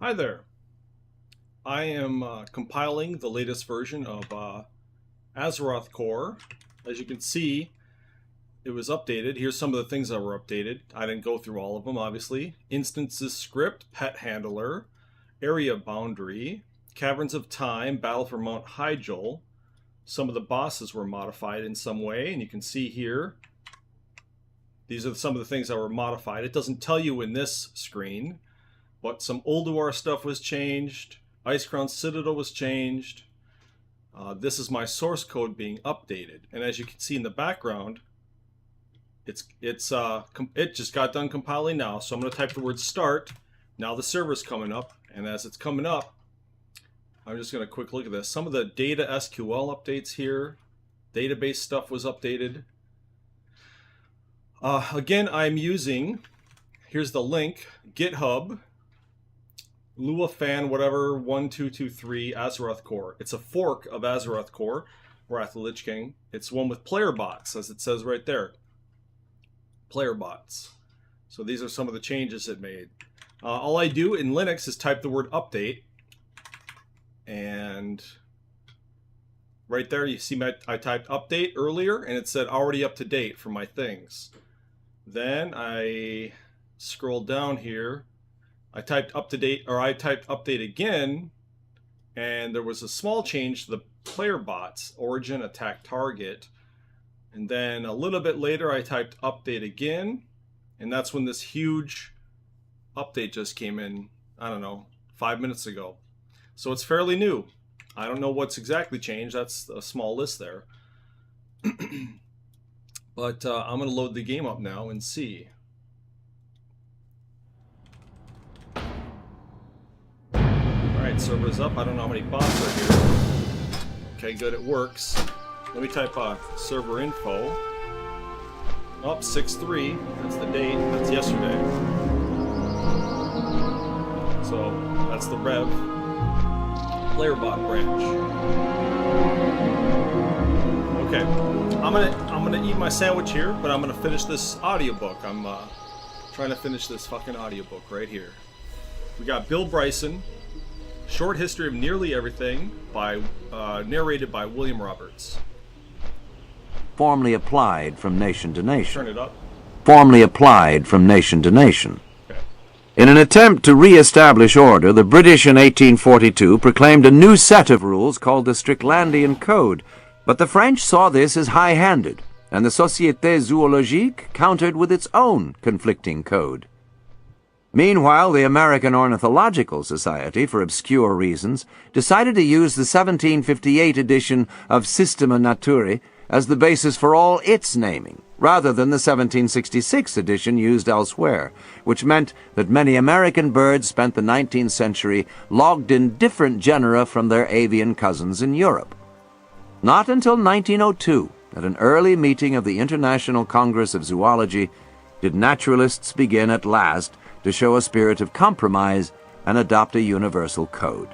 Hi there. I am compiling the latest version of Azerothcore. As you can see, it was updated. Here's some of the things that were updated. I didn't go through all of them, obviously. Instances script, pet handler, area boundary, caverns of time, battle for Mount Hyjal. Some of the bosses were modified in some way, and you can see here. These are some of the things that were modified. It doesn't tell you in this screen, but some Ulduar stuff was changed. Icecrown Citadel was changed. This is my source code being updated, and as you can see in the background, it just got done compiling now. So I'm going to type the word start. Now the server's coming up, and as it's coming up, I'm just going to quick look at this. Some of the data SQL updates here. Database stuff was updated. Again, I'm using, here's the link, GitHub, Luafan, whatever, 1223 Azerothcore. It's a fork of Azerothcore, Wrath of the Lich King. It's one with player bots, as it says right there. Player bots. So these are some of the changes it made. All I do in Linux is type the word update. And right there, you see I typed update earlier, and it said already up to date for my things. Then I scrolled down here. I typed up to date, or I typed update again, and there was a small change to the player bots, origin, attack, target. And then a little bit later, I typed update again, and that's when this huge update just came in, I don't know, 5 minutes ago. So it's fairly new. I don't know what's exactly changed. That's a small list there. But I'm going to load the game up now and see. Alright, server's up. I don't know how many bots are here. Okay, good, it works. Let me type server info. Oh, 6-3. That's the date. That's yesterday. So, that's the rev. PlayerBot branch. Okay, I'm gonna eat my sandwich here, but I'm gonna finish this audiobook. I'm trying to finish this fucking audiobook right here. We got Bill Bryson, Short History of Nearly Everything, by narrated by William Roberts. Formally applied from nation to nation. Turn it up. Formally applied from nation to nation. In an attempt to re-establish order, the British in 1842 proclaimed a new set of rules called the Stricklandian Code, but the French saw this as high-handed, and the Société Zoologique countered with its own conflicting code. Meanwhile, the American Ornithological Society, for obscure reasons, decided to use the 1758 edition of Systema Naturae as the basis for all its naming, rather than the 1766 edition used elsewhere, which meant that many American birds spent the 19th century logged in different genera from their avian cousins in Europe. Not until 1902, at an early meeting of the International Congress of Zoology, did naturalists begin at last to show a spirit of compromise and adopt a universal code.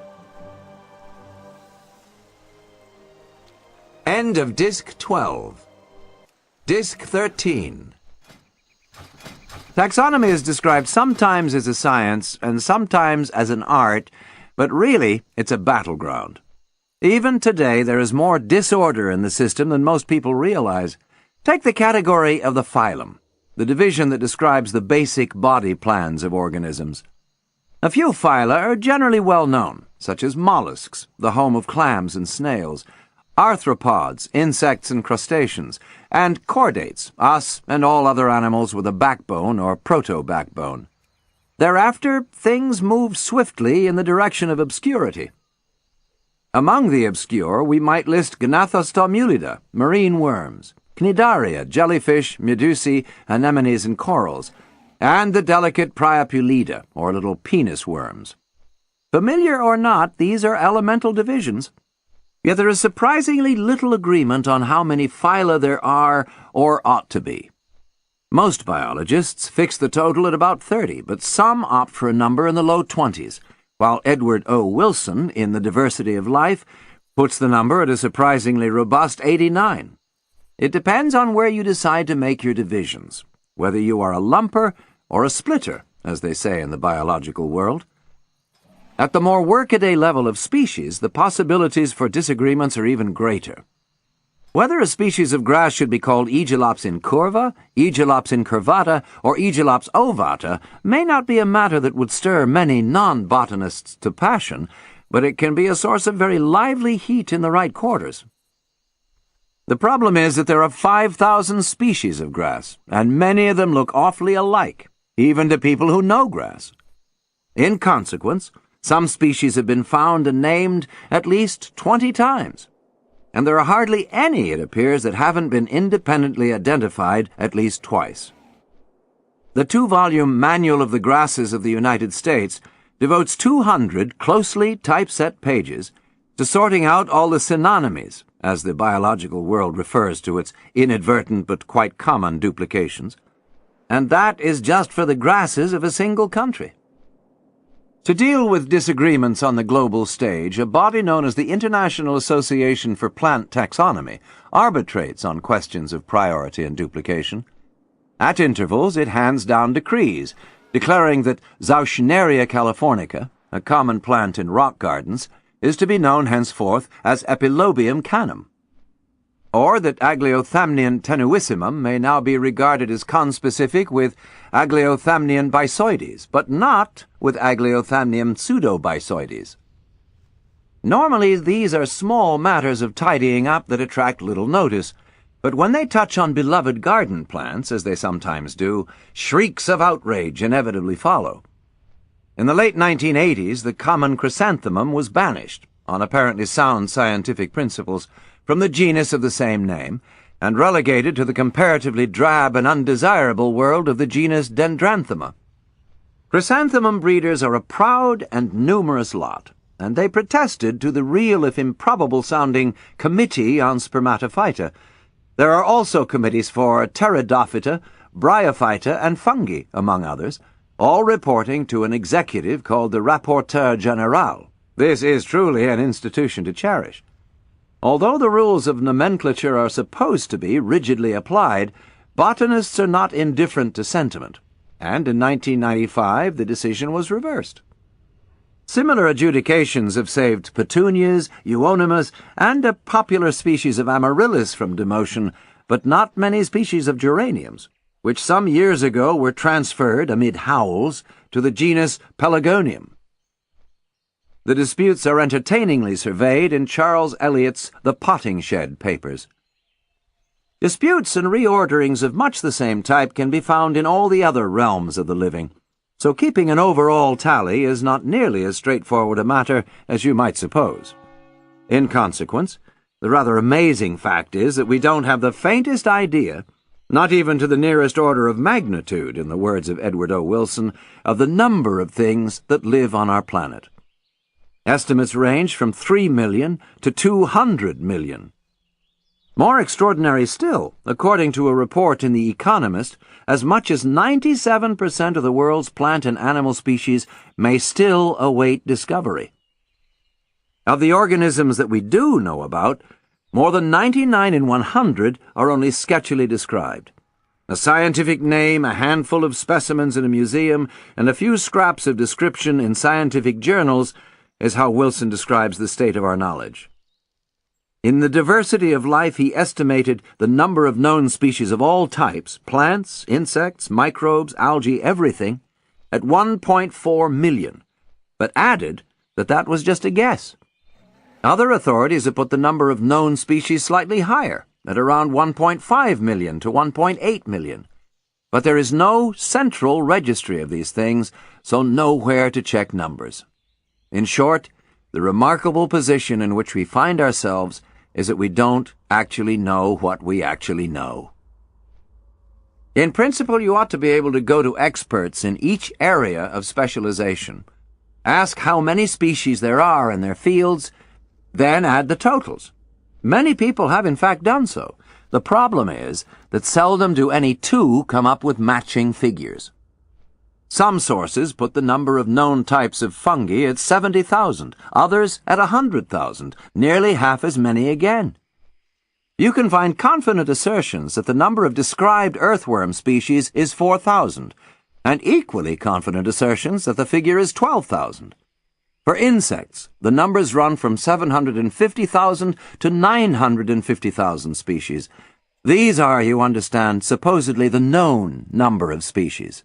End of Disc 12. Disc 13. Taxonomy is described sometimes as a science and sometimes as an art, but really it's a battleground. Even today there is more disorder in the system than most people realize. Take the category of the phylum, the division that describes the basic body plans of organisms. A few phyla are generally well known, such as mollusks, the home of clams and snails, arthropods, insects and crustaceans, and chordates, us and all other animals with a backbone or proto-backbone. Thereafter, things move swiftly in the direction of obscurity. Among the obscure, we might list Gnathostomulida, marine worms, Cnidaria, jellyfish, medusae, anemones, and corals, and the delicate Priapulida, or little penis worms. Familiar or not, these are elemental divisions. Yet there is surprisingly little agreement on how many phyla there are or ought to be. Most biologists fix the total at about 30, but some opt for a number in the low 20s, while Edward O. Wilson, in The Diversity of Life, puts the number at a surprisingly robust 89. It depends on where you decide to make your divisions, whether you are a lumper or a splitter, as they say in the biological world. At the more workaday level of species, the possibilities for disagreements are even greater. Whether a species of grass should be called Aegilops incurva, Aegilops incurvata, or Aegilops ovata may not be a matter that would stir many non-botanists to passion, but it can be a source of very lively heat in the right quarters. The problem is that there are 5,000 species of grass, and many of them look awfully alike, even to people who know grass. In consequence, some species have been found and named at least 20 times, and there are hardly any, it appears, that haven't been independently identified at least twice. The 2-volume Manual of the Grasses of the United States devotes 200 closely typeset pages to sorting out all the synonymies, as the biological world refers to its inadvertent but quite common duplications, and that is just for the grasses of a single country. To deal with disagreements on the global stage, a body known as the International Association for Plant Taxonomy arbitrates on questions of priority and duplication. At intervals, it hands down decrees, declaring that Zauschneria californica, a common plant in rock gardens, is to be known henceforth as Epilobium canum, or that Aglaothamnion tenuissimum may now be regarded as conspecific with Aglaothamnion bisoides, but not with Aglaothamnium pseudobisoides. Normally, these are small matters of tidying up that attract little notice, but when they touch on beloved garden plants, as they sometimes do, shrieks of outrage inevitably follow. In the late 1980s, the common chrysanthemum was banished, on apparently sound scientific principles, from the genus of the same name, and relegated to the comparatively drab and undesirable world of the genus Dendranthema. Chrysanthemum breeders are a proud and numerous lot, and they protested to the real if improbable-sounding Committee on Spermatophyta. There are also committees for Pteridophyta, Bryophyta, and fungi, among others, all reporting to an executive called the Rapporteur General. This is truly an institution to cherish. Although the rules of nomenclature are supposed to be rigidly applied, botanists are not indifferent to sentiment, and in 1995 the decision was reversed. Similar adjudications have saved petunias, euonymus, and a popular species of amaryllis from demotion, but not many species of geraniums, which some years ago were transferred, amid howls, to the genus Pelargonium. The disputes are entertainingly surveyed in Charles Eliot's The Potting Shed papers. Disputes and reorderings of much the same type can be found in all the other realms of the living, so keeping an overall tally is not nearly as straightforward a matter as you might suppose. In consequence, the rather amazing fact is that we don't have the faintest idea, not even to the nearest order of magnitude, in the words of Edward O. Wilson, of the number of things that live on our planet. Estimates range from 3 million to 200 million. More extraordinary still, according to a report in The Economist, as much as 97% of the world's plant and animal species may still await discovery. Of the organisms that we do know about, more than 99 in 100 are only sketchily described. A scientific name, a handful of specimens in a museum, and a few scraps of description in scientific journals is how Wilson describes the state of our knowledge. In the diversity of life, he estimated the number of known species of all types, plants, insects, microbes, algae, everything, at 1.4 million, but added that that was just a guess. Other authorities have put the number of known species slightly higher, at around 1.5 million to 1.8 million. But there is no central registry of these things, so nowhere to check numbers. In short, the remarkable position in which we find ourselves is that we don't actually know what we actually know. In principle, you ought to be able to go to experts in each area of specialization, ask how many species there are in their fields, then add the totals. Many people have in fact done so. The problem is that seldom do any two come up with matching figures. Some sources put the number of known types of fungi at 70,000, others at 100,000, nearly half as many again. You can find confident assertions that the number of described earthworm species is 4,000, and equally confident assertions that the figure is 12,000. For insects, the numbers run from 750,000 to 950,000 species. These are, you understand, supposedly the known number of species.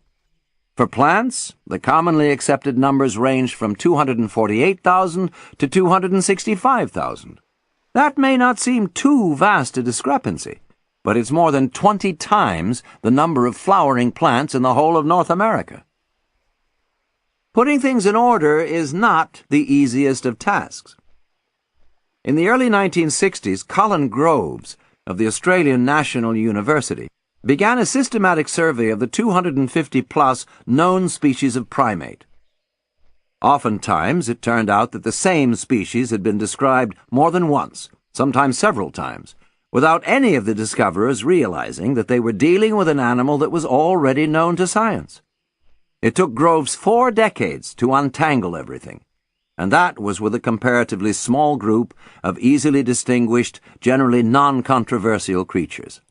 For plants, the commonly accepted numbers range from 248,000 to 265,000. That may not seem too vast a discrepancy, but it's more than 20 times the number of flowering plants in the whole of North America. Putting things in order is not the easiest of tasks. In the early 1960s, Colin Groves of the Australian National University began a systematic survey of the 250-plus known species of primate. Oftentimes, it turned out that the same species had been described more than once, sometimes several times, without any of the discoverers realizing that they were dealing with an animal that was already known to science. It took Groves 4 decades to untangle everything, and that was with a comparatively small group of easily distinguished, generally non-controversial creatures.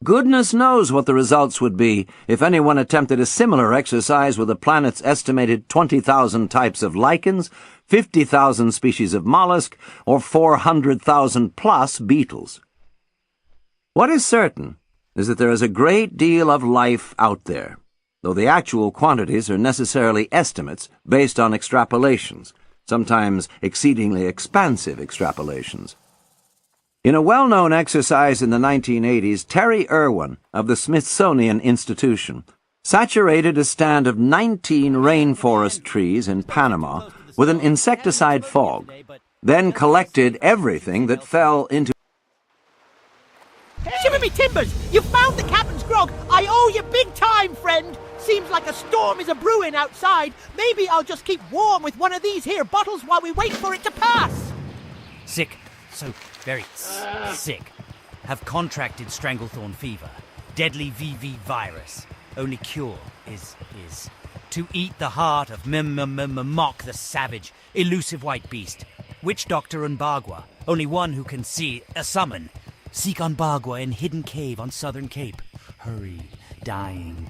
Goodness knows what the results would be if anyone attempted a similar exercise with the planet's estimated 20,000 types of lichens, 50,000 species of mollusk, or 400,000-plus beetles. What is certain is that there is a great deal of life out there, though the actual quantities are necessarily estimates based on extrapolations, sometimes exceedingly expansive extrapolations. In a well-known exercise in the 1980s, Terry Irwin of the Smithsonian Institution saturated a stand of 19 rainforest trees in Panama with an insecticide fog, then collected everything that fell into... Shiver me timbers! You found the captain's grog! I owe you big time, friend! Seems like a storm is a-brewing outside. Maybe I'll just keep warm with one of these here bottles while we wait for it to pass. Sick. So very sick. Have contracted stranglethorn fever. Deadly VV virus. Only cure is to eat the heart of Mock the savage, elusive white beast. Witch Doctor Mbagwa. Only one who can see a summon. Seek on Mbagwa in hidden cave on Southern Cape. Hurry. Dying.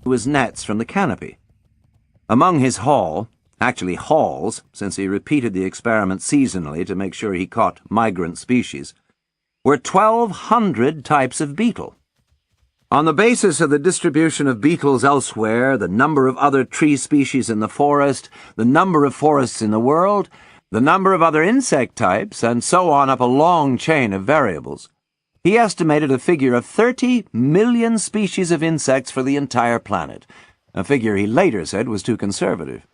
...his nets from the canopy. Among his haul, actually hauls, since he repeated the experiment seasonally to make sure he caught migrant species, were 1,200 types of beetle. On the basis of the distribution of beetles elsewhere, the number of other tree species in the forest, the number of forests in the world, the number of other insect types, and so on up a long chain of variables, he estimated a figure of 30 million species of insects for the entire planet, a figure he later said was too conservative.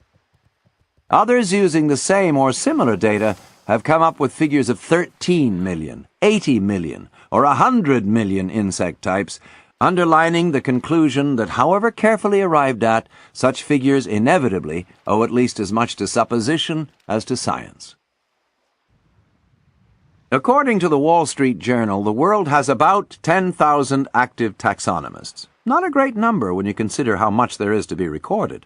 Others using the same or similar data have come up with figures of 13 million, 80 million, or 100 million insect types, underlining the conclusion that however carefully arrived at, such figures inevitably owe at least as much to supposition as to science. According to the Wall Street Journal, the world has about 10,000 active taxonomists. Not a great number when you consider how much there is to be recorded.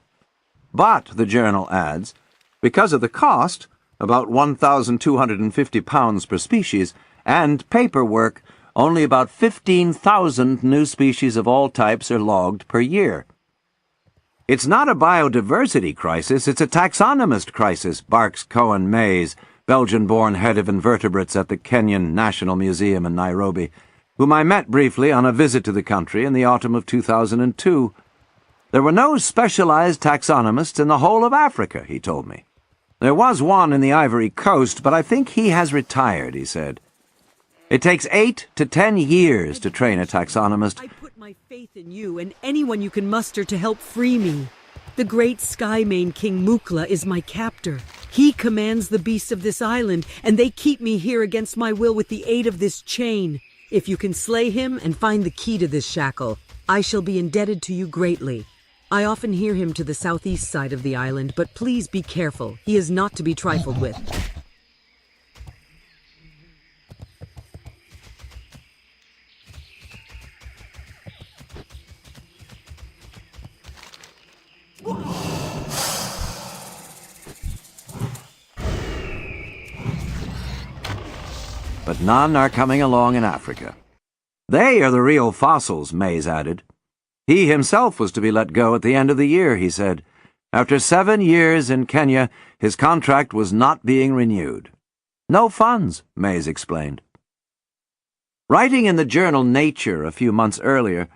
But, the journal adds, because of the cost, about £1,250 per species, and paperwork, only about 15,000 new species of all types are logged per year. It's not a biodiversity crisis, it's a taxonomist crisis, barks Cohen Mays, Belgian-born head of invertebrates at the Kenyan National Museum in Nairobi, whom I met briefly on a visit to the country in the autumn of 2002. There were no specialized taxonomists in the whole of Africa, he told me. There was one in the Ivory Coast, but I think he has retired, he said. It takes 8 to 10 years to train a taxonomist. I put my faith in you and anyone you can muster to help free me. The great Skymane King Mukla is my captor. He commands the beasts of this island, and they keep me here against my will with the aid of this chain. If you can slay him and find the key to this shackle, I shall be indebted to you greatly. I often hear him to the southeast side of the island, but please be careful. He is not to be trifled with. But none are coming along in Africa. They are the real fossils, Mays added. He himself was to be let go at the end of the year, he said. After 7 years in Kenya, his contract was not being renewed. No funds, Mays explained. Writing in the journal Nature a few months earlier,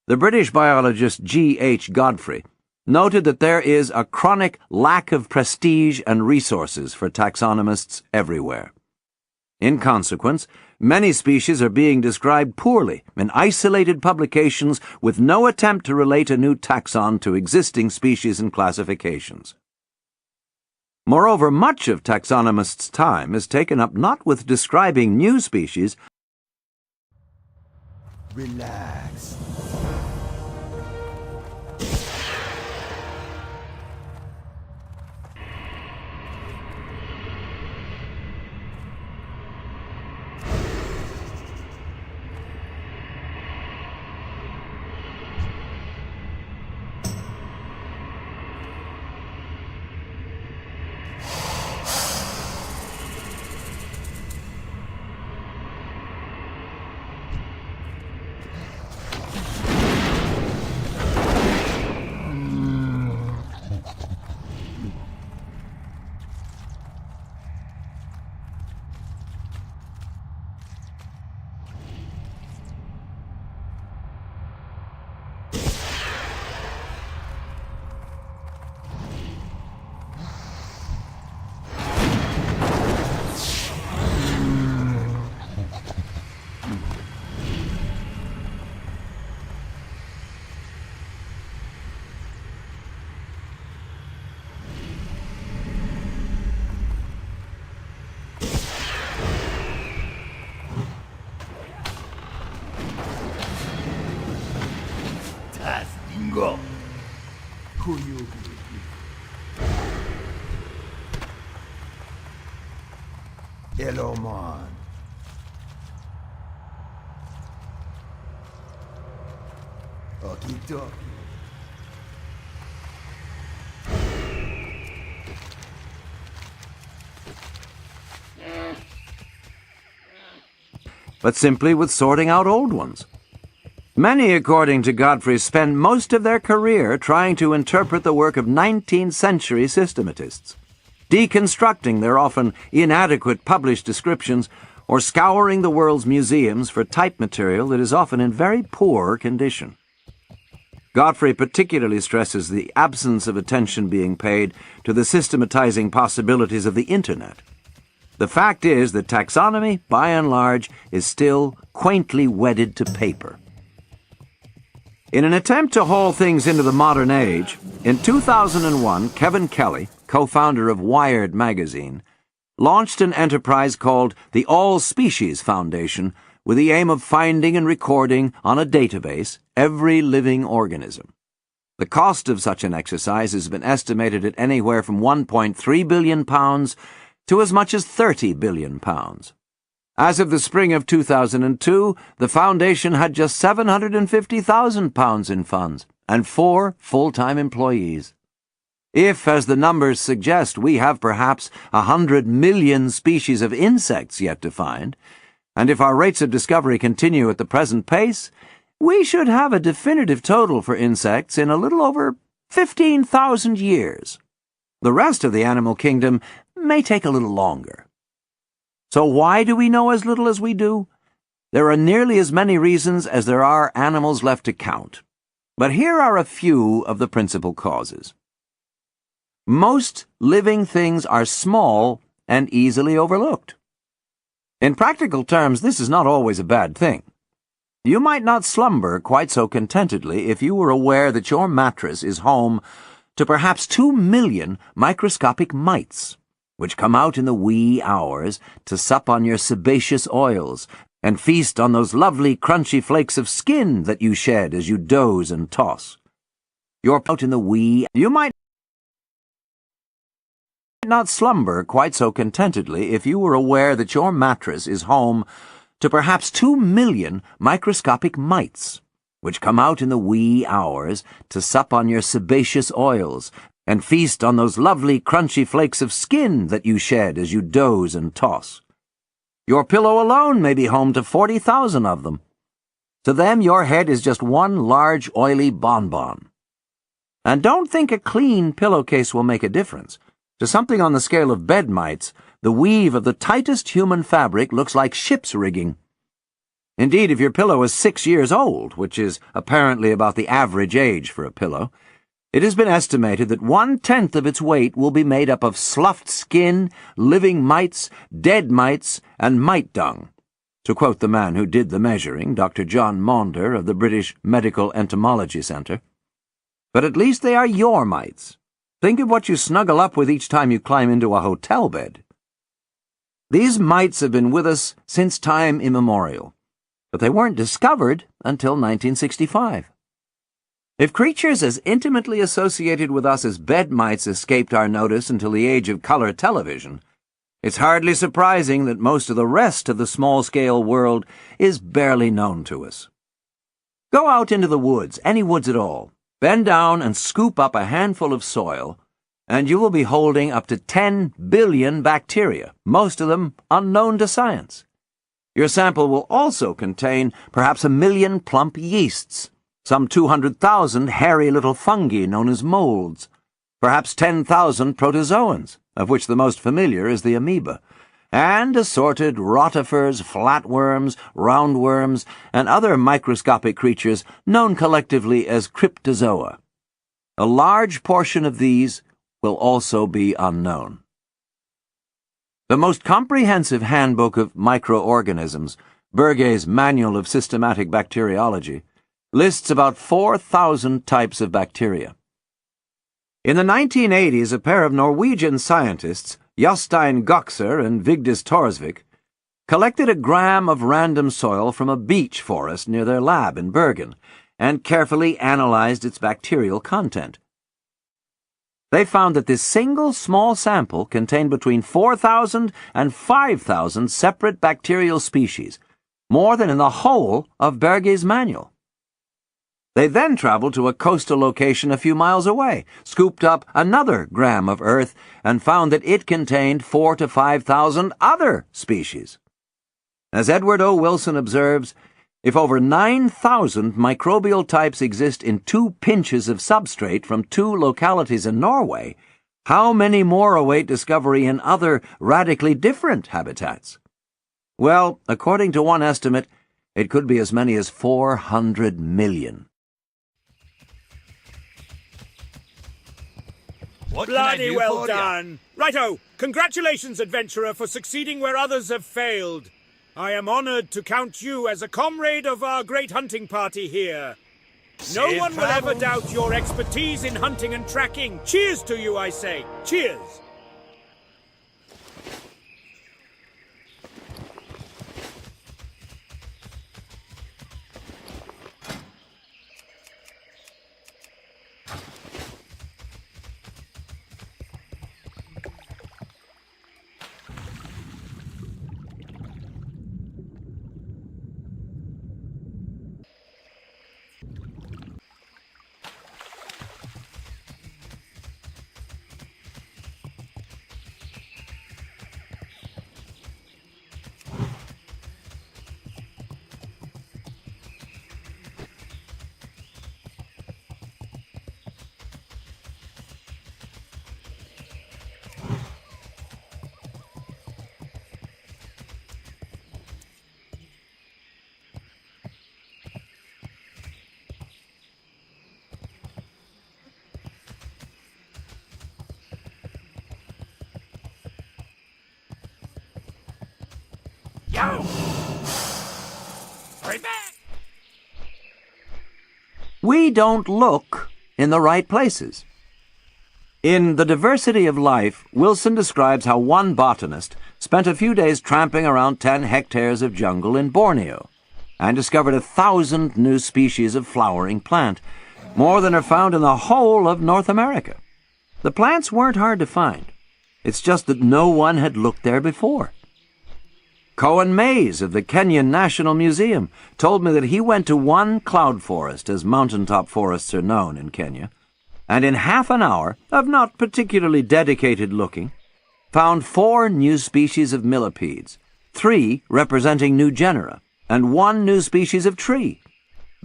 the British biologist G.H. Godfrey noted that there is a chronic lack of prestige and resources for taxonomists everywhere. In consequence, many species are being described poorly in isolated publications with no attempt to relate a new taxon to existing species and classifications. Moreover, much of taxonomists' time is taken up not with describing new species. Relax. Zygor. Who you be? Hello, man. Keep talking. But simply with sorting out old ones. Many, according to Godfrey, spend most of their career trying to interpret the work of 19th century systematists, deconstructing their often inadequate published descriptions or scouring the world's museums for type material that is often in very poor condition. Godfrey particularly stresses the absence of attention being paid to the systematizing possibilities of the Internet. The fact is that taxonomy, by and large, is still quaintly wedded to paper. In an attempt to haul things into the modern age, in 2001, Kevin Kelly, co-founder of Wired magazine, launched an enterprise called the All Species Foundation with the aim of finding and recording on a database every living organism. The cost of such an exercise has been estimated at anywhere from £1.3 billion to as much as £30 billion. As of the spring of 2002, the Foundation had just £750,000 in funds and 4 full-time employees. If, as the numbers suggest, we have perhaps 100 million species of insects yet to find, and if our rates of discovery continue at the present pace, we should have a definitive total for insects in a little over 15,000 years. The rest of the animal kingdom may take a little longer. So why do we know as little as we do? There are nearly as many reasons as there are animals left to count. But here are a few of the principal causes. Most living things are small and easily overlooked. In practical terms, this is not always a bad thing. You might not slumber quite so contentedly if you were aware that your mattress is home to perhaps 2 million microscopic mites, which come out in the wee hours to sup on your sebaceous oils and feast on those lovely crunchy flakes of skin that you shed as you doze and toss. You're out in the wee. You might not slumber quite so contentedly if you were aware that your mattress is home to perhaps 2 million microscopic mites, which come out in the wee hours to sup on your sebaceous oils and feast on those lovely crunchy flakes of skin that you shed as you doze and toss. Your pillow alone may be home to 40,000 of them. To them, your head is just one large oily bonbon. And don't think a clean pillowcase will make a difference. To something on the scale of bed mites, the weave of the tightest human fabric looks like ship's rigging. Indeed, if your pillow is 6 years old, which is apparently about the average age for a pillow, it has been estimated that 1/10 of its weight will be made up of sloughed skin, living mites, dead mites, and mite dung. To quote the man who did the measuring, Dr. John Maunder of the British Medical Entomology Centre. But at least they are your mites. Think of what you snuggle up with each time you climb into a hotel bed. These mites have been with us since time immemorial, but they weren't discovered until 1965. If creatures as intimately associated with us as bed mites escaped our notice until the age of color television, it's hardly surprising that most of the rest of the small-scale world is barely known to us. Go out into the woods, any woods at all, bend down and scoop up a handful of soil, and you will be holding up to 10 billion bacteria, most of them unknown to science. Your sample will also contain perhaps 1 million plump yeasts, some 200,000 hairy little fungi known as molds, perhaps 10,000 protozoans, of which the most familiar is the amoeba, and assorted rotifers, flatworms, roundworms, and other microscopic creatures known collectively as cryptozoa. A large portion of these will also be unknown. The most comprehensive handbook of microorganisms, Bergey's Manual of Systematic Bacteriology, lists about 4,000 types of bacteria. In the 1980s, a pair of Norwegian scientists, Jostein Goxer and Vigdis Torsvik, collected a gram of random soil from a beech forest near their lab in Bergen and carefully analyzed its bacterial content. They found that this single small sample contained between 4,000 and 5,000 separate bacterial species, more than in the whole of Bergey's manual. They then traveled to a coastal location a few miles away, scooped up another gram of earth, and found that it contained 4,000 to 5,000 other species. As Edward O. Wilson observes, if over 9,000 microbial types exist in 2 pinches of substrate from 2 localities in Norway, how many more await discovery in other radically different habitats? Well, according to one estimate, it could be as many as 400 million. What Bloody well done! Righto! Congratulations, adventurer, for succeeding where others have failed. I am honored to count you as a comrade of our great hunting party here. No one will ever doubt your expertise in hunting and tracking. Cheers to you, I say. Cheers! We don't look in the right places. In The Diversity of Life, Wilson describes how one botanist spent a few days tramping around 10 hectares of jungle in Borneo and discovered 1,000 new species of flowering plant, more than are found in the whole of North America. The plants weren't hard to find. It's just that no one had looked there before. Cohen Mays of the Kenyan National Museum told me that he went to one cloud forest, as mountaintop forests are known in Kenya, and in half an hour of not particularly dedicated looking, found 4 new species of millipedes, 3 representing new genera, and 1 new species of tree,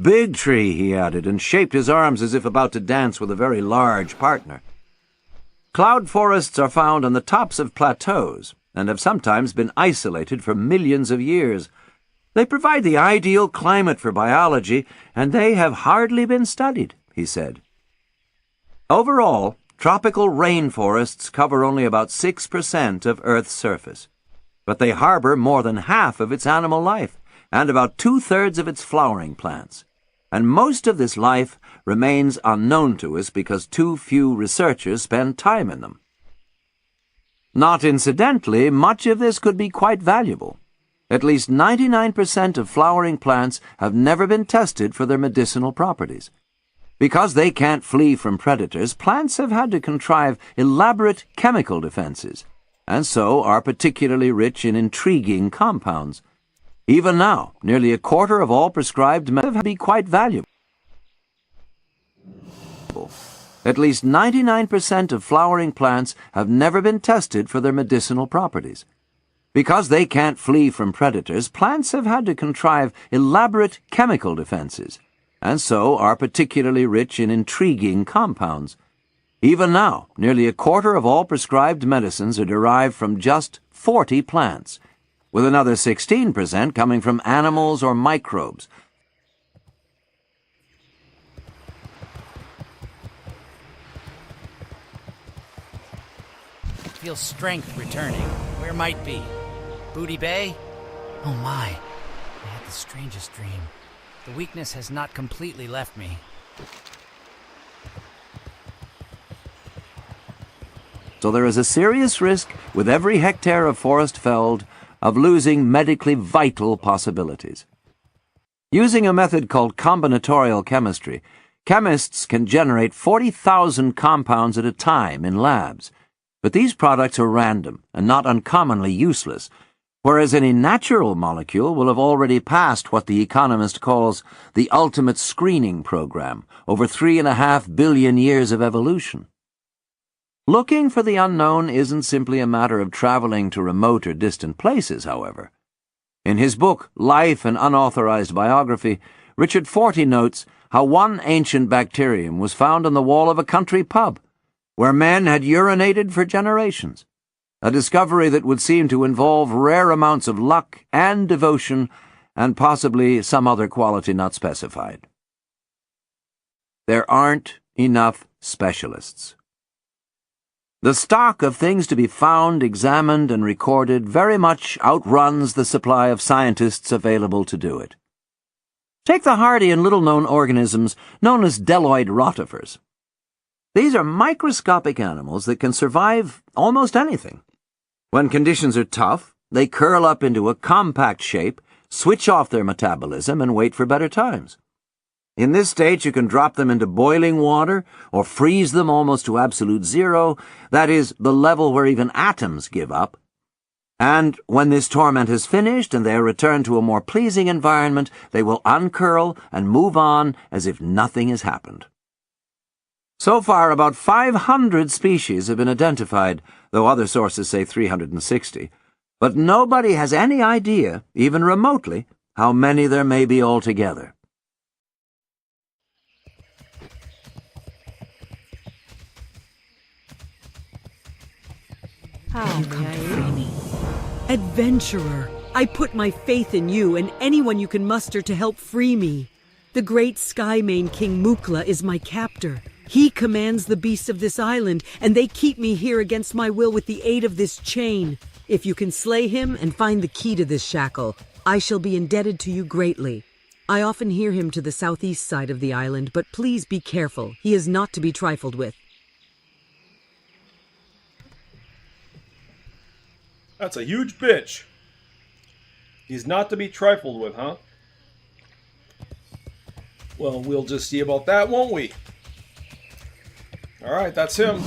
Big tree, he added, and shaped his arms as if about to dance with a very large partner. Cloud forests are found on the tops of plateaus and have sometimes been isolated for millions of years. They provide the ideal climate for biology, and they have hardly been studied, he said. Overall, tropical rainforests cover only about 6% of Earth's surface, but they harbor more than half of its animal life and about 2/3 of its flowering plants. And most of this life remains unknown to us because too few researchers spend time in them. Not incidentally, much of this could be quite valuable. At least 99% of flowering plants have never been tested for their medicinal properties. Because they can't flee from predators, plants have had to contrive elaborate chemical defenses, and so are particularly rich in intriguing compounds. Even now, nearly a quarter of all prescribed medicines be quite valuable. At least 99% of flowering plants have never been tested for their medicinal properties. Because they can't flee from predators, plants have had to contrive elaborate chemical defenses, and so are particularly rich in intriguing compounds. Even now, nearly a quarter of all prescribed medicines are derived from just 40 plants, with another 16% coming from animals or microbes. I feel strength returning. Where might be? Booty Bay? Oh my, I had the strangest dream. The weakness has not completely left me. So there is a serious risk with every hectare of forest felled of losing medically vital possibilities. Using a method called combinatorial chemistry, chemists can generate 40,000 compounds at a time in labs, but these products are random and not uncommonly useless, whereas any natural molecule will have already passed what the economist calls the ultimate screening program over 3.5 billion years of evolution. Looking for the unknown isn't simply a matter of traveling to remote or distant places, however. In his book, Life, an Unauthorized Biography, Richard Fortey notes how one ancient bacterium was found on the wall of a country pub, where men had urinated for generations, a discovery that would seem to involve rare amounts of luck and devotion and possibly some other quality not specified. There aren't enough specialists. The stock of things to be found, examined, and recorded very much outruns the supply of scientists available to do it. Take the hardy and little-known organisms known as deltoid rotifers. These are microscopic animals that can survive almost anything. When conditions are tough, they curl up into a compact shape, switch off their metabolism, and wait for better times. In this state, you can drop them into boiling water or freeze them almost to absolute zero, that is, the level where even atoms give up. And when this torment is finished and they are returned to a more pleasing environment, they will uncurl and move on as if nothing has happened. So far, about 500 species have been identified, though other sources say 360. But nobody has any idea, even remotely, how many there may be altogether. How may I free me? Adventurer, I put my faith in you and anyone you can muster to help free me. The great Skymane King Mukla is my captor. He commands the beasts of this island, and they keep me here against my will with the aid of this chain. If you can slay him and find the key to this shackle, I shall be indebted to you greatly. I often hear him to the southeast side of the island, but please be careful. He is not to be trifled with. That's a huge bitch. He's not to be trifled with, huh? Well, we'll just see about that, won't we? Alright, that's him.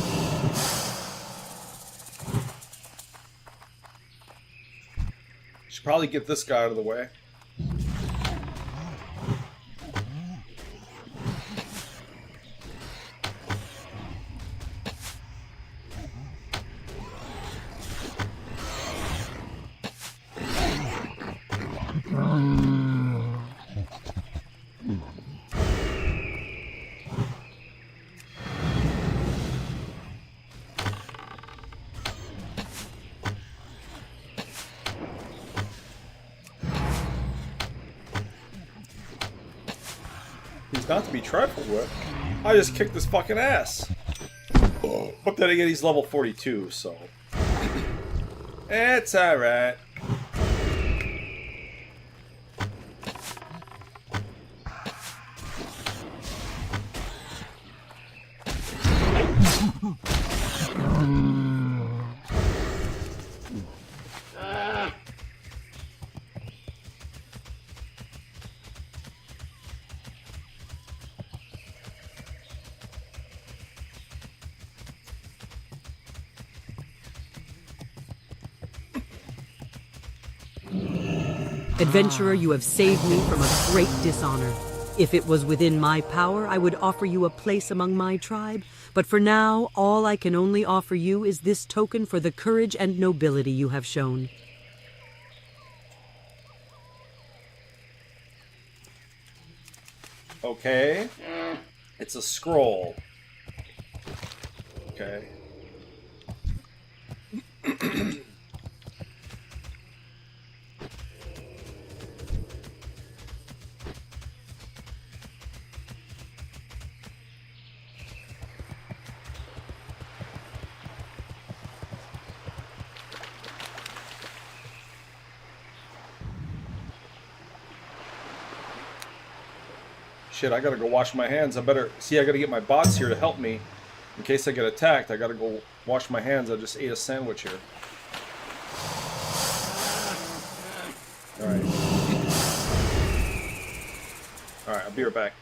Should probably get this guy out of the way. He's not to be trifled with. I just kicked his fucking ass. But then again, he's level 42, so... It's alright. Adventurer, you have saved me from a great dishonor. If it was within my power, I would offer you a place among my tribe. But for now, all I can only offer you is this token for the courage and nobility you have shown. Okay. It's a scroll. Okay. Shit, I gotta go wash my hands. I gotta get my bots here to help me. In case I get attacked, I gotta go wash my hands. I just ate a sandwich here. Alright. Alright, I'll be right back.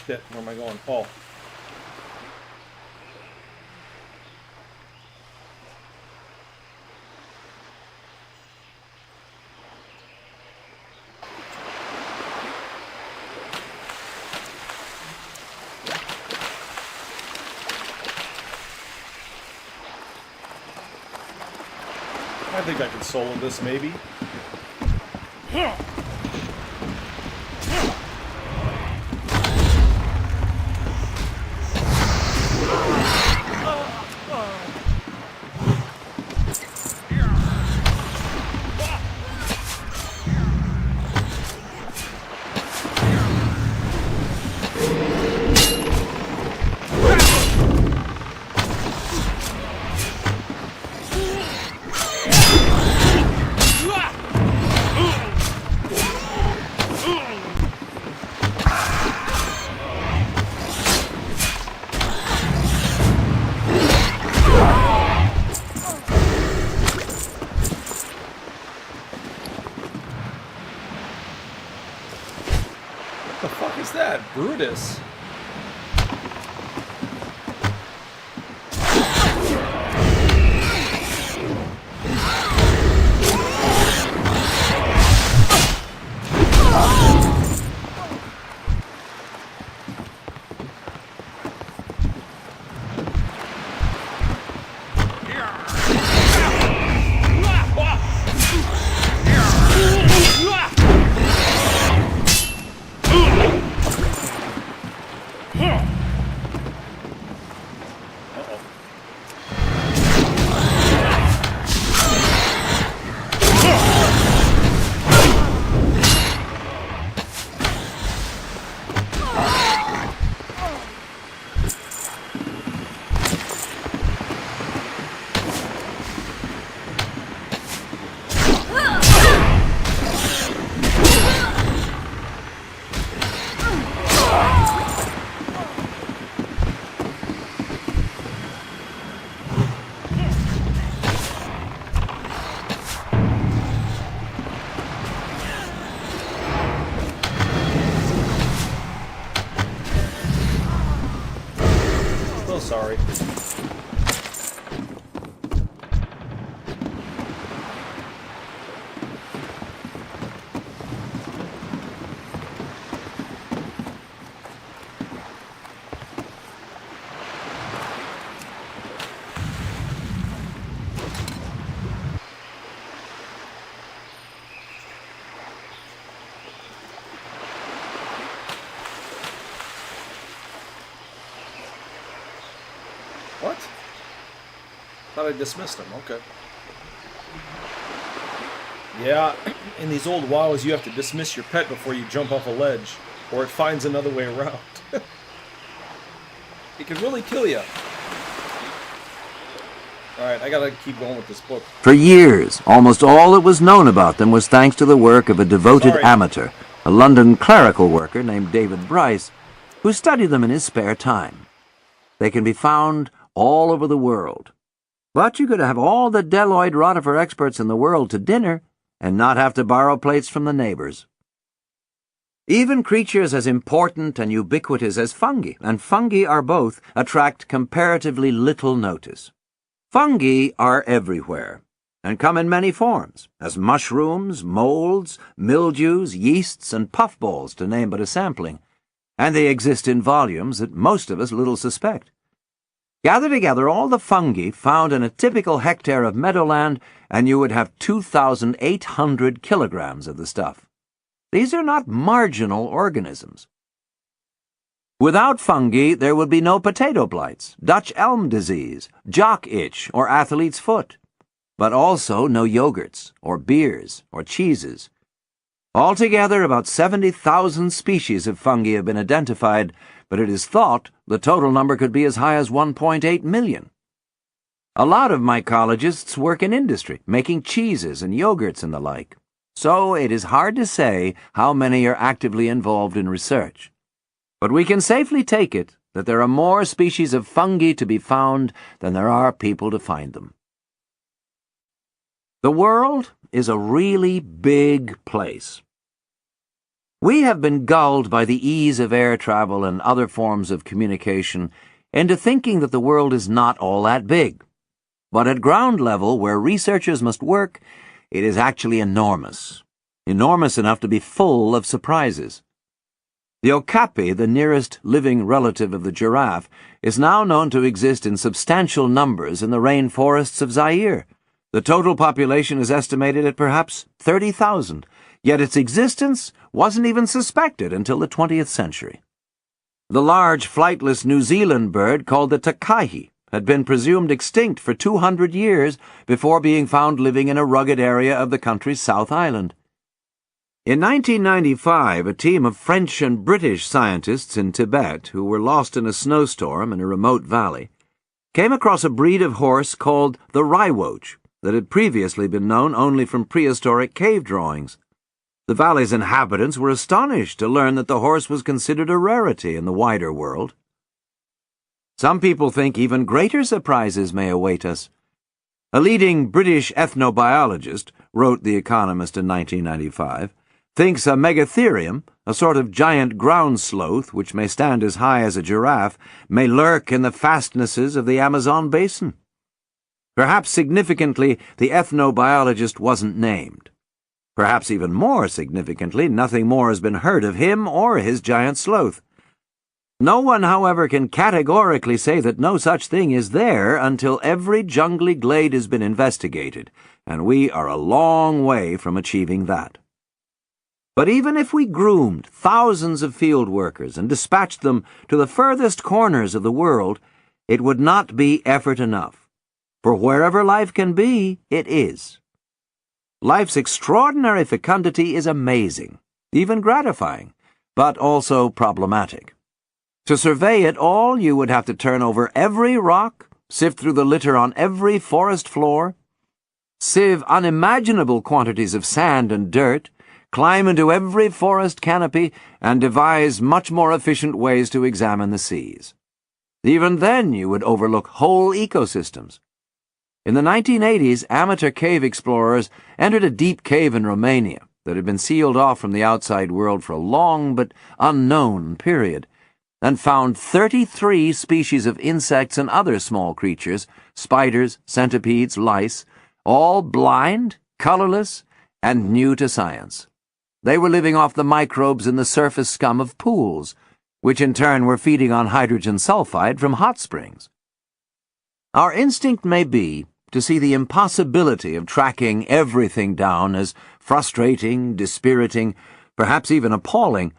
Shit, where am I going? Oh. I think I can solo this, maybe. so sorry. What? Thought I dismissed him. Okay. Yeah, in these old WoWs, you have to dismiss your pet before you jump off a ledge, or it finds another way around. It can really kill you. Alright, I gotta keep going with this book. For years, almost all that was known about them was thanks to the work of a devoted amateur, a London clerical worker named David Bryce, who studied them in his spare time. They can be found all over the world. But you could have all the Deloitte rotifer experts in the world to dinner and not have to borrow plates from the neighbors. Even creatures as important and ubiquitous as fungi, and fungi are both, attract comparatively little notice. Fungi are everywhere, and come in many forms, as mushrooms, molds, mildews, yeasts, and puffballs, to name but a sampling, and they exist in volumes that most of us little suspect. Gather together all the fungi found in a typical hectare of meadowland, and you would have 2,800 kilograms of the stuff. These are not marginal organisms. Without fungi, there would be no potato blights, Dutch elm disease, jock itch, or athlete's foot, but also no yogurts, or beers, or cheeses. Altogether, about 70,000 species of fungi have been identified, but it is thought the total number could be as high as 1.8 million. A lot of mycologists work in industry, making cheeses and yogurts and the like, so it is hard to say how many are actively involved in research. But we can safely take it that there are more species of fungi to be found than there are people to find them. The world is a really big place. We have been gulled by the ease of air travel and other forms of communication into thinking that the world is not all that big. But at ground level, where researchers must work, it is actually enormous. Enormous enough to be full of surprises. The okapi, the nearest living relative of the giraffe, is now known to exist in substantial numbers in the rainforests of Zaire. The total population is estimated at perhaps 30,000, yet its existence wasn't even suspected until the 20th century. The large flightless New Zealand bird called the takahi had been presumed extinct for 200 years before being found living in a rugged area of the country's South Island. In 1995, a team of French and British scientists in Tibet, who were lost in a snowstorm in a remote valley, came across a breed of horse called the Raiwoch that had previously been known only from prehistoric cave drawings. The valley's inhabitants were astonished to learn that the horse was considered a rarity in the wider world. Some people think even greater surprises may await us. A leading British ethnobiologist, wrote The Economist in 1995, thinks a megatherium, a sort of giant ground sloth which may stand as high as a giraffe, may lurk in the fastnesses of the Amazon basin. Perhaps significantly, the ethnobiologist wasn't named. Perhaps even more significantly, nothing more has been heard of him or his giant sloth. No one, however, can categorically say that no such thing is there until every jungly glade has been investigated, and we are a long way from achieving that. But even if we groomed thousands of field workers and dispatched them to the furthest corners of the world, it would not be effort enough. For wherever life can be, it is. Life's extraordinary fecundity is amazing, even gratifying, but also problematic. To survey it all, you would have to turn over every rock, sift through the litter on every forest floor, sieve unimaginable quantities of sand and dirt, climb into every forest canopy, and devise much more efficient ways to examine the seas. Even then, you would overlook whole ecosystems. In the 1980s, amateur cave explorers entered a deep cave in Romania that had been sealed off from the outside world for a long but unknown period. and found 33 species of insects and other small creatures, spiders, centipedes, lice, all blind, colorless, and new to science. They were living off the microbes in the surface scum of pools, which in turn were feeding on hydrogen sulfide from hot springs. Our instinct may be to see the impossibility of tracking everything down as frustrating, dispiriting, perhaps even appalling,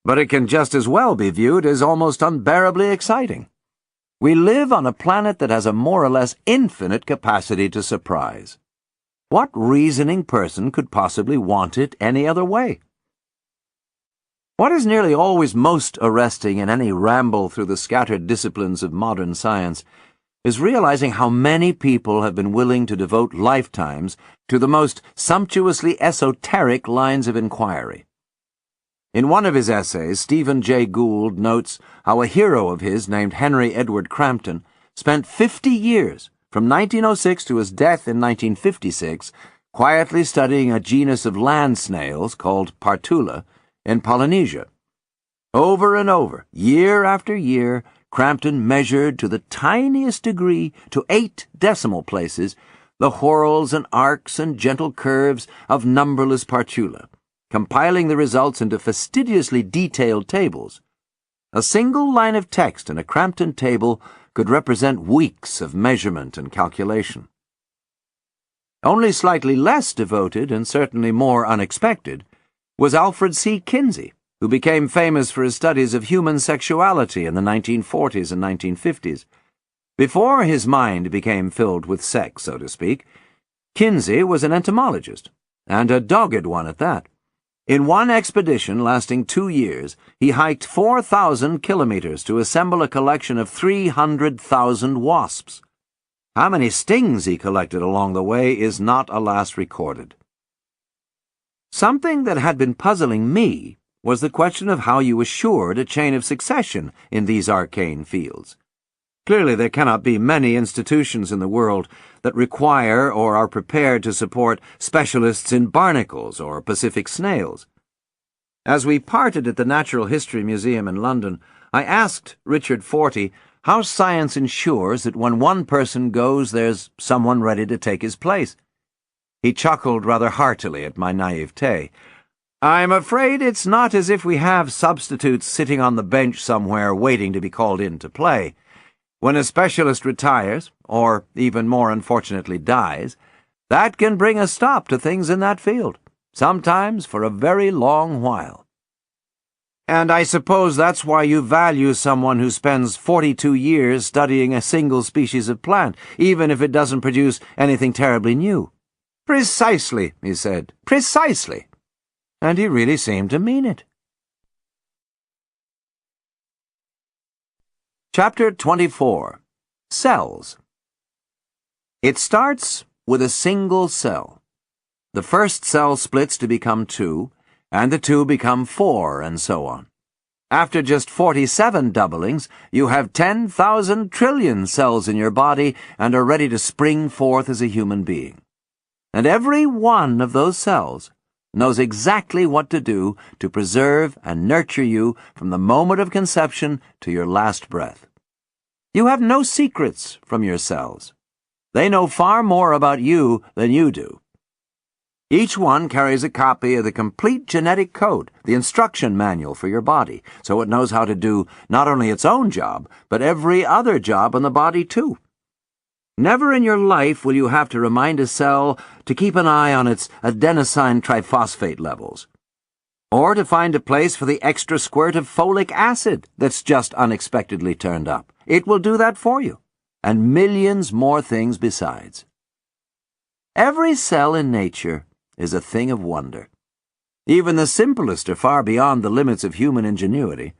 but it can just as well be viewed as almost unbearably exciting. We live on a planet that has a more or less infinite capacity to surprise. What reasoning person could possibly want it any other way? What is nearly always most arresting in any ramble through the scattered disciplines of modern science is realizing how many people have been willing to devote lifetimes to the most sumptuously esoteric lines of inquiry. In one of his essays, Stephen Jay Gould notes how a hero of his named Henry Edward Crampton spent 50 years, from 1906 to his death in 1956, quietly studying a genus of land snails called Partula in Polynesia. Over and over, year after year, Crampton measured to the tiniest degree, to 8 decimal places, the whorls and arcs and gentle curves of numberless Partula, compiling the results into fastidiously detailed tables. A single line of text in a Crampton table could represent weeks of measurement and calculation. Only slightly less devoted, and certainly more unexpected, was Alfred C. Kinsey, who became famous for his studies of human sexuality in the 1940s and 1950s. Before his mind became filled with sex, so to speak, Kinsey was an entomologist, and a dogged one at that. In one expedition lasting 2 years, he hiked 4,000 kilometers to assemble a collection of 300,000 wasps. How many stings he collected along the way is not, alas, recorded. Something that had been puzzling me was the question of how you assured a chain of succession in these arcane fields. Clearly there cannot be many institutions in the world that require or are prepared to support specialists in barnacles or Pacific snails. As we parted at the Natural History Museum in London, I asked Richard Fortey how science ensures that when one person goes, there's someone ready to take his place. He chuckled rather heartily at my naivete. "I'm afraid it's not as if we have substitutes sitting on the bench somewhere waiting to be called in to play. When a specialist retires, or even more unfortunately dies, that can bring a stop to things in that field, sometimes for a very long while. And I suppose that's why you value someone who spends 42 years studying a single species of plant, even if it doesn't produce anything terribly new." "Precisely," he said, "precisely." And he really seemed to mean it. Chapter 24. Cells. It starts with a single cell. The first cell splits to become 2, and the 2 become 4, and so on. After just 47 doublings, you have 10,000 trillion cells in your body and are ready to spring forth as a human being. And every one of those cells knows exactly what to do to preserve and nurture you from the moment of conception to your last breath. You have no secrets from your cells. They know far more about you than you do. Each one carries a copy of the complete genetic code, the instruction manual for your body, so it knows how to do not only its own job, but every other job in the body too. Never in your life will you have to remind a cell to keep an eye on its adenosine triphosphate levels, or to find a place for the extra squirt of folic acid that's just unexpectedly turned up. It will do that for you, and millions more things besides. Every cell in nature is a thing of wonder. Even the simplest are far beyond the limits of human ingenuity.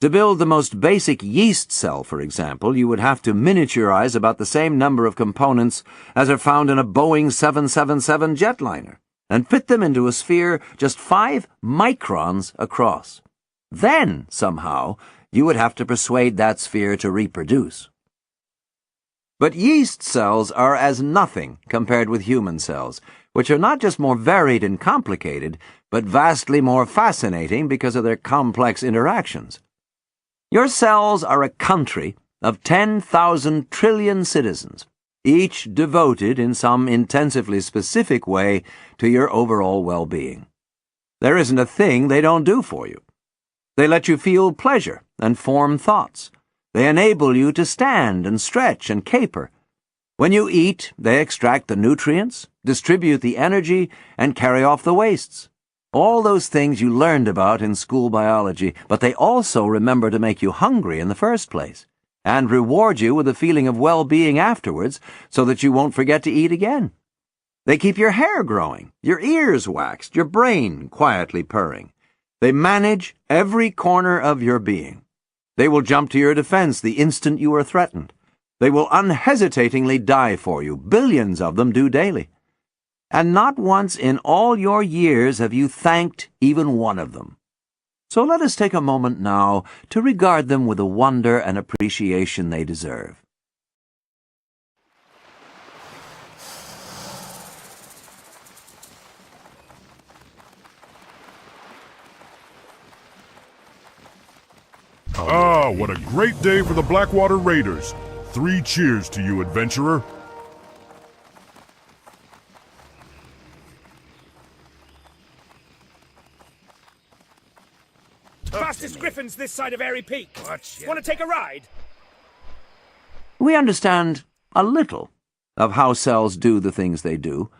To build the most basic yeast cell, for example, you would have to miniaturize about the same number of components as are found in a Boeing 777 jetliner, and fit them into a sphere just 5 microns across. Then, somehow, you would have to persuade that sphere to reproduce. But yeast cells are as nothing compared with human cells, which are not just more varied and complicated, but vastly more fascinating because of their complex interactions. Your cells are a country of 10,000 trillion citizens, each devoted in some intensively specific way to your overall well-being. There isn't a thing they don't do for you. They let you feel pleasure and form thoughts. They enable you to stand and stretch and caper. When you eat, they extract the nutrients, distribute the energy, and carry off the wastes. All those things you learned about in school biology, but they also remember to make you hungry in the first place, and reward you with a feeling of well-being afterwards so that you won't forget to eat again. They keep your hair growing, your ears waxed, your brain quietly purring. They manage every corner of your being. They will jump to your defense the instant you are threatened. They will unhesitatingly die for you. Billions of them do daily. And not once in all your years have you thanked even one of them. So let us take a moment now to regard them with the wonder and appreciation they deserve. Ah, what a great day for the Blackwater Raiders. 3 cheers to you, adventurer. Fastest griffins this side of Airy Peak. Want to take a ride? We understand a little of how cells do the things they do,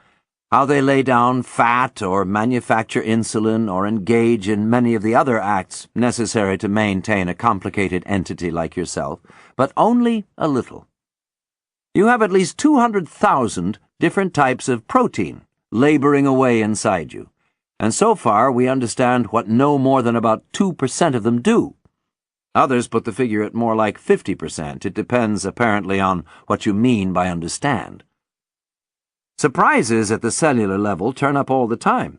how they lay down fat or manufacture insulin or engage in many of the other acts necessary to maintain a complicated entity like yourself, but only a little. You have at least 200,000 different types of protein laboring away inside you, and so far we understand what no more than about 2% of them do. Others put the figure at more like 50%. It depends apparently on what you mean by understand. Surprises at the cellular level turn up all the time.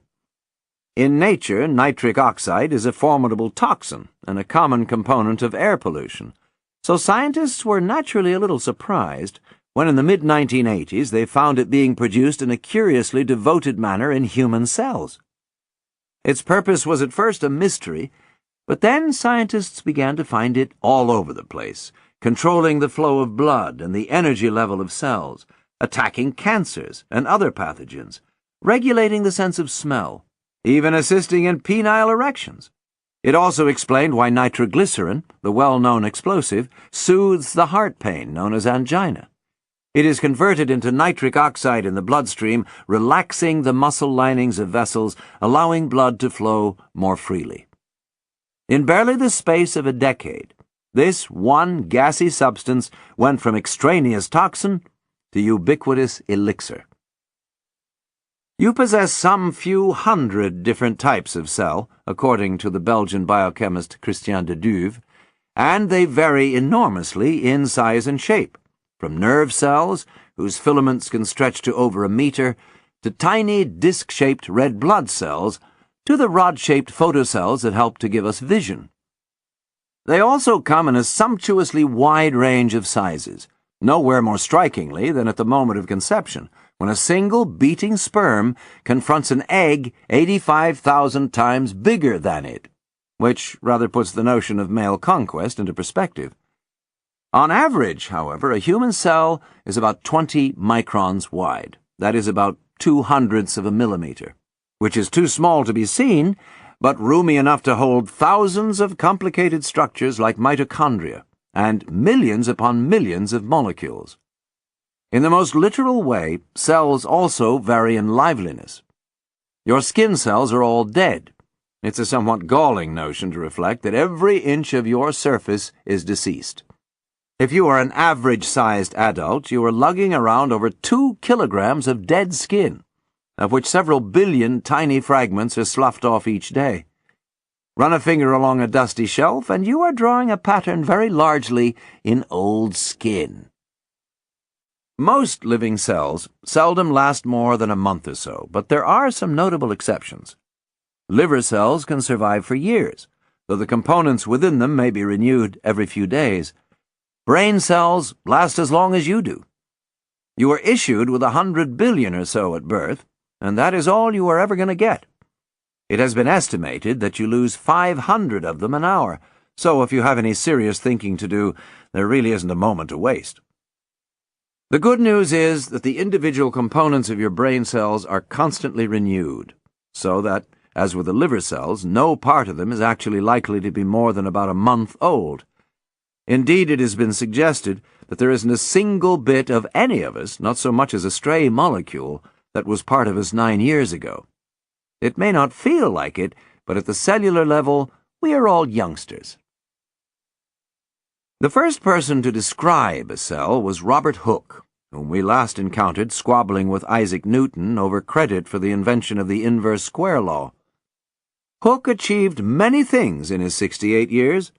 In nature, nitric oxide is a formidable toxin and a common component of air pollution, so scientists were naturally a little surprised when in the mid-1980s they found it being produced in a curiously devoted manner in human cells. Its purpose was at first a mystery, but then scientists began to find it all over the place, controlling the flow of blood and the energy level of cells, attacking cancers and other pathogens, regulating the sense of smell, even assisting in penile erections. It also explained why nitroglycerin, the well-known explosive, soothes the heart pain known as angina. It is converted into nitric oxide in the bloodstream, relaxing the muscle linings of vessels, allowing blood to flow more freely. In barely the space of a decade, this one gassy substance went from extraneous toxin to ubiquitous elixir. You possess some few hundred different types of cell, according to the Belgian biochemist Christian de Duve, and they vary enormously in size and shape, from nerve cells, whose filaments can stretch to over a meter, to tiny disc-shaped red blood cells, to the rod-shaped photocells that help to give us vision. They also come in a sumptuously wide range of sizes, nowhere more strikingly than at the moment of conception, when a single beating sperm confronts an egg 85,000 times bigger than it, which rather puts the notion of male conquest into perspective. On average, however, a human cell is about 20 microns wide. That is about 0.02 of a millimeter, which is too small to be seen, but roomy enough to hold thousands of complicated structures like mitochondria, and millions upon millions of molecules. In the most literal way, cells also vary in liveliness. Your skin cells are all dead. It's a somewhat galling notion to reflect that every inch of your surface is deceased. If you are an average-sized adult, you are lugging around over 2 kilograms of dead skin, of which several billion tiny fragments are sloughed off each day. Run a finger along a dusty shelf, and you are drawing a pattern very largely in old skin. Most living cells seldom last more than a month or so, but there are some notable exceptions. Liver cells can survive for years, though the components within them may be renewed every few days. Brain cells last as long as you do. You are issued with 100 billion or so at birth, and that is all you are ever going to get. It has been estimated that you lose 500 of them an hour, So if you have any serious thinking to do, there really isn't a moment to waste. The good news is that the individual components of your brain cells are constantly renewed, so that, as with the liver cells, no part of them is actually likely to be more than about a month old. Indeed, it has been suggested that there isn't a single bit of any of us, not so much as a stray molecule, that was part of us 9 years ago. It may not feel like it, but at the cellular level, we are all youngsters. The first person to describe a cell was Robert Hooke, whom we last encountered squabbling with Isaac Newton over credit for the invention of the inverse square law. Hooke achieved many things in his 68 years.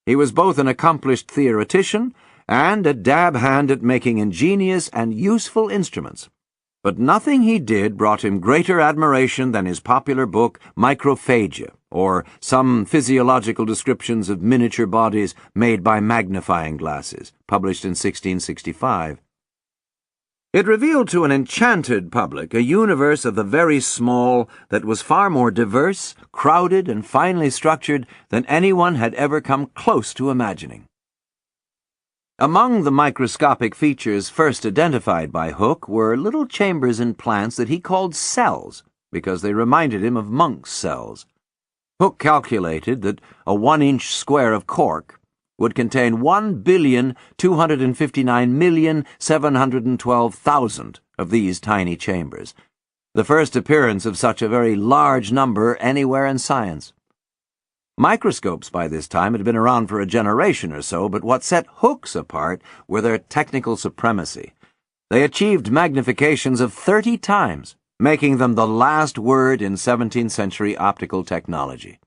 He was both an accomplished theoretician and a dab hand at making ingenious and useful instruments. But nothing he did brought him greater admiration than his popular book Microphagia, or Some Physiological Descriptions of Miniature Bodies Made by Magnifying Glasses, published in 1665. It revealed to an enchanted public a universe of the very small that was far more diverse, crowded, and finely structured than anyone had ever come close to imagining. Among the microscopic features first identified by Hooke were little chambers in plants that he called cells, because they reminded him of monks' cells. Hooke calculated that a 1-inch square of cork would contain 1,259,712,000 of these tiny chambers, the first appearance of such a very large number anywhere in science. Microscopes by this time had been around for a generation or so, but what set Hooke's apart were their technical supremacy. They achieved magnifications of 30 times, making them the last word in 17th century optical technology.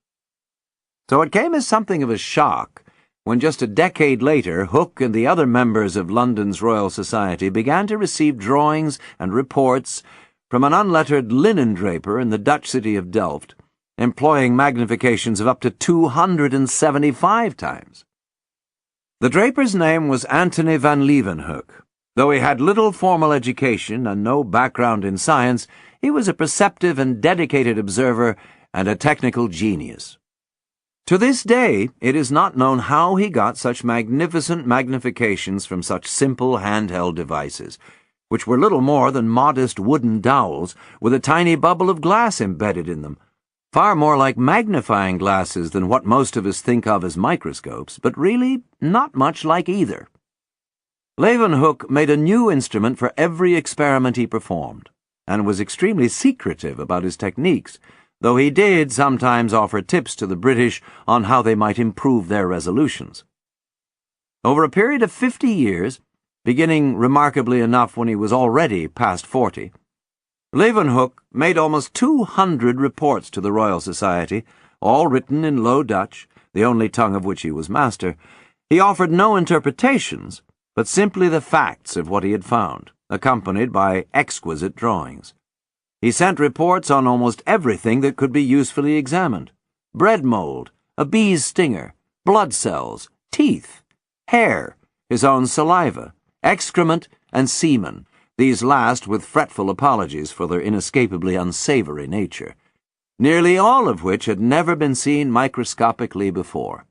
So it came as something of a shock when just a decade later Hooke and the other members of London's Royal Society began to receive drawings and reports from an unlettered linen draper in the Dutch city of Delft, employing magnifications of up to 275 times. The draper's name was Antony van Leeuwenhoek. Though he had little formal education and no background in science, he was a perceptive and dedicated observer and a technical genius. To this day, it is not known how he got such magnificent magnifications from such simple handheld devices, which were little more than modest wooden dowels with a tiny bubble of glass embedded in them, far more like magnifying glasses than what most of us think of as microscopes, but really not much like either. Leeuwenhoek made a new instrument for every experiment he performed, and was extremely secretive about his techniques, though he did sometimes offer tips to the British on how they might improve their resolutions. Over a period of 50 years, beginning remarkably enough when he was already past 40, Leeuwenhoek made almost 200 reports to the Royal Society, all written in Low Dutch, the only tongue of which he was master. He offered no interpretations, but simply the facts of what he had found, accompanied by exquisite drawings. He sent reports on almost everything that could be usefully examined: bread mold, a bee's stinger, blood cells, teeth, hair, his own saliva, excrement, and semen, these last with fretful apologies for their inescapably unsavory nature, nearly all of which had never been seen microscopically before.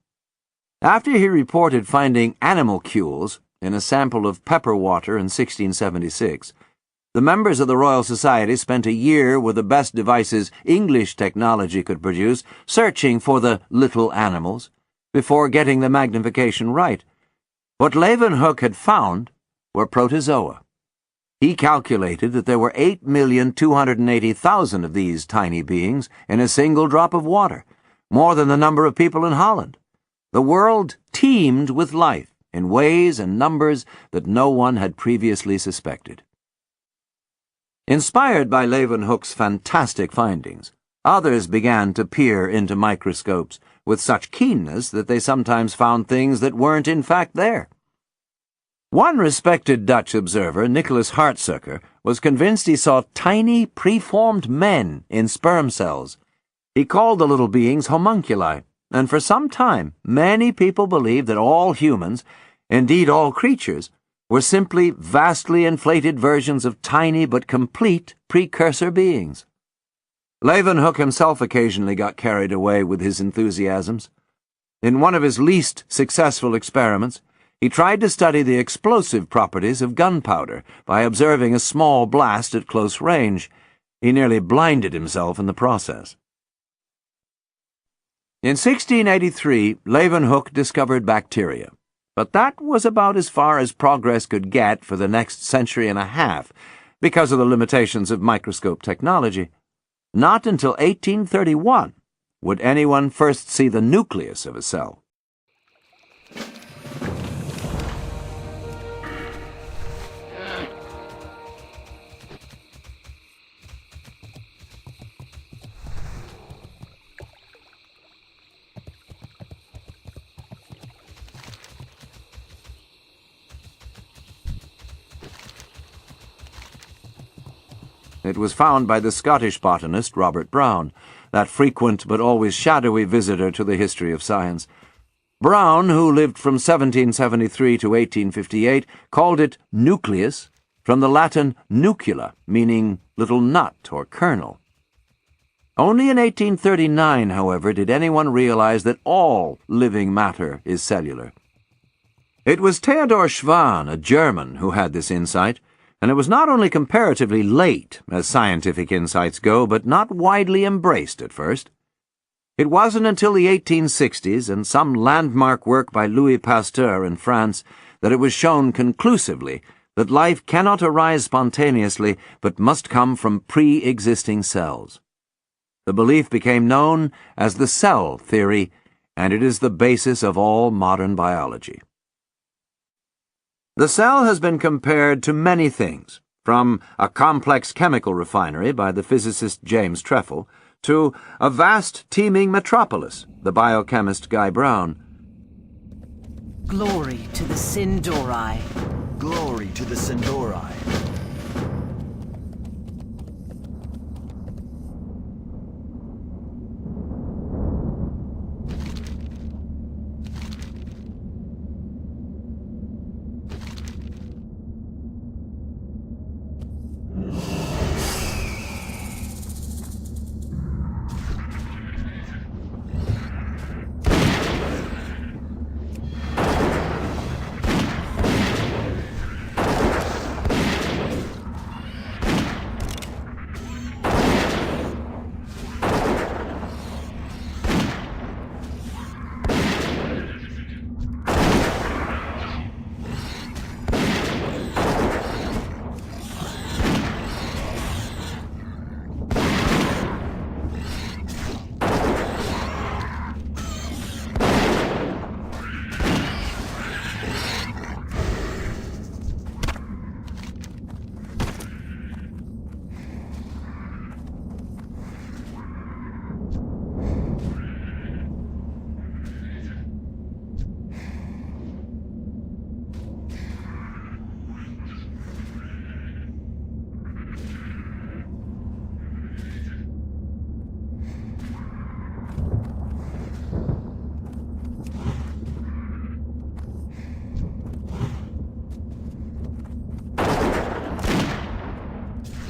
After he reported finding animalcules in a sample of pepper water in 1676, the members of the Royal Society spent a year with the best devices English technology could produce, searching for the little animals, before getting the magnification right. What Leeuwenhoek had found were protozoa. He calculated that there were 8,280,000 of these tiny beings in a single drop of water, more than the number of people in Holland. The world teemed with life in ways and numbers that no one had previously suspected. Inspired by Leeuwenhoek's fantastic findings, others began to peer into microscopes with such keenness that they sometimes found things that weren't in fact there. One respected Dutch observer, Nicholas Hartsucker, was convinced he saw tiny, preformed men in sperm cells. He called the little beings homunculi, and for some time many people believed that all humans, indeed all creatures, were simply vastly inflated versions of tiny but complete precursor beings. Leeuwenhoek himself occasionally got carried away with his enthusiasms. In one of his least successful experiments, he tried to study the explosive properties of gunpowder by observing a small blast at close range. He nearly blinded himself in the process. In 1683, Leeuwenhoek discovered bacteria, but that was about as far as progress could get for the next century and a half because of the limitations of microscope technology. Not until 1831 would anyone first see the nucleus of a cell. It was found by the Scottish botanist Robert Brown, that frequent but always shadowy visitor to the history of science. Brown, who lived from 1773 to 1858, called it nucleus, from the Latin nucula, meaning little nut or kernel. Only in 1839, however, did anyone realize that all living matter is cellular. It was Theodor Schwann, a German, who had this insight, and it was not only comparatively late, as scientific insights go, but not widely embraced at first. It wasn't until the 1860s and some landmark work by Louis Pasteur in France that it was shown conclusively that life cannot arise spontaneously but must come from pre-existing cells. The belief became known as the cell theory, and it is the basis of all modern biology. The cell has been compared to many things, from a complex chemical refinery by the physicist James Trefil to a vast teeming metropolis, the biochemist Guy Brown. Glory to the Sindori. Glory to the Sindori.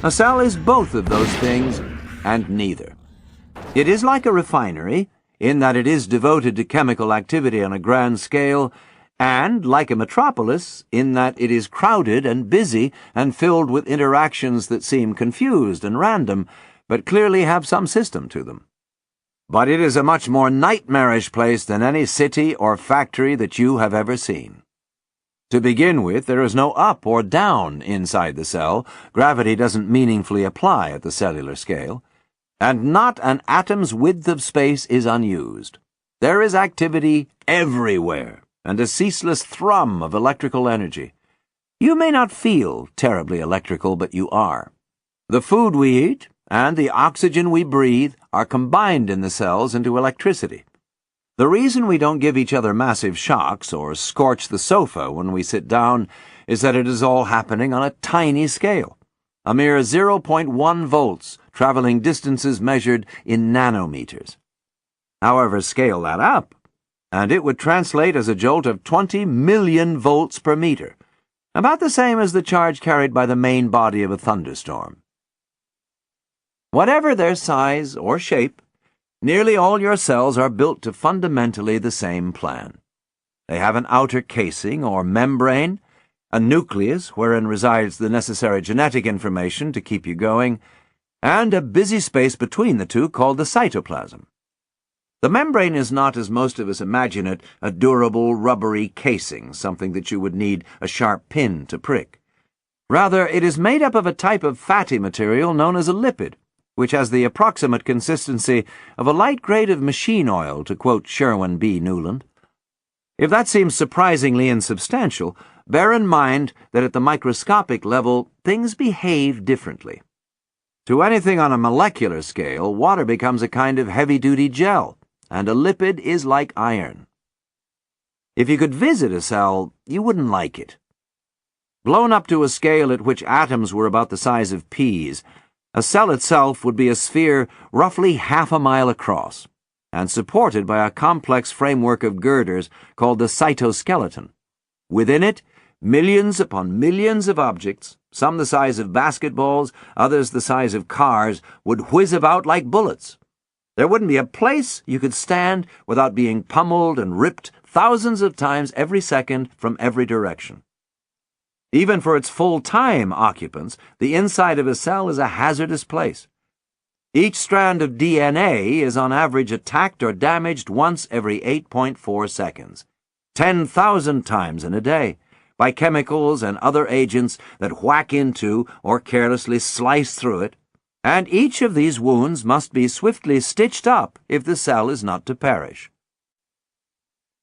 A cell is both of those things, and neither. It is like a refinery, in that it is devoted to chemical activity on a grand scale, and like a metropolis, in that it is crowded and busy and filled with interactions that seem confused and random, but clearly have some system to them. But it is a much more nightmarish place than any city or factory that you have ever seen. To begin with, there is no up or down inside the cell. Gravity doesn't meaningfully apply at the cellular scale. And not an atom's width of space is unused. There is activity everywhere, and a ceaseless thrum of electrical energy. You may not feel terribly electrical, but you are. The food we eat and the oxygen we breathe are combined in the cells into electricity. The reason we don't give each other massive shocks or scorch the sofa when we sit down is that it is all happening on a tiny scale, a mere 0.1 volts, traveling distances measured in nanometers. However, scale that up, and it would translate as a jolt of 20 million volts per meter, about the same as the charge carried by the main body of a thunderstorm. Whatever their size or shape, Nearly all your cells are built to fundamentally the same plan. They have an outer casing or membrane, a nucleus wherein resides the necessary genetic information to keep you going, and a busy space between the two called the cytoplasm. The membrane is not, as most of us imagine it, a durable, rubbery casing, something that you would need a sharp pin to prick. Rather, it is made up of a type of fatty material known as a lipid, which has the approximate consistency of a light grade of machine oil, to quote Sherwin B. Newland. If that seems surprisingly insubstantial, bear in mind that at the microscopic level, things behave differently. To anything on a molecular scale, water becomes a kind of heavy-duty gel, and a lipid is like iron. If you could visit a cell, you wouldn't like it. Blown up to a scale at which atoms were about the size of peas, a cell itself would be a sphere roughly half a mile across, and supported by a complex framework of girders called the cytoskeleton. Within it, millions upon millions of objects, some the size of basketballs, others the size of cars, would whiz about like bullets. There wouldn't be a place you could stand without being pummeled and ripped thousands of times every second from every direction. Even for its full-time occupants, the inside of a cell is a hazardous place. Each strand of DNA is on average attacked or damaged once every 8.4 seconds, 10,000 times in a day, by chemicals and other agents that whack into or carelessly slice through it, and each of these wounds must be swiftly stitched up if the cell is not to perish.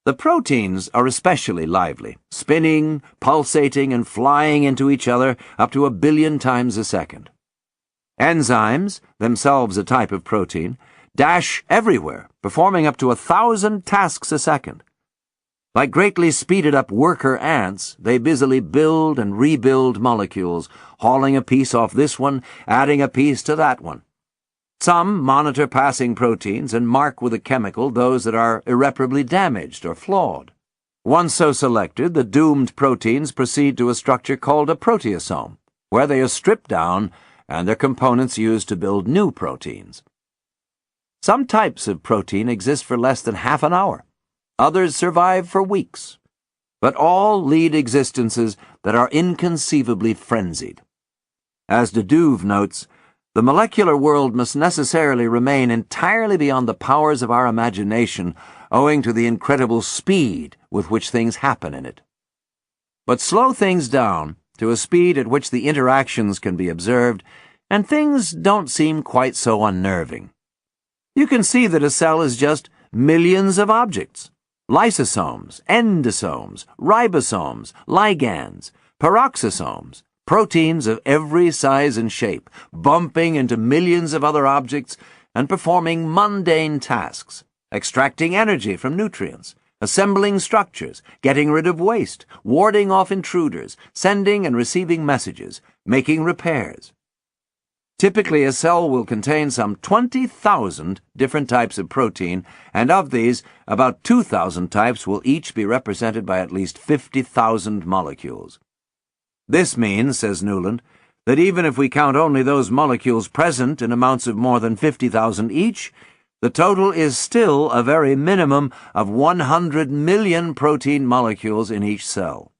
The proteins are especially lively, spinning, pulsating, and flying into each other up to 1 billion times a second. Enzymes, themselves a type of protein, dash everywhere, performing up to 1,000 tasks a second. Like greatly speeded-up worker ants, they busily build and rebuild molecules, hauling a piece off this one, adding a piece to that one. Some monitor passing proteins and mark with a chemical those that are irreparably damaged or flawed. Once so selected, the doomed proteins proceed to a structure called a proteasome, where they are stripped down and their components used to build new proteins. Some types of protein exist for less than half an hour. Others survive for weeks. But all lead existences that are inconceivably frenzied. As de Duve notes, the molecular world must necessarily remain entirely beyond the powers of our imagination, owing to the incredible speed with which things happen in it. But slow things down to a speed at which the interactions can be observed, and things don't seem quite so unnerving. You can see that a cell is just millions of objects. Lysosomes, endosomes, ribosomes, ligands, peroxisomes, proteins of every size and shape, bumping into millions of other objects and performing mundane tasks, extracting energy from nutrients, assembling structures, getting rid of waste, warding off intruders, sending and receiving messages, making repairs. Typically, a cell will contain some 20,000 different types of protein, and of these, about 2,000 types will each be represented by at least 50,000 molecules. This means, says Newland, that even if we count only those molecules present in amounts of more than 50,000 each, the total is still a very minimum of 100 million protein molecules in each cell.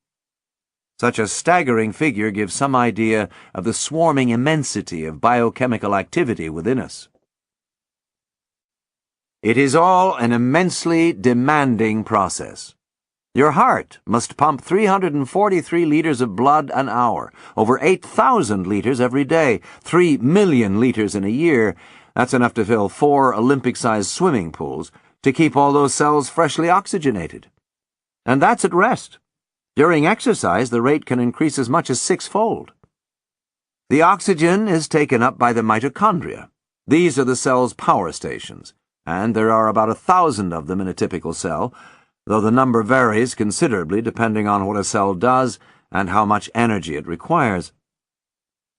Such a staggering figure gives some idea of the swarming immensity of biochemical activity within us. It is all an immensely demanding process. Your heart must pump 343 liters of blood an hour, over 8,000 liters every day, 3 million liters in a year. That's enough to fill 4 Olympic-sized swimming pools to keep all those cells freshly oxygenated. And that's at rest. During exercise, the rate can increase as much as 6-fold. The oxygen is taken up by the mitochondria. These are the cell's power stations, and there are about 1,000 of them in a typical cell, though the number varies considerably depending on what a cell does and how much energy it requires.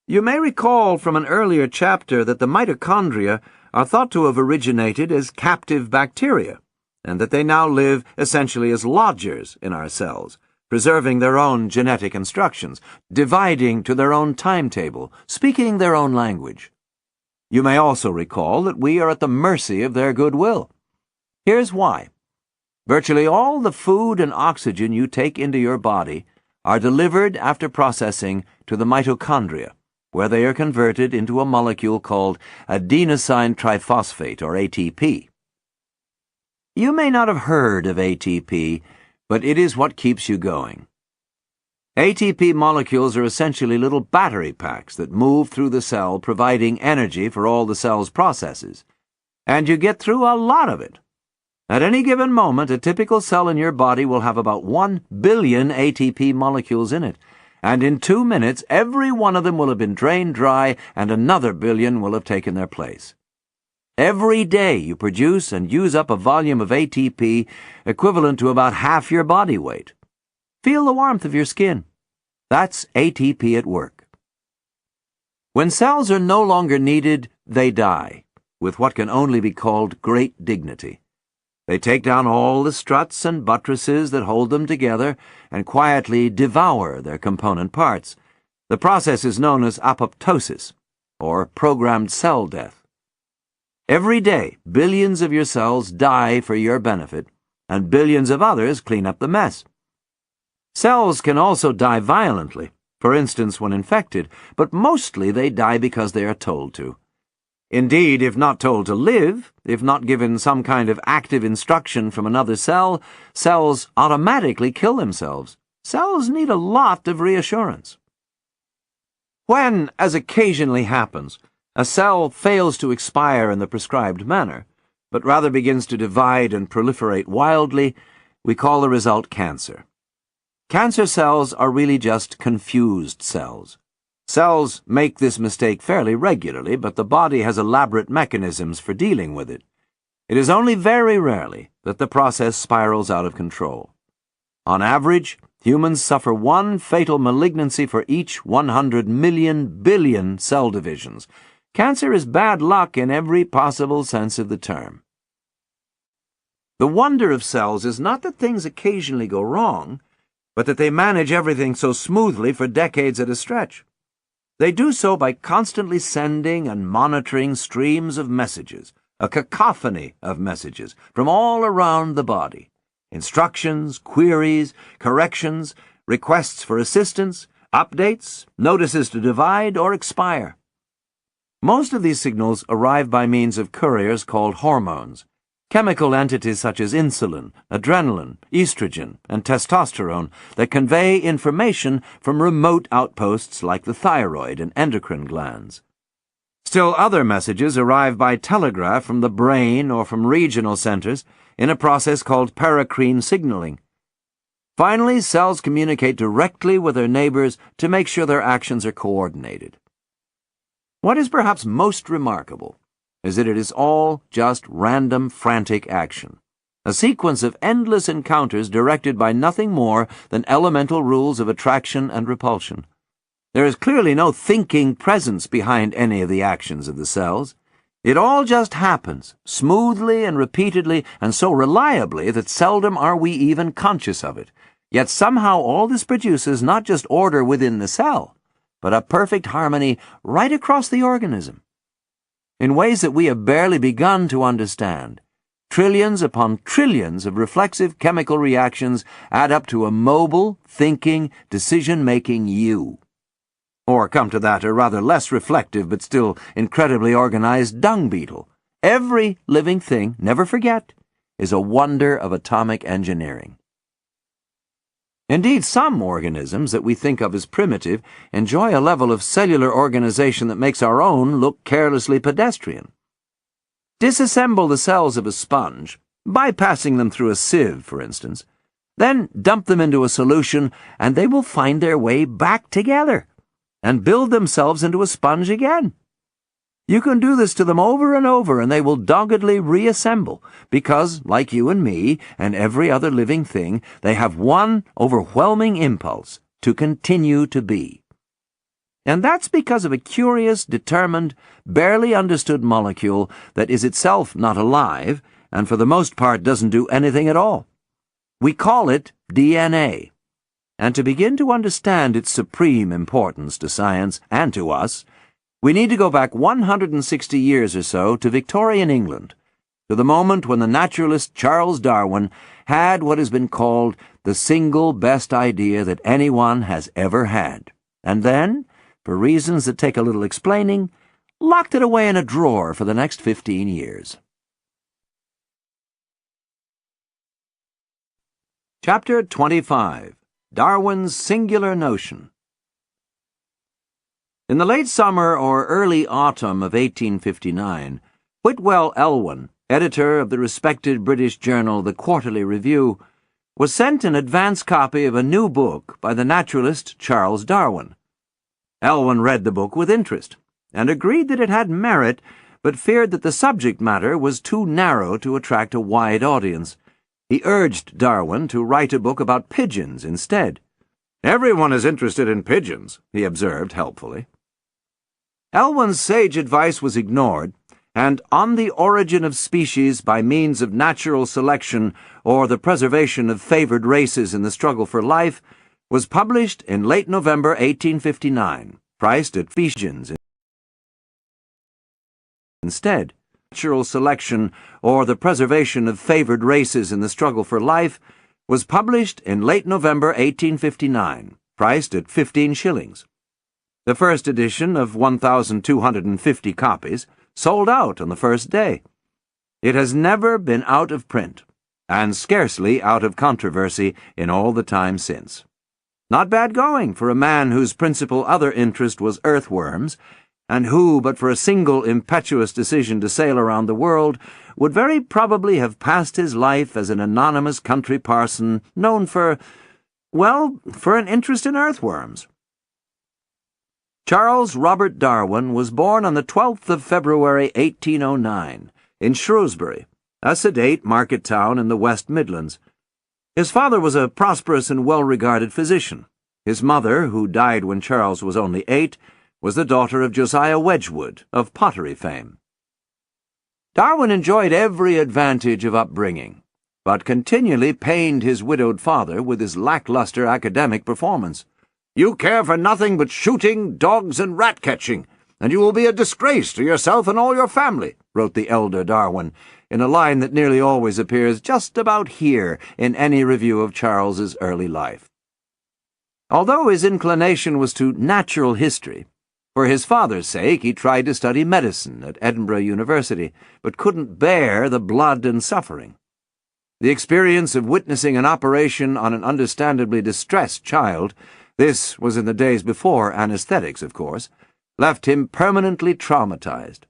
You may recall from an earlier chapter that the mitochondria are thought to have originated as captive bacteria, and that they now live essentially as lodgers in our cells, preserving their own genetic instructions, dividing to their own timetable, speaking their own language. You may also recall that we are at the mercy of their goodwill. Here's why. Virtually all the food and oxygen you take into your body are delivered after processing to the mitochondria, where they are converted into a molecule called adenosine triphosphate, or ATP. You may not have heard of ATP, but it is what keeps you going. ATP molecules are essentially little battery packs that move through the cell, providing energy for all the cell's processes. And you get through a lot of it. At any given moment, a typical cell in your body will have about 1 billion ATP molecules in it, and in 2 minutes, every one of them will have been drained dry and another billion will have taken their place. Every day you produce and use up a volume of ATP equivalent to about half your body weight. Feel the warmth of your skin. That's ATP at work. When cells are no longer needed, they die, with what can only be called great dignity. They take down all the struts and buttresses that hold them together and quietly devour their component parts. The process is known as apoptosis, or programmed cell death. Every day, billions of your cells die for your benefit, and billions of others clean up the mess. Cells can also die violently, for instance when infected, but mostly they die because they are told to. Indeed, if not told to live, if not given some kind of active instruction from another cell, cells automatically kill themselves. Cells need a lot of reassurance. When, as occasionally happens, a cell fails to expire in the prescribed manner, but rather begins to divide and proliferate wildly, we call the result cancer. Cancer cells are really just confused cells. Cells make this mistake fairly regularly, but the body has elaborate mechanisms for dealing with it. It is only very rarely that the process spirals out of control. On average, humans suffer one fatal malignancy for each 100 million billion cell divisions. Cancer is bad luck in every possible sense of the term. The wonder of cells is not that things occasionally go wrong, but that they manage everything so smoothly for decades at a stretch. They do so by constantly sending and monitoring streams of messages, a cacophony of messages, from all around the body. Instructions, queries, corrections, requests for assistance, updates, notices to divide or expire. Most of these signals arrive by means of couriers called hormones, chemical entities such as insulin, adrenaline, estrogen, and testosterone that convey information from remote outposts like the thyroid and endocrine glands. Still other messages arrive by telegraph from the brain or from regional centers in a process called paracrine signaling. Finally, cells communicate directly with their neighbors to make sure their actions are coordinated. What is perhaps most remarkable is that it is all just random, frantic action, a sequence of endless encounters directed by nothing more than elemental rules of attraction and repulsion. There is clearly no thinking presence behind any of the actions of the cells. It all just happens, smoothly and repeatedly, and so reliably that seldom are we even conscious of it. Yet somehow all this produces not just order within the cell, but a perfect harmony right across the organism. In ways that we have barely begun to understand, trillions upon trillions of reflexive chemical reactions add up to a mobile, thinking, decision-making you. Or, come to that, a rather less reflective but still incredibly organized dung beetle. Every living thing, never forget, is a wonder of atomic engineering. Indeed, some organisms that we think of as primitive enjoy a level of cellular organization that makes our own look carelessly pedestrian. Disassemble the cells of a sponge, bypassing them through a sieve, for instance, then dump them into a solution, and they will find their way back together and build themselves into a sponge again. You can do this to them over and over, and they will doggedly reassemble, because, like you and me and every other living thing, they have one overwhelming impulse to continue to be. And that's because of a curious, determined, barely understood molecule that is itself not alive, and for the most part doesn't do anything at all. We call it DNA. And to begin to understand its supreme importance to science and to us, We need to go back 160 years or so to Victorian England, to the moment when the naturalist Charles Darwin had what has been called the single best idea that anyone has ever had, and then, for reasons that take a little explaining, locked it away in a drawer for the next 15 years. Chapter 25. Darwin's Singular Notion. In the late summer or early autumn of 1859, Whitwell Elwyn, editor of the respected British journal The Quarterly Review, was sent an advance copy of a new book by the naturalist Charles Darwin. Elwyn read the book with interest, and agreed that it had merit, but feared that the subject matter was too narrow to attract a wide audience. He urged Darwin to write a book about pigeons instead. "Everyone is interested in pigeons," he observed helpfully. Elwyn's sage advice was ignored, and On the Origin of Species by Means of Natural Selection or the Preservation of Favored Races in the Struggle for Life was published in late November 1859, priced at pigeons instead. Natural Selection or the Preservation of Favored Races in the Struggle for Life was published in late November 1859, priced at 15 shillings. The first edition of 1,250 copies sold out on the first day. It has never been out of print, and scarcely out of controversy in all the time since. Not bad going for a man whose principal other interest was earthworms, and who, but for a single impetuous decision to sail around the world, would very probably have passed his life as an anonymous country parson known for an interest in earthworms. Charles Robert Darwin was born on the 12th of February 1809 in Shrewsbury, a sedate market town in the West Midlands. His father was a prosperous and well-regarded physician. His mother, who died when Charles was only 8, was the daughter of Josiah Wedgwood, of pottery fame. Darwin enjoyed every advantage of upbringing, but continually pained his widowed father with his lackluster academic performance. "You care for nothing but shooting, dogs, and rat-catching, and you will be a disgrace to yourself and all your family," wrote the elder Darwin, in a line that nearly always appears just about here in any review of Charles's early life. Although his inclination was to natural history, for his father's sake he tried to study medicine at Edinburgh University, but couldn't bear the blood and suffering. The experience of witnessing an operation on an understandably distressed child, this was in the days before anesthetics, of course, left him permanently traumatized.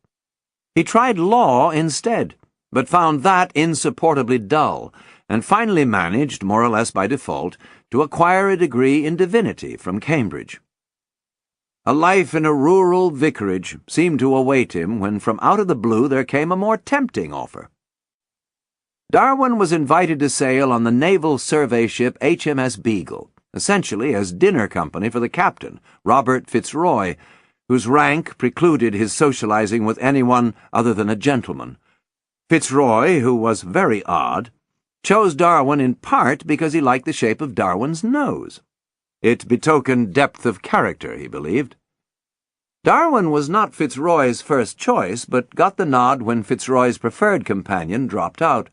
He tried law instead, but found that insupportably dull, and finally managed, more or less by default, to acquire a degree in divinity from Cambridge. A life in a rural vicarage seemed to await him when from out of the blue there came a more tempting offer. Darwin was invited to sail on the naval survey ship HMS Beagle, essentially as dinner company for the captain, Robert Fitzroy, whose rank precluded his socializing with anyone other than a gentleman. Fitzroy, who was very odd, chose Darwin in part because he liked the shape of Darwin's nose. It betokened depth of character, he believed. Darwin was not Fitzroy's first choice, but got the nod when Fitzroy's preferred companion dropped out.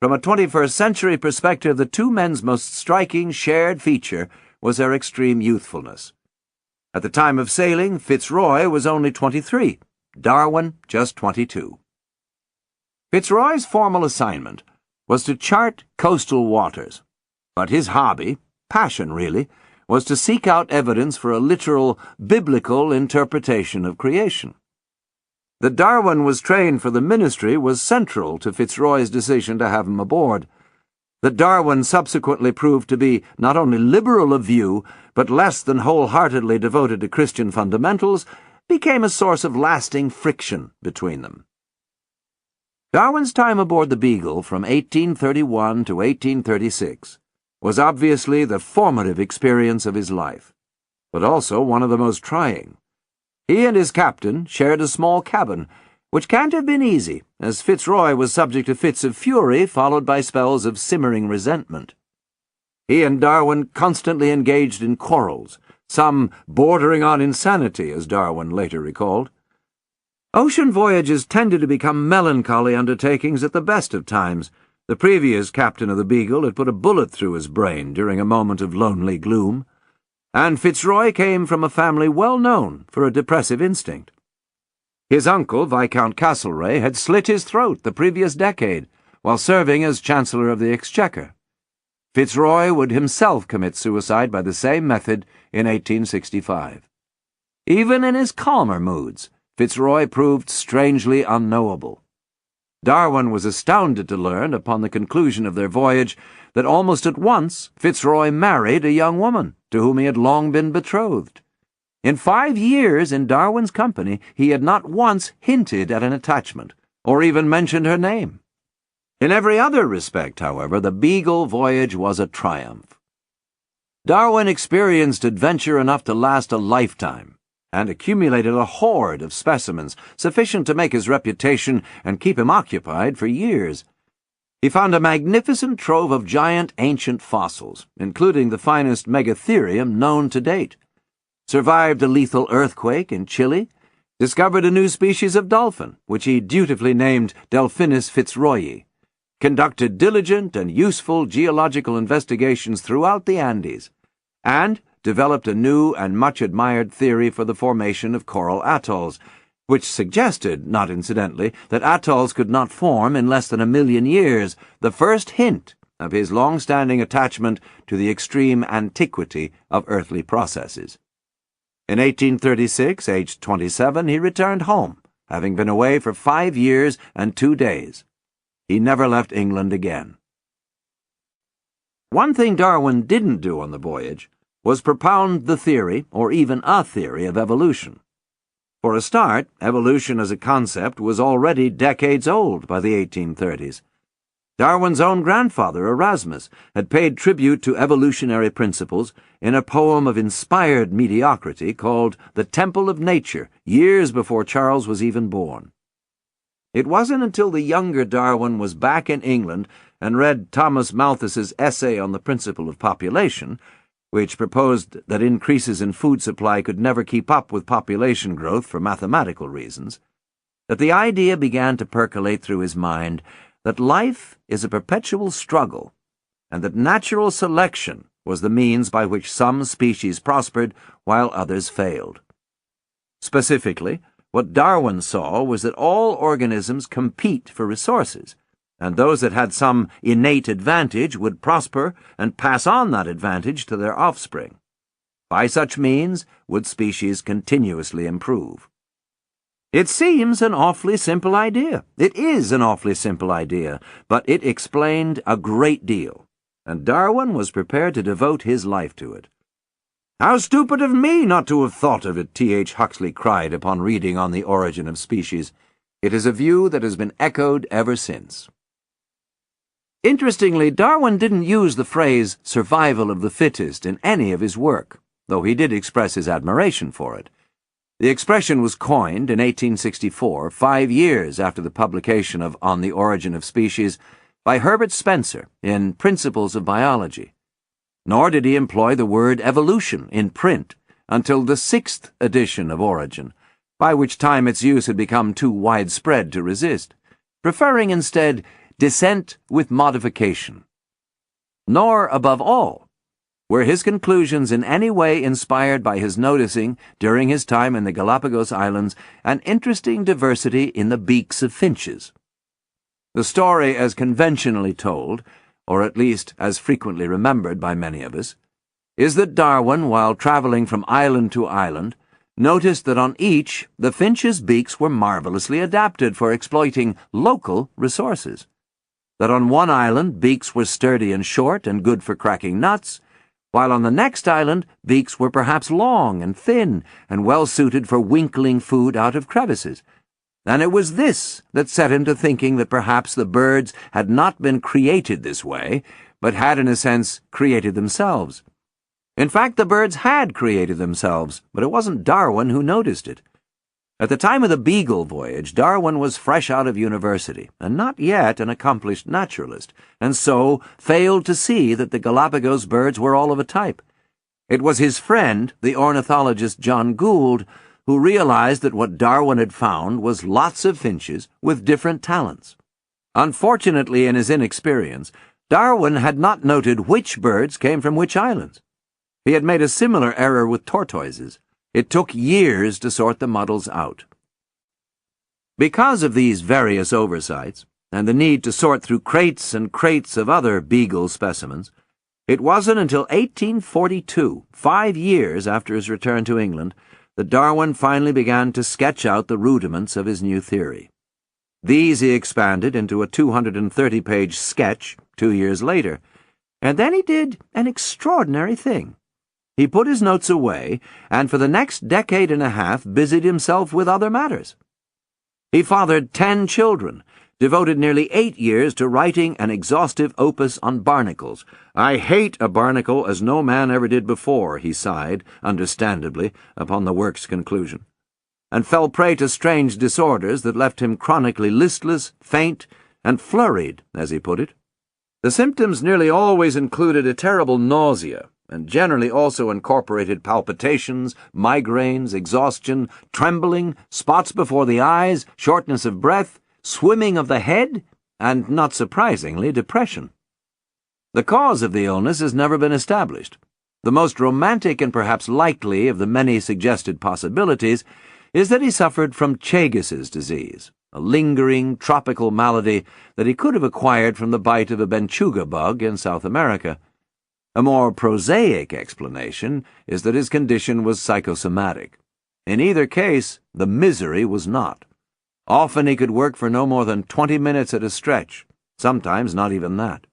From a 21st century perspective, the two men's most striking shared feature was their extreme youthfulness. At the time of sailing, Fitzroy was only 23, Darwin just 22. Fitzroy's formal assignment was to chart coastal waters, but his hobby, passion really, was to seek out evidence for a literal, biblical interpretation of creation. That Darwin was trained for the ministry was central to Fitzroy's decision to have him aboard. That Darwin subsequently proved to be not only liberal of view, but less than wholeheartedly devoted to Christian fundamentals, became a source of lasting friction between them. Darwin's time aboard the Beagle from 1831 to 1836 was obviously the formative experience of his life, but also one of the most trying. He and his captain shared a small cabin, which can't have been easy, as Fitzroy was subject to fits of fury followed by spells of simmering resentment. He and Darwin constantly engaged in quarrels, some bordering on insanity, as Darwin later recalled. Ocean voyages tended to become melancholy undertakings at the best of times. The previous captain of the Beagle had put a bullet through his brain during a moment of lonely gloom, and Fitzroy came from a family well known for a depressive instinct. His uncle, Viscount Castlereagh, had slit his throat the previous decade while serving as Chancellor of the Exchequer. Fitzroy would himself commit suicide by the same method in 1865. Even in his calmer moods, Fitzroy proved strangely unknowable. Darwin was astounded to learn, upon the conclusion of their voyage, that almost at once Fitzroy married a young woman to whom he had long been betrothed. In 5 years in Darwin's company, he had not once hinted at an attachment, or even mentioned her name. In every other respect, however, the Beagle voyage was a triumph. Darwin experienced adventure enough to last a lifetime, and accumulated a hoard of specimens sufficient to make his reputation and keep him occupied for years. He found a magnificent trove of giant ancient fossils, including the finest megatherium known to date, survived a lethal earthquake in Chile, discovered a new species of dolphin, which he dutifully named Delphinus fitzroyi, conducted diligent and useful geological investigations throughout the Andes, and developed a new and much-admired theory for the formation of coral atolls, which suggested, not incidentally, that atolls could not form in less than 1 million years, the first hint of his long-standing attachment to the extreme antiquity of earthly processes. In 1836, aged 27, he returned home, having been away for 5 years and 2 days. He never left England again. One thing Darwin didn't do on the voyage was propound the theory, or even a theory, of evolution. For a start, evolution as a concept was already decades old by the 1830s. Darwin's own grandfather, Erasmus, had paid tribute to evolutionary principles in a poem of inspired mediocrity called The Temple of Nature, years before Charles was even born. It wasn't until the younger Darwin was back in England and read Thomas Malthus's essay on the principle of population, which proposed that increases in food supply could never keep up with population growth for mathematical reasons, that the idea began to percolate through his mind that life is a perpetual struggle, and that natural selection was the means by which some species prospered while others failed. Specifically, what Darwin saw was that all organisms compete for resources, and those that had some innate advantage would prosper and pass on that advantage to their offspring. By such means would species continuously improve. It seems an awfully simple idea. It is an awfully simple idea, but it explained a great deal, and Darwin was prepared to devote his life to it. "How stupid of me not to have thought of it," T.H. Huxley cried upon reading On the Origin of Species. It is a view that has been echoed ever since. Interestingly, Darwin didn't use the phrase survival of the fittest in any of his work, though he did express his admiration for it. The expression was coined in 1864, 5 years after the publication of On the Origin of Species, by Herbert Spencer in Principles of Biology. Nor did he employ the word evolution in print until the 6th edition of Origin, by which time its use had become too widespread to resist, preferring instead descent with modification. Nor, above all, were his conclusions in any way inspired by his noticing, during his time in the Galapagos Islands, an interesting diversity in the beaks of finches. The story, as conventionally told, or at least as frequently remembered by many of us, is that Darwin, while traveling from island to island, noticed that on each the finches' beaks were marvelously adapted for exploiting local resources. That on one island beaks were sturdy and short and good for cracking nuts, while on the next island beaks were perhaps long and thin and well suited for winkling food out of crevices. And it was this that set him to thinking that perhaps the birds had not been created this way, but had in a sense created themselves. In fact, the birds had created themselves, but it wasn't Darwin who noticed it. At the time of the Beagle voyage, Darwin was fresh out of university, and not yet an accomplished naturalist, and so failed to see that the Galapagos birds were all of a type. It was his friend, the ornithologist John Gould, who realized that what Darwin had found was lots of finches with different talents. Unfortunately, in his inexperience, Darwin had not noted which birds came from which islands. He had made a similar error with tortoises. It took years to sort the muddles out. Because of these various oversights, and the need to sort through crates and crates of other beagle specimens, it wasn't until 1842, 5 years after his return to England, that Darwin finally began to sketch out the rudiments of his new theory. These he expanded into a 230-page sketch 2 years later, and then he did an extraordinary thing. He put his notes away, and for the next decade and a half busied himself with other matters. He fathered 10 children, devoted nearly 8 years to writing an exhaustive opus on barnacles. "I hate a barnacle as no man ever did before," he sighed, understandably, upon the work's conclusion, and fell prey to strange disorders that left him chronically listless, faint, and flurried, as he put it. The symptoms nearly always included a terrible nausea, and generally also incorporated palpitations, migraines, exhaustion, trembling, spots before the eyes, shortness of breath, swimming of the head, and, not surprisingly, depression. The cause of the illness has never been established. The most romantic and perhaps likely of the many suggested possibilities is that he suffered from Chagas's disease, a lingering tropical malady that he could have acquired from the bite of a benchuga bug in South America. A more prosaic explanation is that his condition was psychosomatic. In either case, the misery was not. Often he could work for no more than 20 minutes at a stretch, sometimes not even that.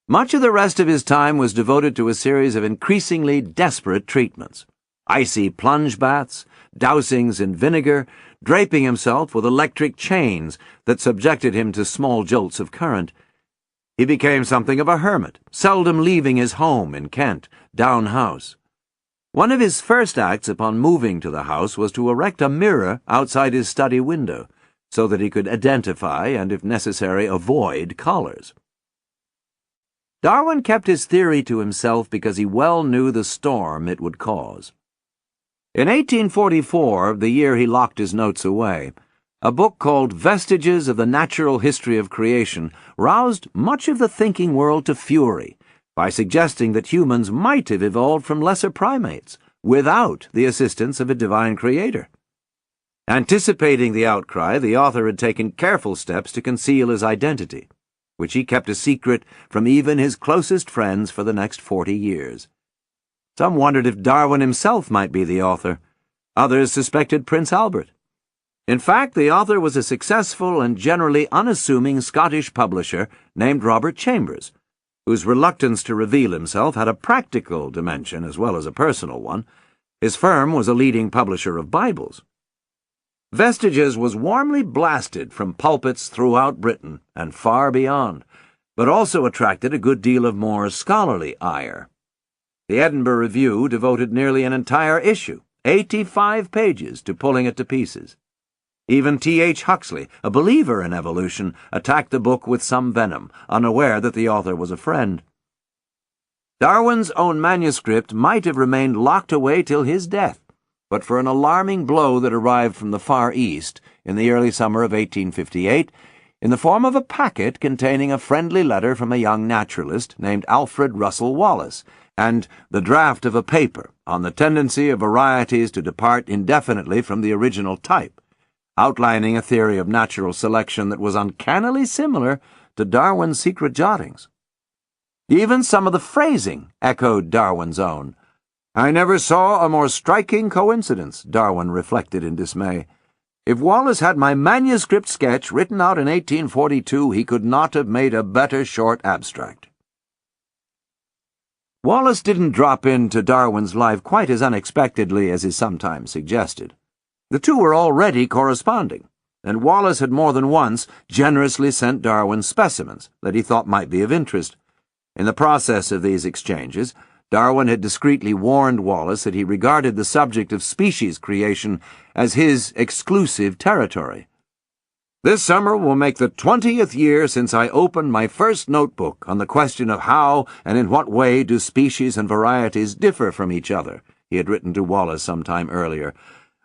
Much of the rest of his time was devoted to a series of increasingly desperate treatments: icy plunge baths, dousings in vinegar, draping himself with electric chains that subjected him to small jolts of current. He became something of a hermit, seldom leaving his home in Kent, Down House. One of his first acts upon moving to the house was to erect a mirror outside his study window, so that he could identify and, if necessary, avoid callers. Darwin kept his theory to himself because he well knew the storm it would cause. In 1844, the year he locked his notes away, a book called Vestiges of the Natural History of Creation roused much of the thinking world to fury by suggesting that humans might have evolved from lesser primates without the assistance of a divine creator. Anticipating the outcry, the author had taken careful steps to conceal his identity, which he kept a secret from even his closest friends for the next 40 years. Some wondered if Darwin himself might be the author. Others suspected Prince Albert. In fact, the author was a successful and generally unassuming Scottish publisher named Robert Chambers, whose reluctance to reveal himself had a practical dimension as well as a personal one. His firm was a leading publisher of Bibles. Vestiges was warmly blasted from pulpits throughout Britain and far beyond, but also attracted a good deal of more scholarly ire. The Edinburgh Review devoted nearly an entire issue, 85 pages, to pulling it to pieces. Even T.H. Huxley, a believer in evolution, attacked the book with some venom, unaware that the author was a friend. Darwin's own manuscript might have remained locked away till his death, but for an alarming blow that arrived from the Far East in the early summer of 1858, in the form of a packet containing a friendly letter from a young naturalist named Alfred Russel Wallace, and the draft of a paper on the tendency of varieties to depart indefinitely from the original type, outlining a theory of natural selection that was uncannily similar to Darwin's secret jottings. Even some of the phrasing echoed Darwin's own. "I never saw a more striking coincidence," Darwin reflected in dismay. "If Wallace had my manuscript sketch written out in 1842, he could not have made a better short abstract." Wallace didn't drop into Darwin's life quite as unexpectedly as is sometimes suggested. The two were already corresponding, and Wallace had more than once generously sent Darwin specimens that he thought might be of interest. In the process of these exchanges, Darwin had discreetly warned Wallace that he regarded the subject of species creation as his exclusive territory. This summer will make the 20th year since I opened my first notebook on the question of how and in what way do species and varieties differ from each other, he had written to Wallace some time earlier.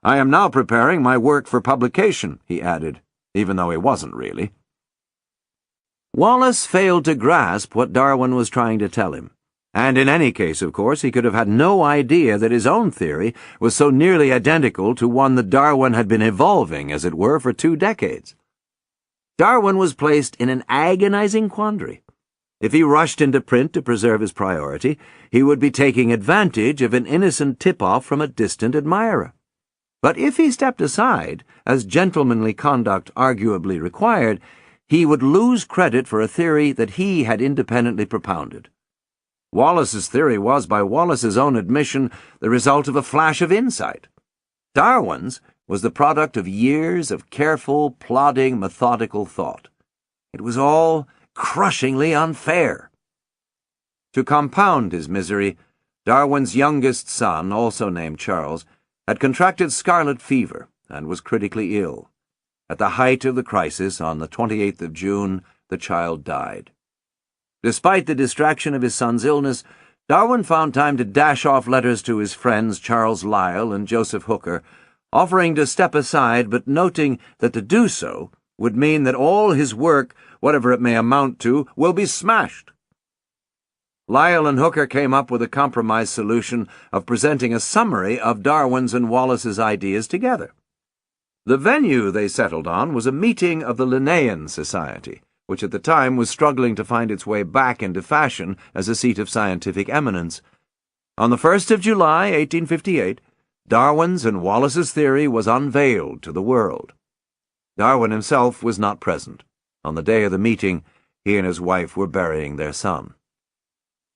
I am now preparing my work for publication, he added, even though he wasn't really. Wallace failed to grasp what Darwin was trying to tell him. And in any case, of course, he could have had no idea that his own theory was so nearly identical to one that Darwin had been evolving, as it were, for 2 decades. Darwin was placed in an agonizing quandary. If he rushed into print to preserve his priority, he would be taking advantage of an innocent tip-off from a distant admirer. But if he stepped aside, as gentlemanly conduct arguably required, he would lose credit for a theory that he had independently propounded. Wallace's theory was, by Wallace's own admission, the result of a flash of insight. Darwin's was the product of years of careful, plodding, methodical thought. It was all crushingly unfair. To compound his misery, Darwin's youngest son, also named Charles, had contracted scarlet fever and was critically ill. At the height of the crisis, on the 28th of June, the child died. Despite the distraction of his son's illness, Darwin found time to dash off letters to his friends Charles Lyell and Joseph Hooker, offering to step aside but noting that to do so would mean that all his work, whatever it may amount to, will be smashed. Lyell and Hooker came up with a compromise solution of presenting a summary of Darwin's and Wallace's ideas together. The venue they settled on was a meeting of the Linnaean Society, which at the time was struggling to find its way back into fashion as a seat of scientific eminence. On the 1st of July, 1858, Darwin's and Wallace's theory was unveiled to the world. Darwin himself was not present. On the day of the meeting, he and his wife were burying their son.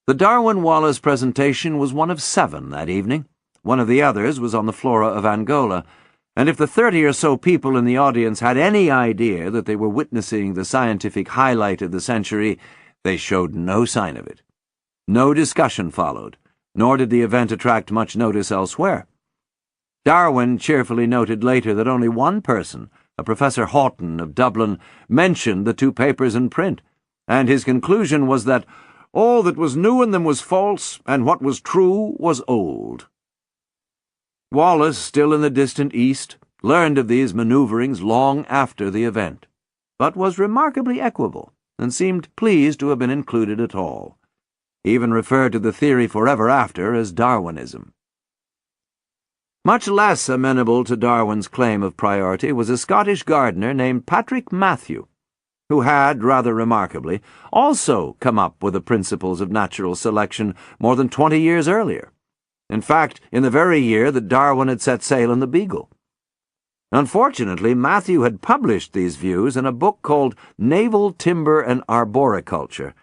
The Darwin-Wallace presentation was one of 7 that evening. One of the others was on the flora of Angola, and if the 30 or so people in the audience had any idea that they were witnessing the scientific highlight of the century, they showed no sign of it. No discussion followed, nor did the event attract much notice elsewhere. Darwin cheerfully noted later that only one person, a Professor Houghton of Dublin, mentioned the 2 papers in print, and his conclusion was that all that was new in them was false, and what was true was old. Wallace, still in the distant East, learned of these maneuverings long after the event, but was remarkably equable, and seemed pleased to have been included at all. He even referred to the theory forever after as Darwinism. Much less amenable to Darwin's claim of priority was a Scottish gardener named Patrick Matthew, who had, rather remarkably, also come up with the principles of natural selection more than 20 years earlier. In fact, in the very year that Darwin had set sail in the Beagle. Unfortunately, Matthew had published these views in a book called Naval Timber and Arboriculture,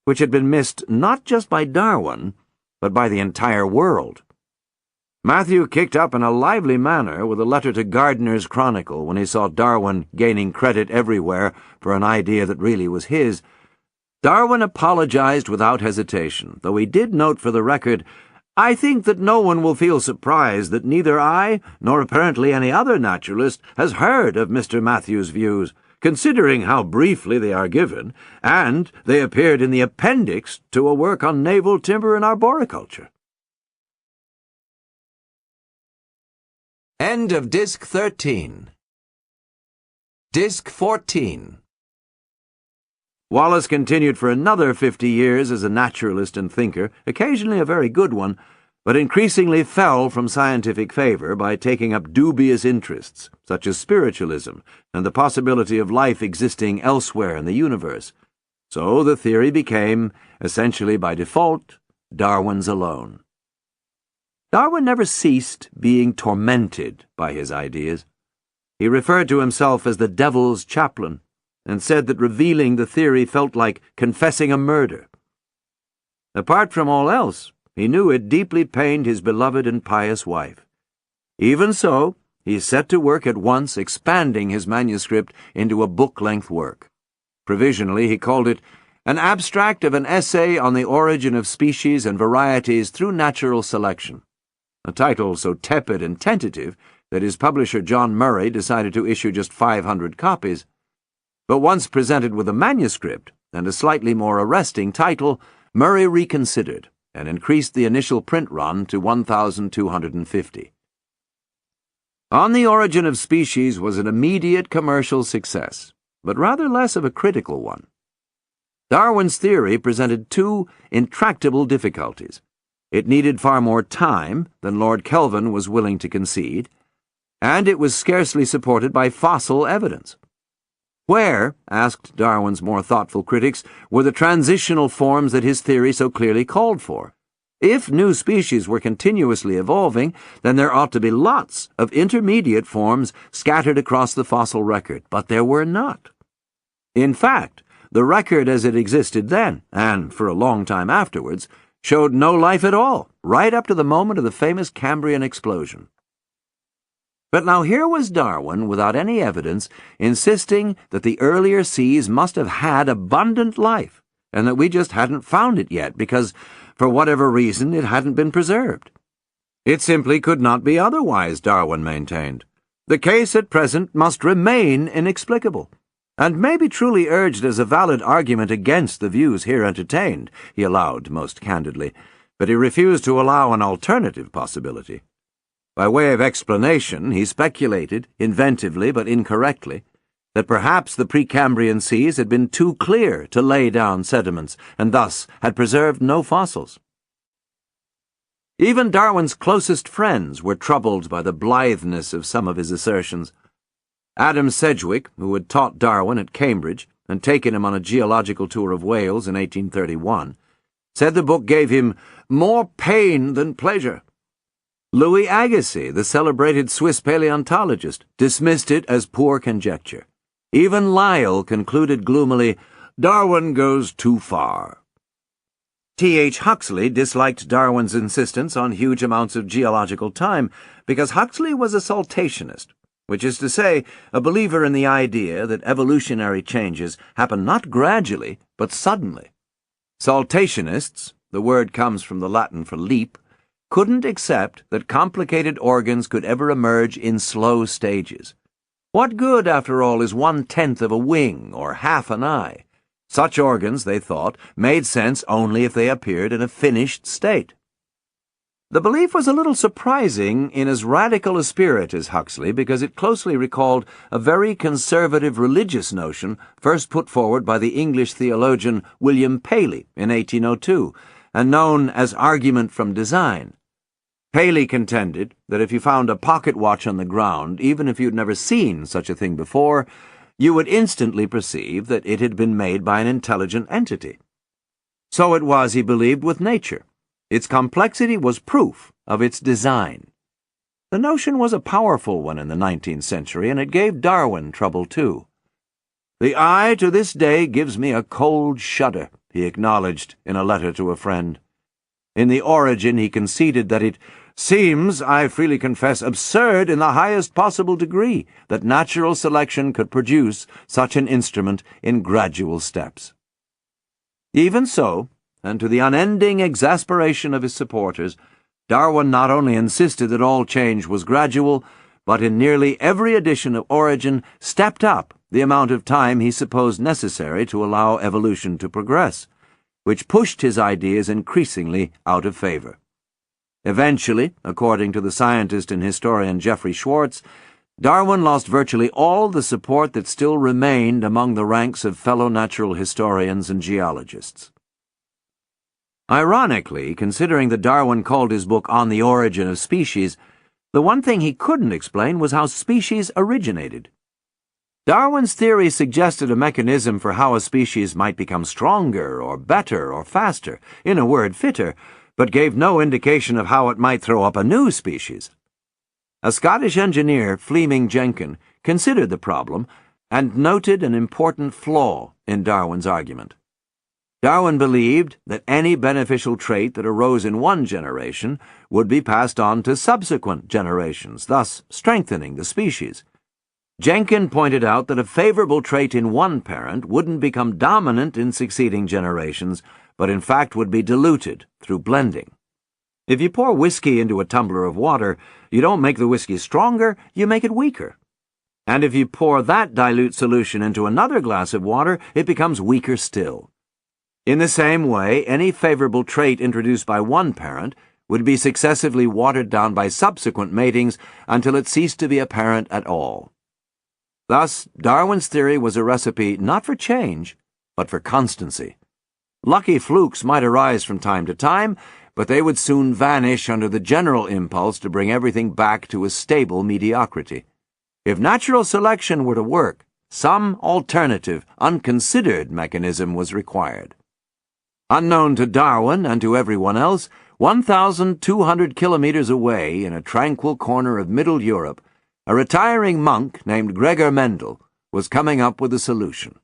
which had been missed not just by Darwin, but by the entire world. Matthew kicked up in a lively manner with a letter to Gardener's Chronicle when he saw Darwin gaining credit everywhere for an idea that really was his. Darwin apologized without hesitation, though he did note for the record, "I think that no one will feel surprised that neither I, nor apparently any other naturalist, has heard of Mr. Matthew's views, considering how briefly they are given, and they appeared in the appendix to a work on naval timber and arboriculture." End of Disc 13. Disc 14. Wallace continued for another 50 years as a naturalist and thinker, occasionally a very good one, but increasingly fell from scientific favor by taking up dubious interests, such as spiritualism and the possibility of life existing elsewhere in the universe. So the theory became, essentially by default, Darwin's alone. Darwin never ceased being tormented by his ideas. He referred to himself as the devil's chaplain, and said that revealing the theory felt like confessing a murder. Apart from all else, he knew it deeply pained his beloved and pious wife. Even so, he set to work at once expanding his manuscript into a book-length work. Provisionally, he called it An Abstract of an Essay on the Origin of Species and Varieties Through Natural Selection, a title so tepid and tentative that his publisher John Murray decided to issue just 500 copies. But once presented with a manuscript and a slightly more arresting title, Murray reconsidered and increased the initial print run to 1,250. On the Origin of Species was an immediate commercial success, but rather less of a critical one. Darwin's theory presented two intractable difficulties. It needed far more time than Lord Kelvin was willing to concede, and it was scarcely supported by fossil evidence. Where, asked Darwin's more thoughtful critics, were the transitional forms that his theory so clearly called for? If new species were continuously evolving, then there ought to be lots of intermediate forms scattered across the fossil record, but there were not. In fact, the record as it existed then, and for a long time afterwards, showed no life at all, right up to the moment of the famous Cambrian explosion. But now here was Darwin, without any evidence, insisting that the earlier seas must have had abundant life, and that we just hadn't found it yet because, for whatever reason, it hadn't been preserved. It simply could not be otherwise, Darwin maintained. The case at present must remain inexplicable, and may be truly urged as a valid argument against the views here entertained, he allowed most candidly, but he refused to allow an alternative possibility. By way of explanation, he speculated, inventively but incorrectly, that perhaps the Precambrian seas had been too clear to lay down sediments, and thus had preserved no fossils. Even Darwin's closest friends were troubled by the blitheness of some of his assertions. Adam Sedgwick, who had taught Darwin at Cambridge and taken him on a geological tour of Wales in 1831, said the book gave him more pain than pleasure. Louis Agassiz, the celebrated Swiss paleontologist, dismissed it as poor conjecture. Even Lyell concluded gloomily, "Darwin goes too far." T.H. Huxley disliked Darwin's insistence on huge amounts of geological time because Huxley was a saltationist, which is to say, a believer in the idea that evolutionary changes happen not gradually, but suddenly. Saltationists, the word comes from the Latin for leap, couldn't accept that complicated organs could ever emerge in slow stages. What good, after all, is 1/10 of a wing or half an eye? Such organs, they thought, made sense only if they appeared in a finished state. The belief was a little surprising in as radical a spirit as Huxley because it closely recalled a very conservative religious notion first put forward by the English theologian William Paley in 1802, and known as argument from design. Paley contended that if you found a pocket watch on the ground, even if you'd never seen such a thing before, you would instantly perceive that it had been made by an intelligent entity. So it was, he believed, with nature. Its complexity was proof of its design. The notion was a powerful one in the 19th century, and it gave Darwin trouble too. "The eye to this day gives me a cold shudder," he acknowledged in a letter to a friend. In the Origin he conceded that it seems, I freely confess, absurd in the highest possible degree that natural selection could produce such an instrument in gradual steps. Even so, and to the unending exasperation of his supporters, Darwin not only insisted that all change was gradual, but in nearly every edition of Origin stepped up the amount of time he supposed necessary to allow evolution to progress, which pushed his ideas increasingly out of favor. Eventually, according to the scientist and historian Geoffrey Schwartz, Darwin lost virtually all the support that still remained among the ranks of fellow natural historians and geologists. Ironically, considering that Darwin called his book On the Origin of Species, the one thing he couldn't explain was how species originated. Darwin's theory suggested a mechanism for how a species might become stronger or better or faster, in a word, fitter, but gave no indication of how it might throw up a new species. A Scottish engineer, Fleeming Jenkin, considered the problem and noted an important flaw in Darwin's argument. Darwin believed that any beneficial trait that arose in one generation would be passed on to subsequent generations, thus strengthening the species. Jenkin pointed out that a favorable trait in one parent wouldn't become dominant in succeeding generations, but in fact would be diluted through blending. If you pour whiskey into a tumbler of water, you don't make the whiskey stronger, you make it weaker. And if you pour that dilute solution into another glass of water, it becomes weaker still. In the same way, any favorable trait introduced by one parent would be successively watered down by subsequent matings until it ceased to be apparent at all. Thus, Darwin's theory was a recipe not for change, but for constancy. Lucky flukes might arise from time to time, but they would soon vanish under the general impulse to bring everything back to a stable mediocrity. If natural selection were to work, some alternative, unconsidered mechanism was required. Unknown to Darwin and to everyone else, 1,200 kilometers away in a tranquil corner of Middle Europe, a retiring monk named Gregor Mendel was coming up with a solution.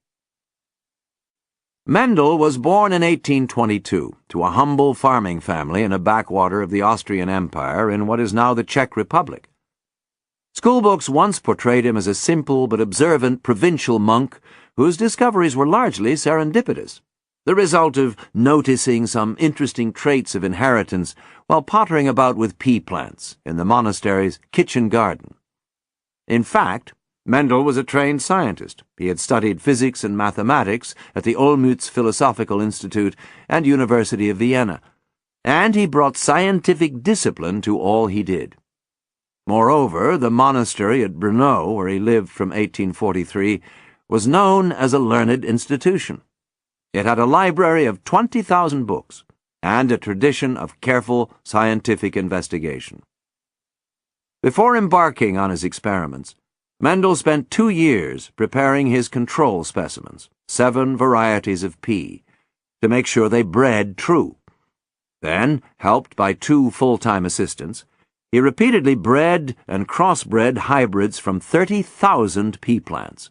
Mendel was born in 1822 to a humble farming family in a backwater of the Austrian Empire in what is now the Czech Republic. Schoolbooks once portrayed him as a simple but observant provincial monk whose discoveries were largely serendipitous, the result of noticing some interesting traits of inheritance while pottering about with pea plants in the monastery's kitchen garden. In fact, Mendel was a trained scientist. He had studied physics and mathematics at the Olmütz Philosophical Institute and University of Vienna, and he brought scientific discipline to all he did. Moreover, the monastery at Brno, where he lived from 1843, was known as a learned institution. It had a library of 20,000 books and a tradition of careful scientific investigation. Before embarking on his experiments, Mendel spent 2 years preparing his control specimens, 7 varieties of pea, to make sure they bred true. Then, helped by 2 full-time assistants, he repeatedly bred and crossbred hybrids from 30,000 pea plants.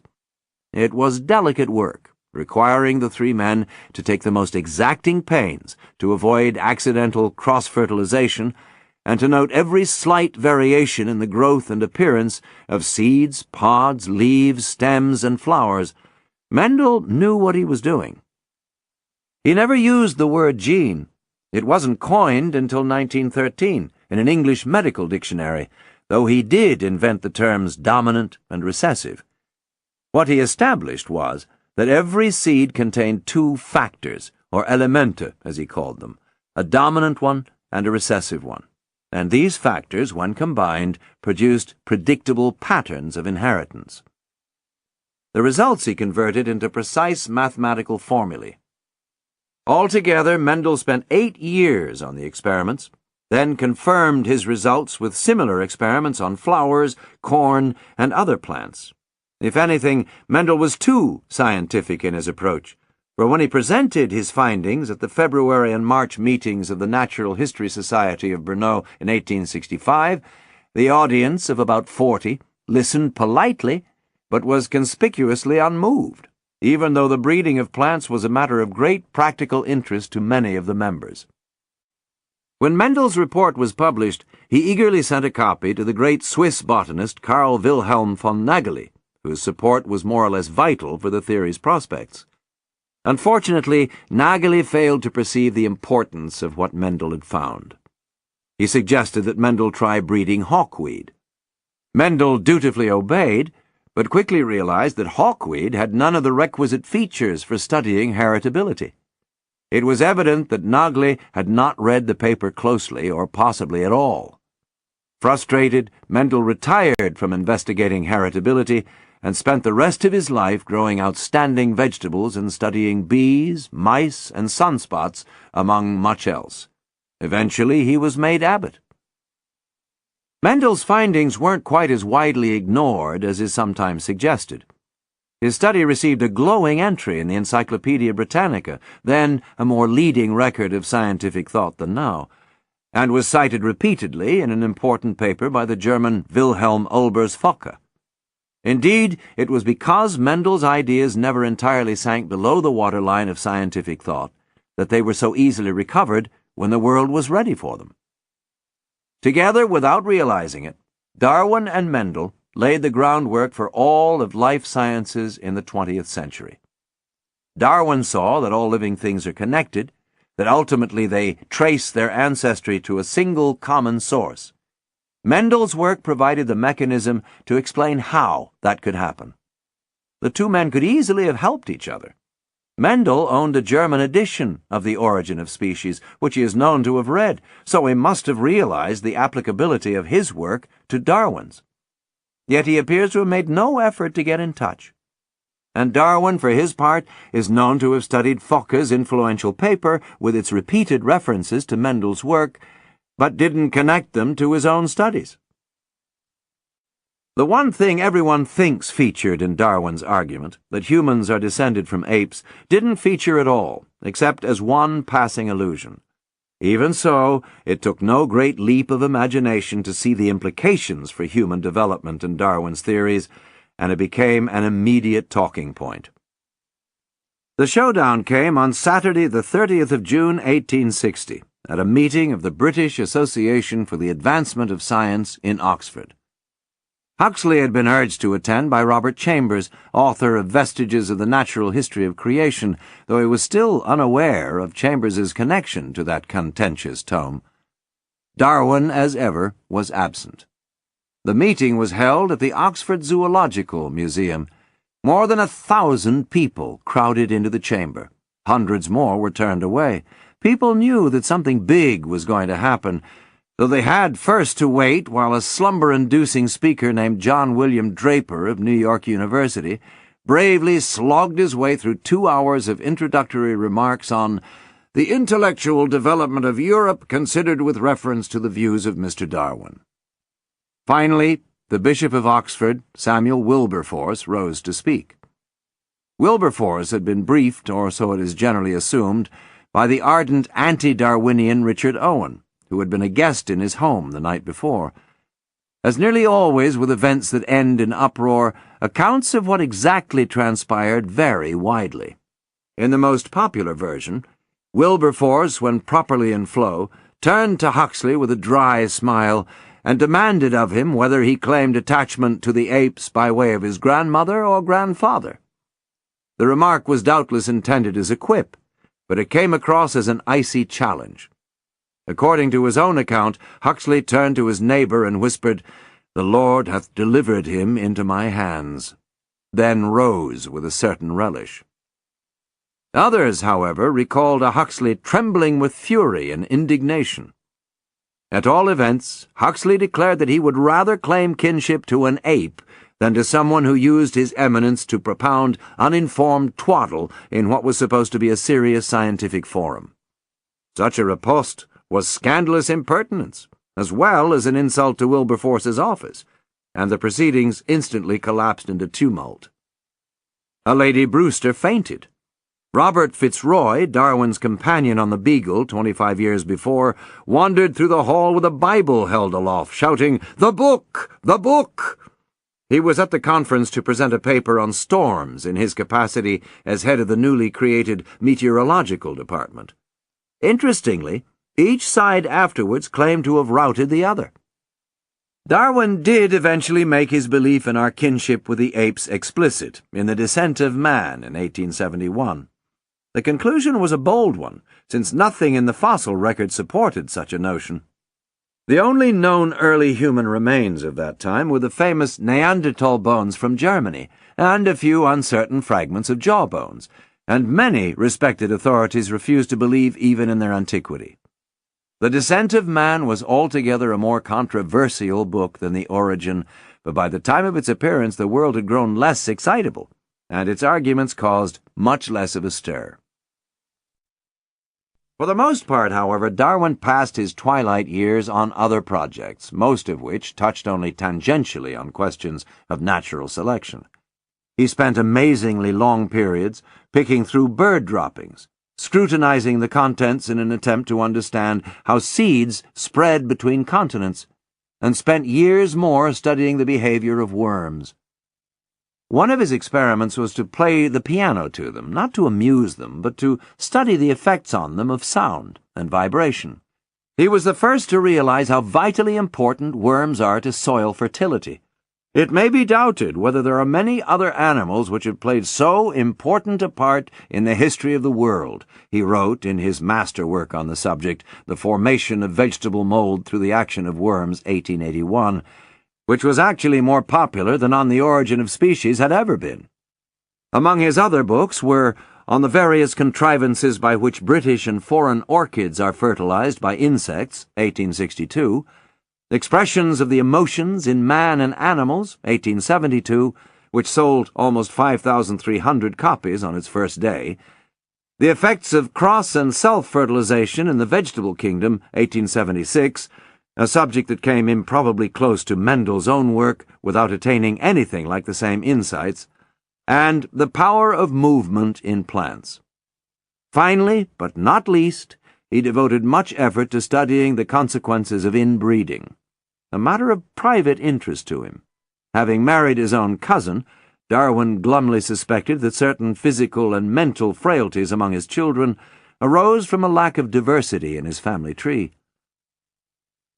It was delicate work, requiring the 3 men to take the most exacting pains to avoid accidental cross-fertilization and to note every slight variation in the growth and appearance of seeds, pods, leaves, stems, and flowers. Mendel knew what he was doing. He never used the word gene. It wasn't coined until 1913 in an English medical dictionary, though he did invent the terms dominant and recessive. What he established was that every seed contained 2 factors, or elementa, as he called them, a dominant one and a recessive one. And these factors, when combined, produced predictable patterns of inheritance. The results he converted into precise mathematical formulae. Altogether, Mendel spent 8 years on the experiments, then confirmed his results with similar experiments on flowers, corn, and other plants. If anything, Mendel was too scientific in his approach, for when he presented his findings at the February and March meetings of the Natural History Society of Brno in 1865, the audience of about 40 listened politely, but was conspicuously unmoved, even though the breeding of plants was a matter of great practical interest to many of the members. When Mendel's report was published, he eagerly sent a copy to the great Swiss botanist Carl Wilhelm von Nageli, whose support was more or less vital for the theory's prospects. Unfortunately, Nageli failed to perceive the importance of what Mendel had found. He suggested that Mendel try breeding hawkweed. Mendel dutifully obeyed, but quickly realized that hawkweed had none of the requisite features for studying heritability. It was evident that Nageli had not read the paper closely or possibly at all. Frustrated, Mendel retired from investigating heritability and spent the rest of his life growing outstanding vegetables and studying bees, mice, and sunspots, among much else. Eventually, he was made abbot. Mendel's findings weren't quite as widely ignored as is sometimes suggested. His study received a glowing entry in the Encyclopaedia Britannica, then a more leading record of scientific thought than now, and was cited repeatedly in an important paper by the German Wilhelm Olbers-Fokker. Indeed, it was because Mendel's ideas never entirely sank below the waterline of scientific thought that they were so easily recovered when the world was ready for them. Together, without realizing it, Darwin and Mendel laid the groundwork for all of life sciences in the 20th century. Darwin saw that all living things are connected, that ultimately they trace their ancestry to a single common source. Mendel's work provided the mechanism to explain how that could happen. The two men could easily have helped each other. Mendel owned a German edition of The Origin of Species, which he is known to have read, so he must have realized the applicability of his work to Darwin's. Yet he appears to have made no effort to get in touch. And Darwin, for his part, is known to have studied Focke's influential paper with its repeated references to Mendel's work, but didn't connect them to his own studies. The one thing everyone thinks featured in Darwin's argument, that humans are descended from apes, didn't feature at all, except as one passing illusion. Even so, it took no great leap of imagination to see the implications for human development in Darwin's theories, and it became an immediate talking point. The showdown came on Saturday, the 30th of June, 1860, at a meeting of the British Association for the Advancement of Science in Oxford. Huxley had been urged to attend by Robert Chambers, author of Vestiges of the Natural History of Creation, though he was still unaware of Chambers's connection to that contentious tome. Darwin, as ever, was absent. The meeting was held at the Oxford Zoological Museum. More than 1,000 people crowded into the chamber. Hundreds more were turned away. People knew that something big was going to happen, though they had first to wait while a slumber-inducing speaker named John William Draper of New York University bravely slogged his way through 2 hours of introductory remarks on the intellectual development of Europe considered with reference to the views of Mr. Darwin. Finally, the Bishop of Oxford, Samuel Wilberforce, rose to speak. Wilberforce had been briefed, or so it is generally assumed, by the ardent anti-Darwinian Richard Owen, who had been a guest in his home the night before. As nearly always with events that end in uproar, accounts of what exactly transpired vary widely. In the most popular version, Wilberforce, when properly in flow, turned to Huxley with a dry smile and demanded of him whether he claimed attachment to the apes by way of his grandmother or grandfather. The remark was doubtless intended as a quip, but it came across as an icy challenge. According to his own account, Huxley turned to his neighbor and whispered, "The Lord hath delivered him into my hands," then rose with a certain relish. Others, however, recalled a Huxley trembling with fury and indignation. At all events, Huxley declared that he would rather claim kinship to an ape than to someone who used his eminence to propound uninformed twaddle in what was supposed to be a serious scientific forum. Such a riposte was scandalous impertinence, as well as an insult to Wilberforce's office, and the proceedings instantly collapsed into tumult. A Lady Brewster fainted. Robert Fitzroy, Darwin's companion on the Beagle 25 years before, wandered through the hall with a Bible held aloft, shouting, "The book! The book!" He was at the conference to present a paper on storms in his capacity as head of the newly created meteorological department. Interestingly, each side afterwards claimed to have routed the other. Darwin did eventually make his belief in our kinship with the apes explicit in The Descent of Man in 1871. The conclusion was a bold one, since nothing in the fossil record supported such a notion. The only known early human remains of that time were the famous Neanderthal bones from Germany, and a few uncertain fragments of jawbones, and many respected authorities refused to believe even in their antiquity. The Descent of Man was altogether a more controversial book than The Origin, but by the time of its appearance the world had grown less excitable, and its arguments caused much less of a stir. For the most part, however, Darwin passed his twilight years on other projects, most of which touched only tangentially on questions of natural selection. He spent amazingly long periods picking through bird droppings, scrutinizing the contents in an attempt to understand how seeds spread between continents, and spent years more studying the behavior of worms. One of his experiments was to play the piano to them, not to amuse them, but to study the effects on them of sound and vibration. He was the first to realize how vitally important worms are to soil fertility, It may be doubted whether there are many other animals which have played so important a part in the history of the world, he wrote in his masterwork on the subject, The Formation of Vegetable Mold Through the Action of Worms, 1881, which was actually more popular than On the Origin of Species had ever been. Among his other books were On the Various Contrivances by which British and Foreign Orchids are Fertilized by Insects, 1862, Expressions of the Emotions in Man and Animals, 1872, which sold almost 5,300 copies on its first day, The Effects of Cross and Self-Fertilization in the Vegetable Kingdom, 1876, a subject that came improbably close to Mendel's own work without attaining anything like the same insights, and The Power of Movement in Plants. Finally, but not least, he devoted much effort to studying the consequences of inbreeding, a matter of private interest to him. Having married his own cousin, Darwin glumly suspected that certain physical and mental frailties among his children arose from a lack of diversity in his family tree.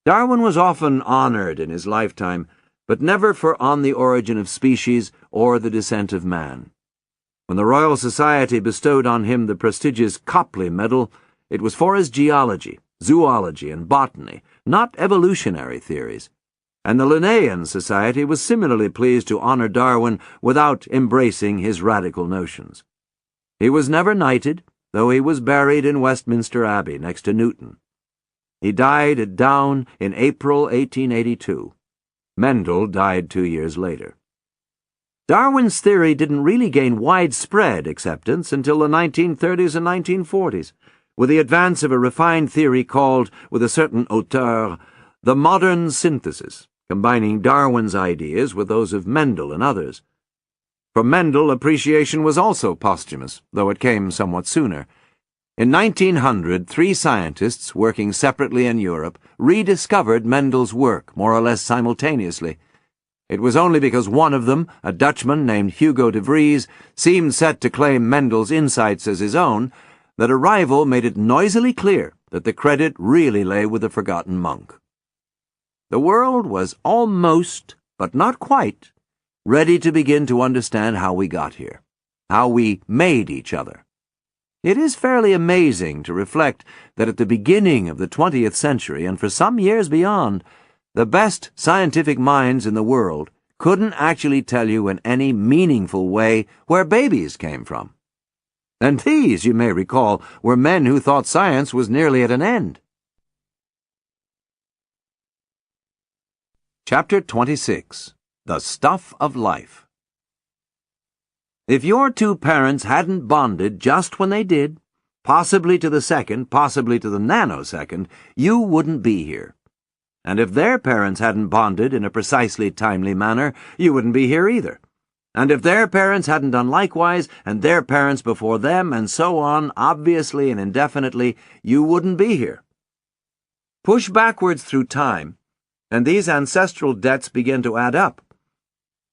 Darwin was often honored in his lifetime, but never for On the Origin of Species or The Descent of Man. When the Royal Society bestowed on him the prestigious Copley Medal, it was for his geology, zoology, and botany, not evolutionary theories, and the Linnaean Society was similarly pleased to honor Darwin without embracing his radical notions. He was never knighted, though he was buried in Westminster Abbey next to Newton. He died at Down in April 1882. Mendel died 2 years later. Darwin's theory didn't really gain widespread acceptance until the 1930s and 1940s, with the advance of a refined theory called, with a certain hauteur, the modern synthesis, combining Darwin's ideas with those of Mendel and others. For Mendel, appreciation was also posthumous, though it came somewhat sooner. In 1900, 3 scientists, working separately in Europe, rediscovered Mendel's work more or less simultaneously. It was only because one of them, a Dutchman named Hugo de Vries, seemed set to claim Mendel's insights as his own, that a rival made it noisily clear that the credit really lay with the forgotten monk. The world was almost, but not quite, ready to begin to understand how we got here, how we made each other. It is fairly amazing to reflect that at the beginning of the 20th century, and for some years beyond, the best scientific minds in the world couldn't actually tell you in any meaningful way where babies came from. And these, you may recall, were men who thought science was nearly at an end. Chapter 26. The Stuff of Life. If your 2 parents hadn't bonded just when they did, possibly to the second, possibly to the nanosecond, you wouldn't be here. And if their parents hadn't bonded in a precisely timely manner, you wouldn't be here either. And if their parents hadn't done likewise, and their parents before them, and so on, obviously and indefinitely, you wouldn't be here. Push backwards through time, and these ancestral debts begin to add up.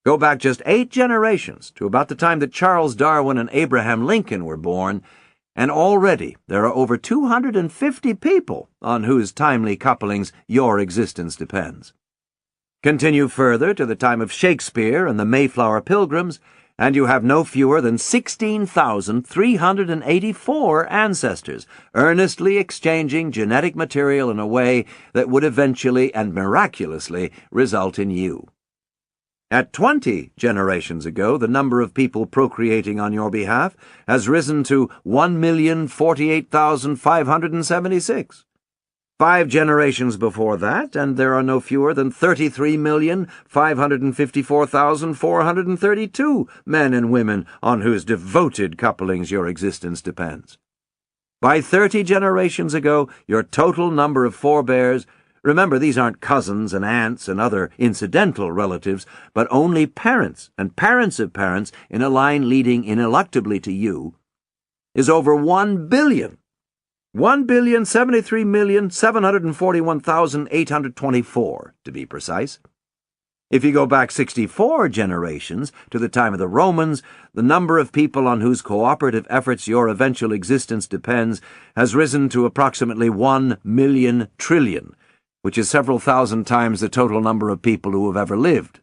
Go back just 8 generations to about the time that Charles Darwin and Abraham Lincoln were born, and already there are over 250 people on whose timely couplings your existence depends. Continue further to the time of Shakespeare and the Mayflower Pilgrims, and you have no fewer than 16,384 ancestors, earnestly exchanging genetic material in a way that would eventually and miraculously result in you. At 20 generations ago, the number of people procreating on your behalf has risen to 1,048,576. 5 generations before that, and there are no fewer than 33,554,432 men and women on whose devoted couplings your existence depends. By 30 generations ago, your total number of forebears, remember these aren't cousins and aunts and other incidental relatives, but only parents and parents of parents in a line leading ineluctably to you, is over 1 billion. 1,073,741,824, to be precise. If you go back 64 generations to the time of the Romans, the number of people on whose cooperative efforts your eventual existence depends has risen to approximately 1 million trillion, which is several thousand times the total number of people who have ever lived.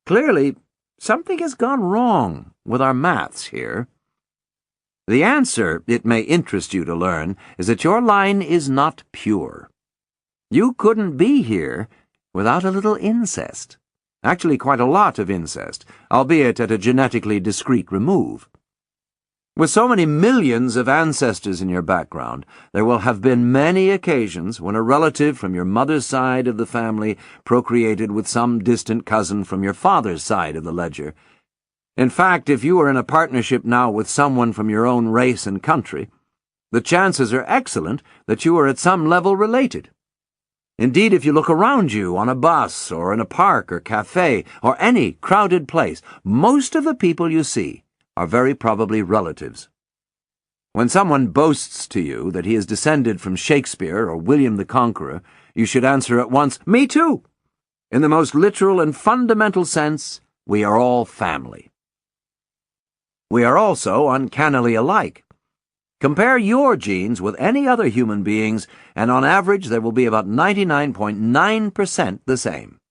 Clearly, something has gone wrong with our maths here. The answer, it may interest you to learn, is that your line is not pure. You couldn't be here without a little incest. Actually, quite a lot of incest, albeit at a genetically discrete remove. With so many millions of ancestors in your background, there will have been many occasions when a relative from your mother's side of the family procreated with some distant cousin from your father's side of the ledger. In fact, if you are in a partnership now with someone from your own race and country, the chances are excellent that you are at some level related. Indeed, if you look around you on a bus or in a park or cafe or any crowded place, most of the people you see are very probably relatives. When someone boasts to you that he is descended from Shakespeare or William the Conqueror, you should answer at once, "Me too!" In the most literal and fundamental sense, we are all family. We are also uncannily alike. Compare your genes with any other human beings, and on average there will be about 99.9% the same.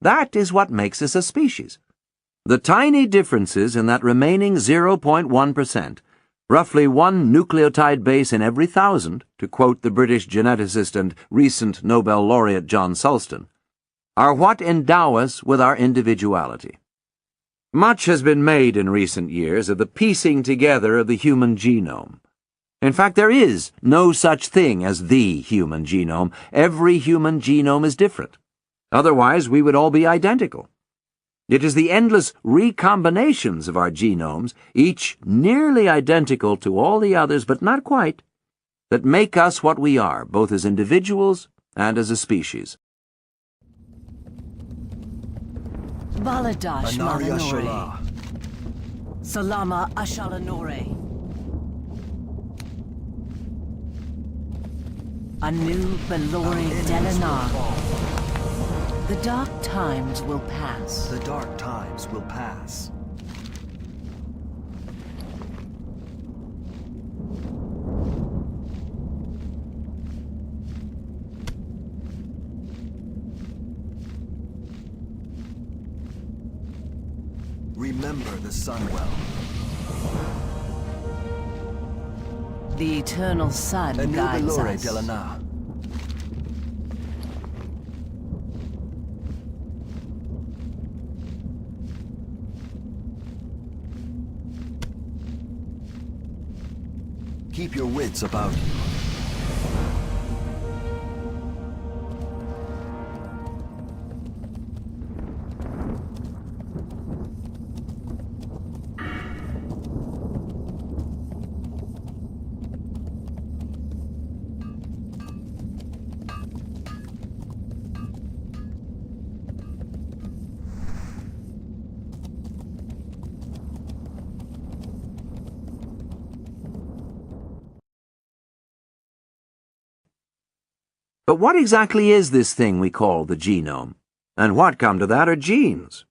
That is what makes us a species. The tiny differences in that remaining 0.1%, roughly one nucleotide base in every 1,000, to quote the British geneticist and recent Nobel laureate John Sulston, are what endow us with our individuality. Much has been made in recent years of the piecing together of the human genome. In fact, there is no such thing as the human genome. Every human genome is different. Otherwise, we would all be identical. It is the endless recombinations of our genomes, each nearly identical to all the others, but not quite, that make us what we are, both as individuals and as a species. Baladash Anaria Malanore. Shola. Salama Ashalanore. Anu Belore Delanar. The dark times will pass. The dark times will pass. Remember the Sunwell. The eternal sun Anu guides Belore us. Delana. Keep your wits about you. But what exactly is this thing we call the genome? And what, come to that, are genes?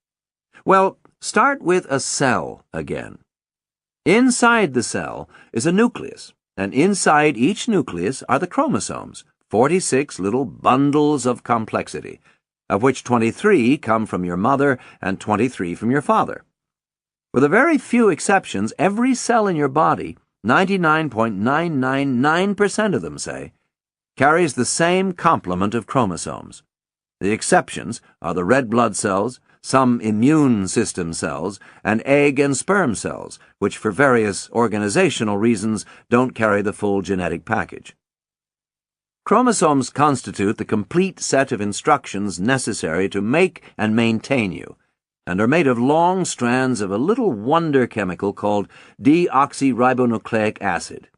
Well, start with a cell again. Inside the cell is a nucleus, and inside each nucleus are the chromosomes, 46 little bundles of complexity, of which 23 come from your mother and 23 from your father. With a very few exceptions, every cell in your body, 99.999% of them say, carries the same complement of chromosomes. The exceptions are the red blood cells, some immune system cells, and egg and sperm cells, which for various organizational reasons don't carry the full genetic package. Chromosomes constitute the complete set of instructions necessary to make and maintain you, and are made of long strands of a little wonder chemical called deoxyribonucleic acid.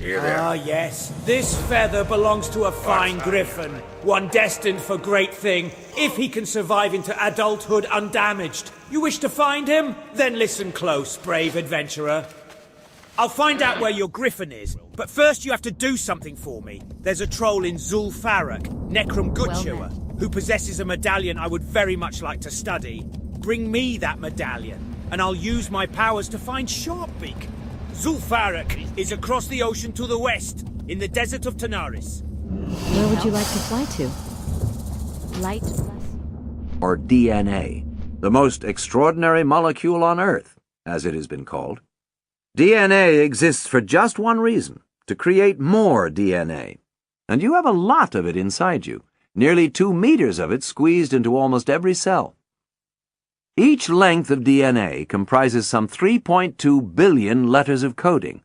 Ah, yes. This feather belongs to a fine griffin, one destined for great thing, if he can survive into adulthood undamaged. You wish to find him? Then listen close, brave adventurer. I'll find out where your griffin is, but first you have to do something for me. There's a troll in Zul'Farrak, Necrom Goodchewer, who possesses a medallion I would very much like to study. Bring me that medallion, and I'll use my powers to find Sharpbeak. Zul'Farrak is across the ocean to the west, in the desert of Tanaris. Where would you like to fly to? Light. or DNA, the most extraordinary molecule on Earth, as it has been called. DNA exists for just one reason, to create more DNA. And you have a lot of it inside you, nearly 2 meters of it squeezed into almost every cell. Each length of DNA comprises some 3.2 billion letters of coding,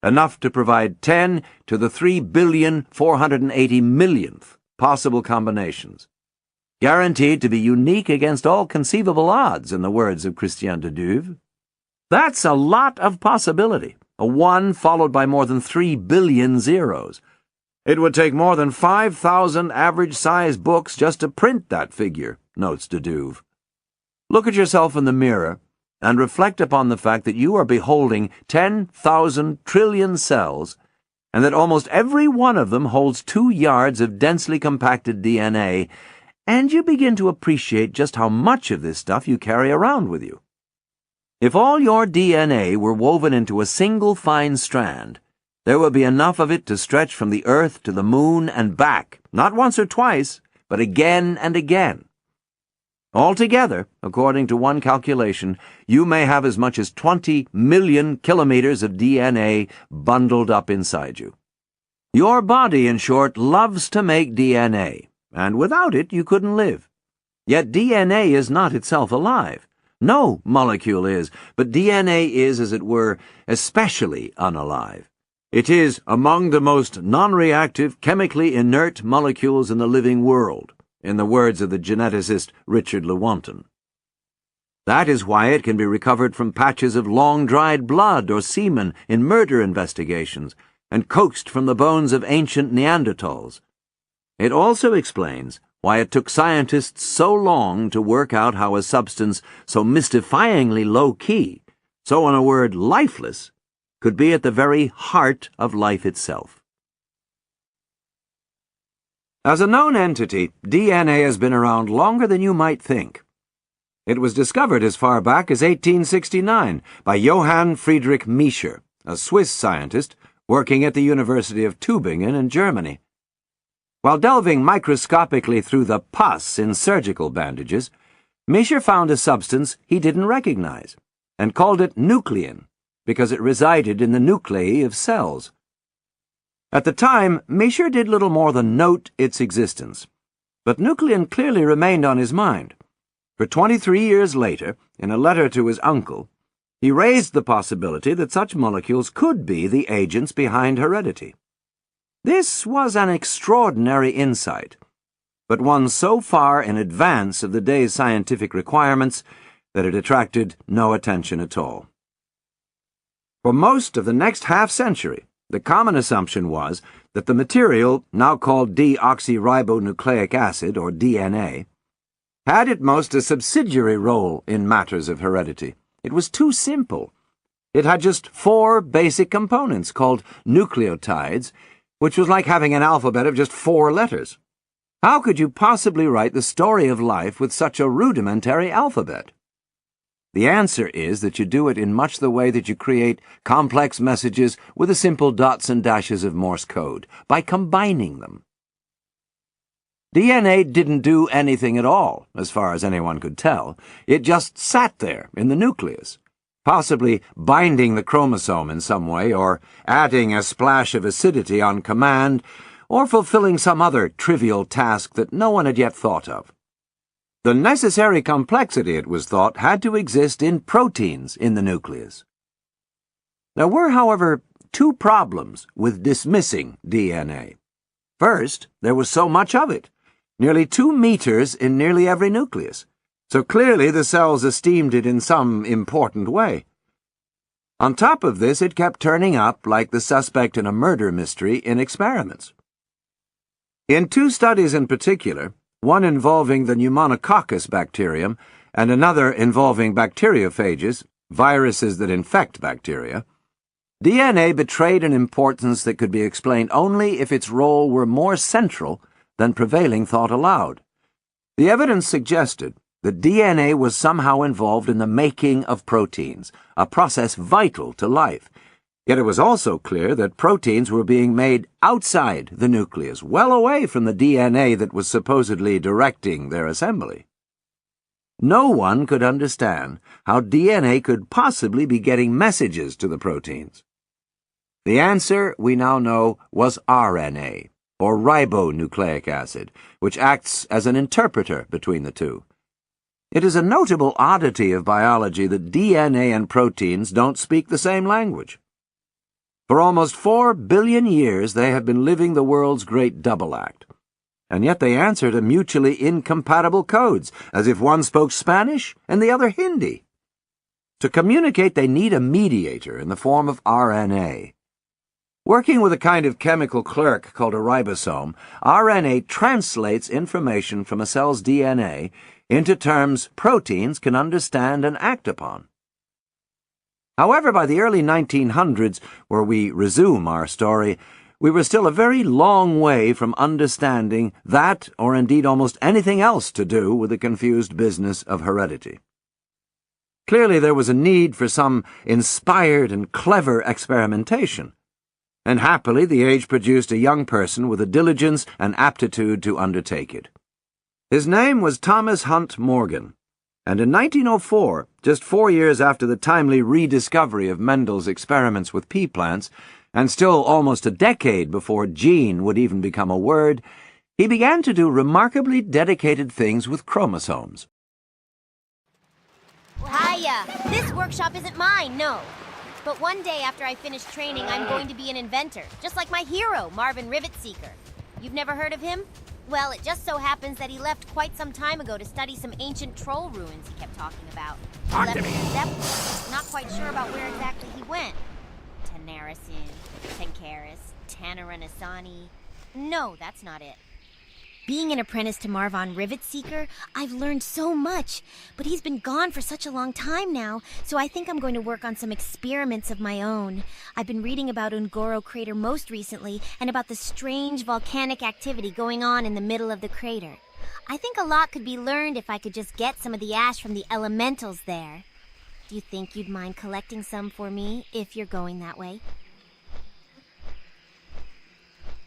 enough to provide 10 to the 3,480,000,000th possible combinations, guaranteed to be unique against all conceivable odds, in the words of Christian de Duve. That's a lot of possibility, a 1 followed by more than 3 billion zeros. It would take more than 5,000 average-sized books just to print that figure, notes de Duve. Look at yourself in the mirror and reflect upon the fact that you are beholding 10,000 trillion cells, and that almost every one of them holds 2 yards of densely compacted DNA, and you begin to appreciate just how much of this stuff you carry around with you. If all your DNA were woven into a single fine strand, there would be enough of it to stretch from the Earth to the Moon and back, not once or twice, but again and again. Altogether, according to one calculation, you may have as much as 20 million kilometers of DNA bundled up inside you. Your body, in short, loves to make DNA, and without it you couldn't live. Yet DNA is not itself alive. No molecule is, but DNA is, as it were, especially unalive. It is among the most non-reactive, chemically inert molecules in the living world, in the words of the geneticist Richard Lewontin. That is why it can be recovered from patches of long-dried blood or semen in murder investigations, and coaxed from the bones of ancient Neanderthals. It also explains why it took scientists so long to work out how a substance so mystifyingly low-key, so in a word lifeless, could be at the very heart of life itself. As a known entity, DNA has been around longer than you might think. It was discovered as far back as 1869 by Johann Friedrich Miescher, a Swiss scientist working at the University of Tübingen in Germany. While delving microscopically through the pus in surgical bandages, Miescher found a substance he didn't recognize and called it nuclein because it resided in the nuclei of cells. At the time, Miescher did little more than note its existence, but nuclein clearly remained on his mind. For 23 years later, in a letter to his uncle, he raised the possibility that such molecules could be the agents behind heredity. This was an extraordinary insight, but one so far in advance of the day's scientific requirements that it attracted no attention at all. For most of the next half-century, the common assumption was that the material, now called deoxyribonucleic acid, or DNA, had at most a subsidiary role in matters of heredity. It was too simple. It had just 4 basic components called nucleotides, which was like having an alphabet of just 4 letters. How could you possibly write the story of life with such a rudimentary alphabet? The answer is that you do it in much the way that you create complex messages with the simple dots and dashes of Morse code, by combining them. DNA didn't do anything at all, as far as anyone could tell. It just sat there in the nucleus, possibly binding the chromosome in some way, or adding a splash of acidity on command, or fulfilling some other trivial task that no one had yet thought of. The necessary complexity, it was thought, had to exist in proteins in the nucleus. There were, however, 2 problems with dismissing DNA. First, there was so much of it, nearly 2 meters in nearly every nucleus, so clearly the cells esteemed it in some important way. On top of this, it kept turning up like the suspect in a murder mystery in experiments. In 2 studies in particular, one involving the pneumococcus bacterium and another involving bacteriophages, viruses that infect bacteria, DNA betrayed an importance that could be explained only if its role were more central than prevailing thought allowed. The evidence suggested that DNA was somehow involved in the making of proteins, a process vital to life. Yet it was also clear that proteins were being made outside the nucleus, well away from the DNA that was supposedly directing their assembly. No one could understand how DNA could possibly be getting messages to the proteins. The answer, we now know, was RNA, or ribonucleic acid, which acts as an interpreter between the two. It is a notable oddity of biology that DNA and proteins don't speak the same language. For almost 4 billion years they have been living the world's great double act, and yet they answer to mutually incompatible codes, as if one spoke Spanish and the other Hindi. To communicate, they need a mediator in the form of RNA. Working with a kind of chemical clerk called a ribosome, RNA translates information from a cell's DNA into terms proteins can understand and act upon. However, by the early 1900s, where we resume our story, we were still a very long way from understanding that, or indeed almost anything else to do with the confused business of heredity. Clearly there was a need for some inspired and clever experimentation, and happily the age produced a young person with a diligence and aptitude to undertake it. His name was Thomas Hunt Morgan, and in 1904, just 4 years after the timely rediscovery of Mendel's experiments with pea plants, and still almost a decade before gene would even become a word, he began to do remarkably dedicated things with chromosomes. Hiya! This workshop isn't mine, no. But one day after I finish training, I'm going to be an inventor, just like my hero, Marvin Rivetseeker. You've never heard of him? Well, it just so happens that he left quite some time ago to study some ancient troll ruins he kept talking about. He left with a Zeppelin. Not quite sure about where exactly he went. Tanarasin, Tankaris, Tanaranasani. No, that's not it. Being an apprentice to Marvin Rivetseeker, I've learned so much, but he's been gone for such a long time now, so I think I'm going to work on some experiments of my own. I've been reading about Ungoro Crater most recently, and about the strange volcanic activity going on in the middle of the crater. I think a lot could be learned if I could just get some of the ash from the elementals there. Do you think you'd mind collecting some for me, if you're going that way?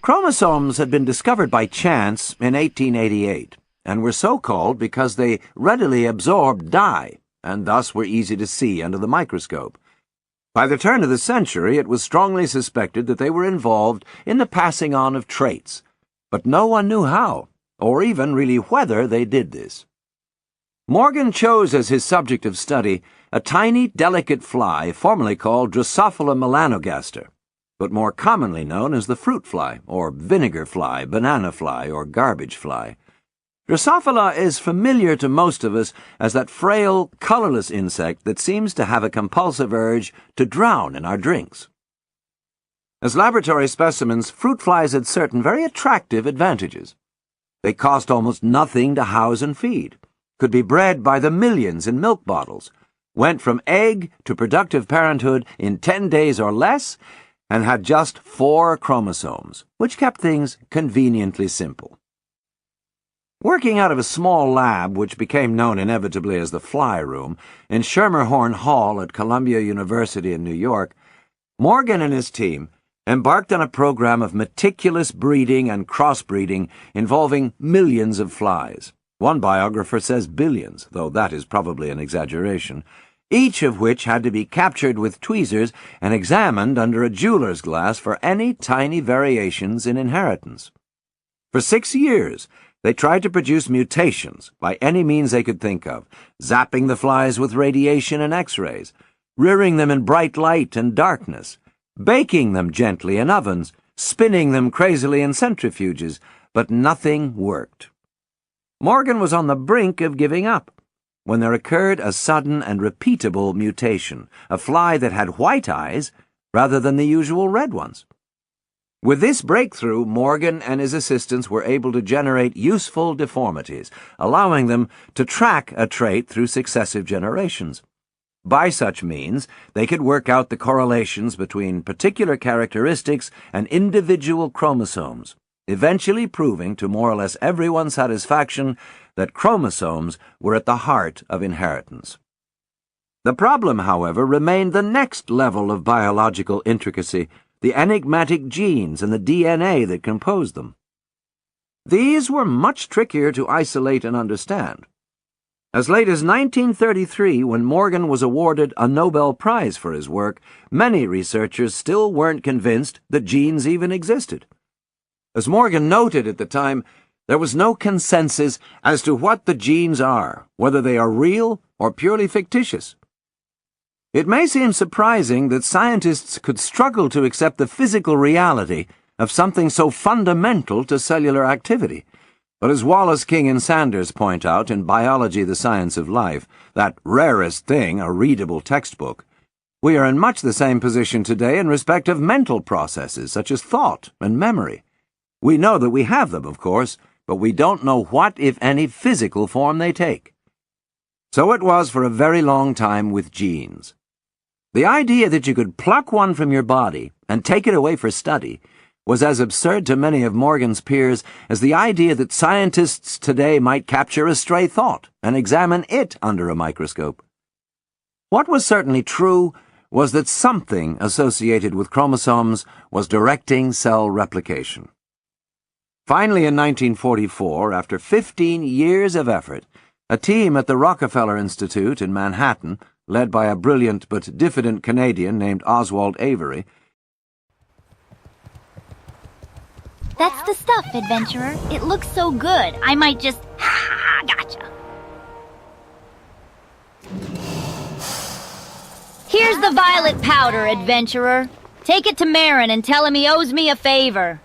Chromosomes had been discovered by chance in 1888, and were so called because they readily absorbed dye, and thus were easy to see under the microscope. By the turn of the century, it was strongly suspected that they were involved in the passing on of traits, but no one knew how, or even really whether they did this. Morgan chose as his subject of study a tiny, delicate fly formerly called Drosophila melanogaster, but more commonly known as the fruit fly, or vinegar fly, banana fly, or garbage fly. Drosophila is familiar to most of us as that frail, colorless insect that seems to have a compulsive urge to drown in our drinks. As laboratory specimens, fruit flies had certain very attractive advantages. They cost almost nothing to house and feed, could be bred by the millions in milk bottles, went from egg to productive parenthood in 10 days or less, and had just 4 chromosomes, which kept things conveniently simple. Working out of a small lab, which became known inevitably as the Fly Room, in Schermerhorn Hall at Columbia University in New York, Morgan and his team embarked on a program of meticulous breeding and crossbreeding involving millions of flies. One biographer says billions, though that is probably an exaggeration, each of which had to be captured with tweezers and examined under a jeweler's glass for any tiny variations in inheritance. For 6 years, they tried to produce mutations by any means they could think of, zapping the flies with radiation and X-rays, rearing them in bright light and darkness, baking them gently in ovens, spinning them crazily in centrifuges, but nothing worked. Morgan was on the brink of giving up when there occurred a sudden and repeatable mutation, a fly that had white eyes rather than the usual red ones. With this breakthrough, Morgan and his assistants were able to generate useful deformities, allowing them to track a trait through successive generations. By such means, they could work out the correlations between particular characteristics and individual chromosomes, eventually proving to more or less everyone's satisfaction that chromosomes were at the heart of inheritance. The problem, however, remained the next level of biological intricacy, the enigmatic genes and the DNA that composed them. These were much trickier to isolate and understand. As late as 1933, when Morgan was awarded a Nobel Prize for his work, many researchers still weren't convinced that genes even existed. As Morgan noted at the time, there was no consensus as to what the genes are, whether they are real or purely fictitious. It may seem surprising that scientists could struggle to accept the physical reality of something so fundamental to cellular activity. But as Wallace, King, and Sanders point out in Biology, the Science of Life, that rarest thing, a readable textbook, we are in much the same position today in respect of mental processes such as thought and memory. We know that we have them, of course, but we don't know what, if any, physical form they take. So it was for a very long time with genes. The idea that you could pluck one from your body and take it away for study was as absurd to many of Morgan's peers as the idea that scientists today might capture a stray thought and examine it under a microscope. What was certainly true was that something associated with chromosomes was directing cell replication. Finally, in 1944, after 15 years of effort, a team at the Rockefeller Institute in Manhattan, led by a brilliant but diffident Canadian named Oswald Avery. That's the stuff, adventurer. It looks so good. I might just... Ha! Gotcha. Here's the violet powder, adventurer. Take it to Marin and tell him he owes me a favor.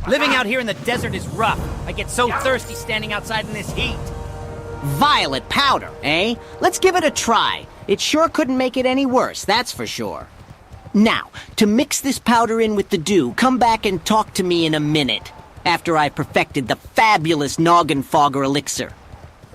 Living out here in the desert is rough. I get so thirsty standing outside in this heat. Violet powder, eh? Let's give it a try. It sure couldn't make it any worse, that's for sure. Now, to mix this powder in with the dew, come back and talk to me in a minute, after I perfected the fabulous noggin fogger elixir.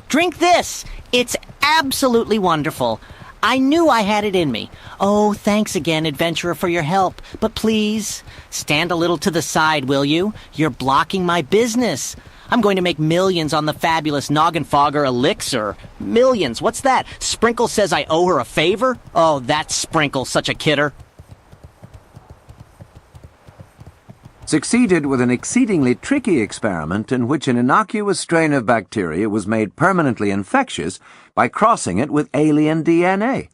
Drink this! It's absolutely wonderful. I knew I had it in me. Oh, thanks again, adventurer, for your help. But please, stand a little to the side, will you? You're blocking my business. I'm going to make millions on the fabulous noggin fogger elixir. Millions, what's that? Sprinkle says I owe her a favor? Oh, that's Sprinkle, such a kidder. Succeeded with an exceedingly tricky experiment in which an innocuous strain of bacteria was made permanently infectious by crossing it with alien DNA,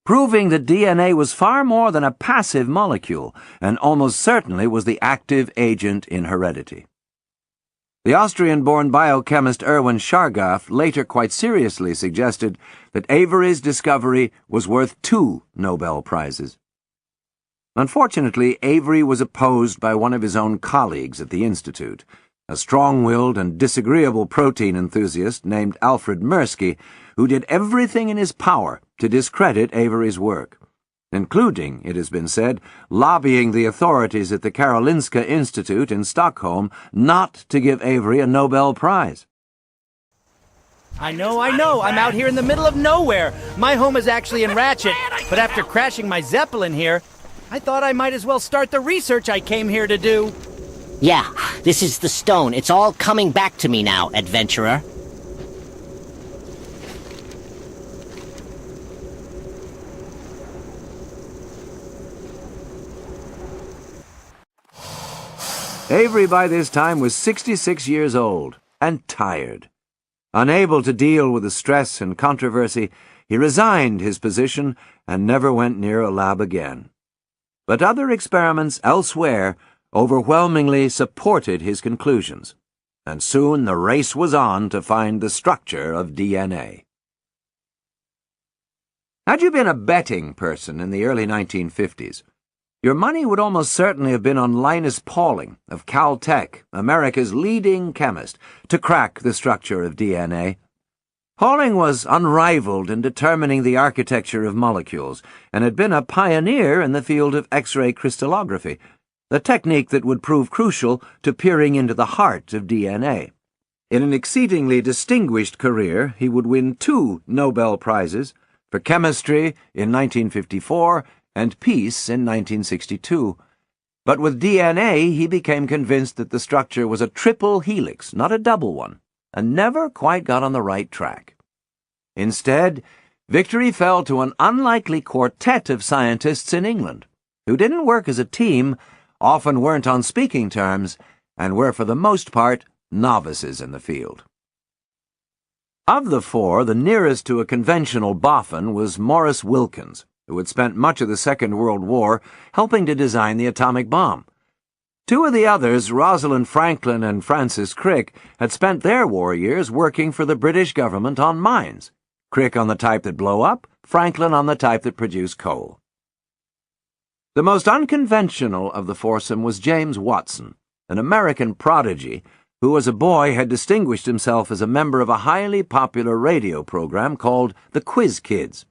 proving that DNA was far more than a passive molecule and almost certainly was the active agent in heredity. The Austrian-born biochemist Erwin Chargaff later quite seriously suggested that Avery's discovery was worth 2 Nobel Prizes. Unfortunately, Avery was opposed by one of his own colleagues at the Institute, a strong-willed and disagreeable protein enthusiast named Alfred Mirsky, who did everything in his power to discredit Avery's work, including, it has been said, lobbying the authorities at the Karolinska Institute in Stockholm not to give Avery a Nobel Prize. I know, I'm out here in the middle of nowhere. My home is actually in Ratchet, but after crashing my Zeppelin here, I thought I might as well start the research I came here to do. Yeah, this is the stone. It's all coming back to me now, adventurer. Avery by this time was 66 years old and tired. Unable to deal with the stress and controversy, he resigned his position and never went near a lab again. But other experiments elsewhere overwhelmingly supported his conclusions, and soon the race was on to find the structure of DNA. Had you been a betting person in the early 1950s, your money would almost certainly have been on Linus Pauling of Caltech, America's leading chemist, to crack the structure of DNA. Pauling was unrivaled in determining the architecture of molecules and had been a pioneer in the field of X-ray crystallography, the technique that would prove crucial to peering into the heart of DNA. In an exceedingly distinguished career, he would win 2 Nobel Prizes, for chemistry in 1954 and peace in 1962. But with DNA, he became convinced that the structure was a triple helix, not a double one, and never quite got on the right track. Instead, victory fell to an unlikely quartet of scientists in England, who didn't work as a team, often weren't on speaking terms, and were for the most part novices in the field. Of the four, the nearest to a conventional boffin was Maurice Wilkins, who had spent much of the Second World War helping to design the atomic bomb. Two of the others, Rosalind Franklin and Francis Crick, had spent their war years working for the British government on mines, Crick on the type that blow up, Franklin on the type that produce coal. The most unconventional of the foursome was James Watson, an American prodigy who as a boy had distinguished himself as a member of a highly popular radio program called The Quiz Kids,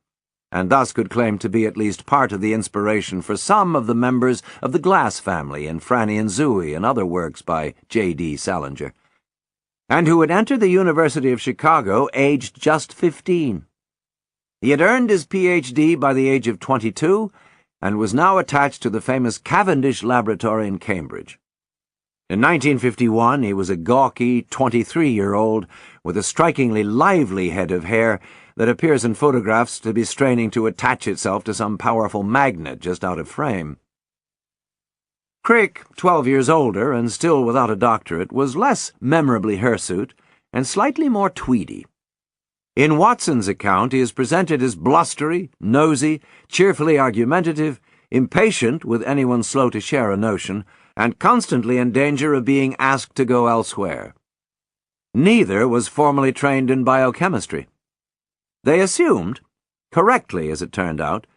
and thus could claim to be at least part of the inspiration for some of the members of the Glass family in Franny and Zooey and other works by J.D. Salinger, and who had entered the University of Chicago aged just 15. He had earned his Ph.D. by the age of 22 and was now attached to the famous Cavendish Laboratory in Cambridge. In 1951, he was a gawky 23-year-old with a strikingly lively head of hair that appears in photographs to be straining to attach itself to some powerful magnet just out of frame. Crick, 12 years older and still without a doctorate, was less memorably hirsute and slightly more tweedy. In Watson's account, he is presented as blustery, nosy, cheerfully argumentative, impatient with anyone slow to share a notion, and constantly in danger of being asked to go elsewhere. Neither was formally trained in biochemistry. They assumed, correctly as it turned out,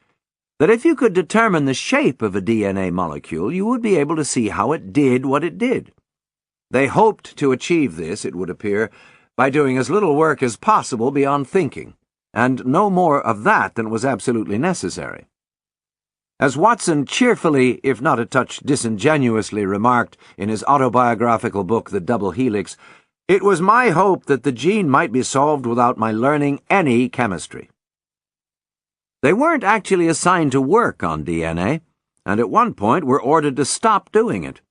that if you could determine the shape of a DNA molecule, you would be able to see how it did what it did. They hoped to achieve this, it would appear, by doing as little work as possible beyond thinking, and no more of that than was absolutely necessary. As Watson cheerfully, if not a touch disingenuously, remarked in his autobiographical book The Double Helix, "It was my hope that the gene might be solved without my learning any chemistry." They weren't actually assigned to work on DNA, and at one point were ordered to stop doing it.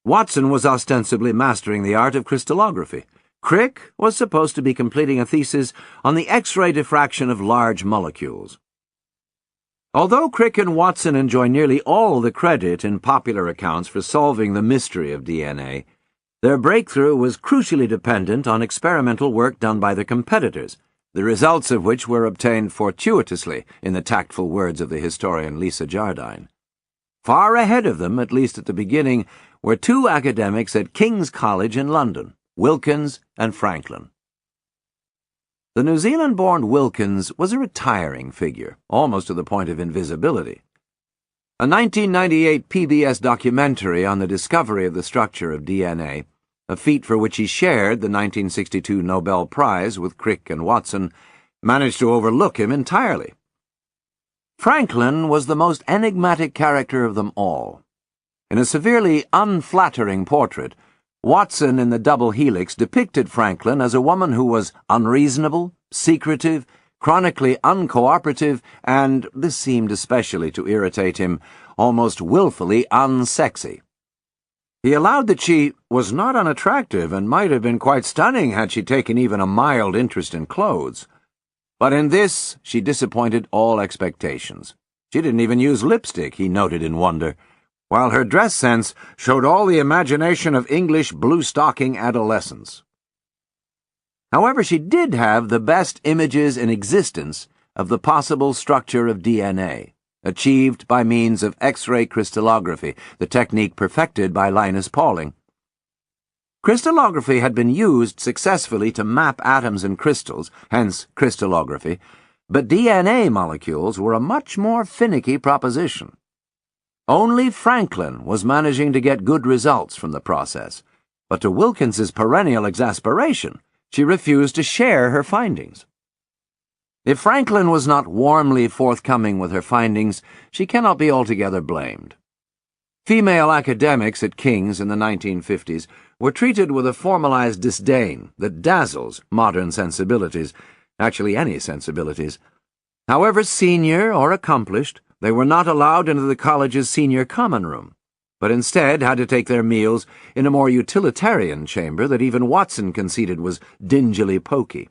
Watson was ostensibly mastering the art of crystallography. Crick was supposed to be completing a thesis on the X-ray diffraction of large molecules. Although Crick and Watson enjoy nearly all the credit in popular accounts for solving the mystery of DNA, their breakthrough was crucially dependent on experimental work done by their competitors, the results of which were obtained fortuitously, in the tactful words of the historian Lisa Jardine. Far ahead of them, at least at the beginning, were two academics at King's College in London, Wilkins and Franklin. The New Zealand-born Wilkins was a retiring figure, almost to the point of invisibility. A 1998 PBS documentary on the discovery of the structure of DNA, a feat for which he shared the 1962 Nobel Prize with Crick and Watson, managed to overlook him entirely. Franklin was the most enigmatic character of them all. In a severely unflattering portrait, Watson in The Double Helix depicted Franklin as a woman who was unreasonable, secretive, chronically uncooperative, and, this seemed especially to irritate him, almost willfully unsexy. He allowed that she was not unattractive and might have been quite stunning had she taken even a mild interest in clothes. But in this she disappointed all expectations. She didn't even use lipstick, he noted in wonder, while her dress sense showed all the imagination of English blue-stocking adolescents. However, she did have the best images in existence of the possible structure of DNA, achieved by means of X-ray crystallography, the technique perfected by Linus Pauling. Crystallography had been used successfully to map atoms and crystals, hence crystallography, but DNA molecules were a much more finicky proposition. Only Franklin was managing to get good results from the process, but to Wilkins's perennial exasperation, she refused to share her findings. If Franklin was not warmly forthcoming with her findings, she cannot be altogether blamed. Female academics at King's in the 1950s were treated with a formalized disdain that dazzles modern sensibilities, actually any sensibilities. However senior or accomplished, they were not allowed into the college's senior common room, but instead had to take their meals in a more utilitarian chamber that even Watson conceded was dingily poky.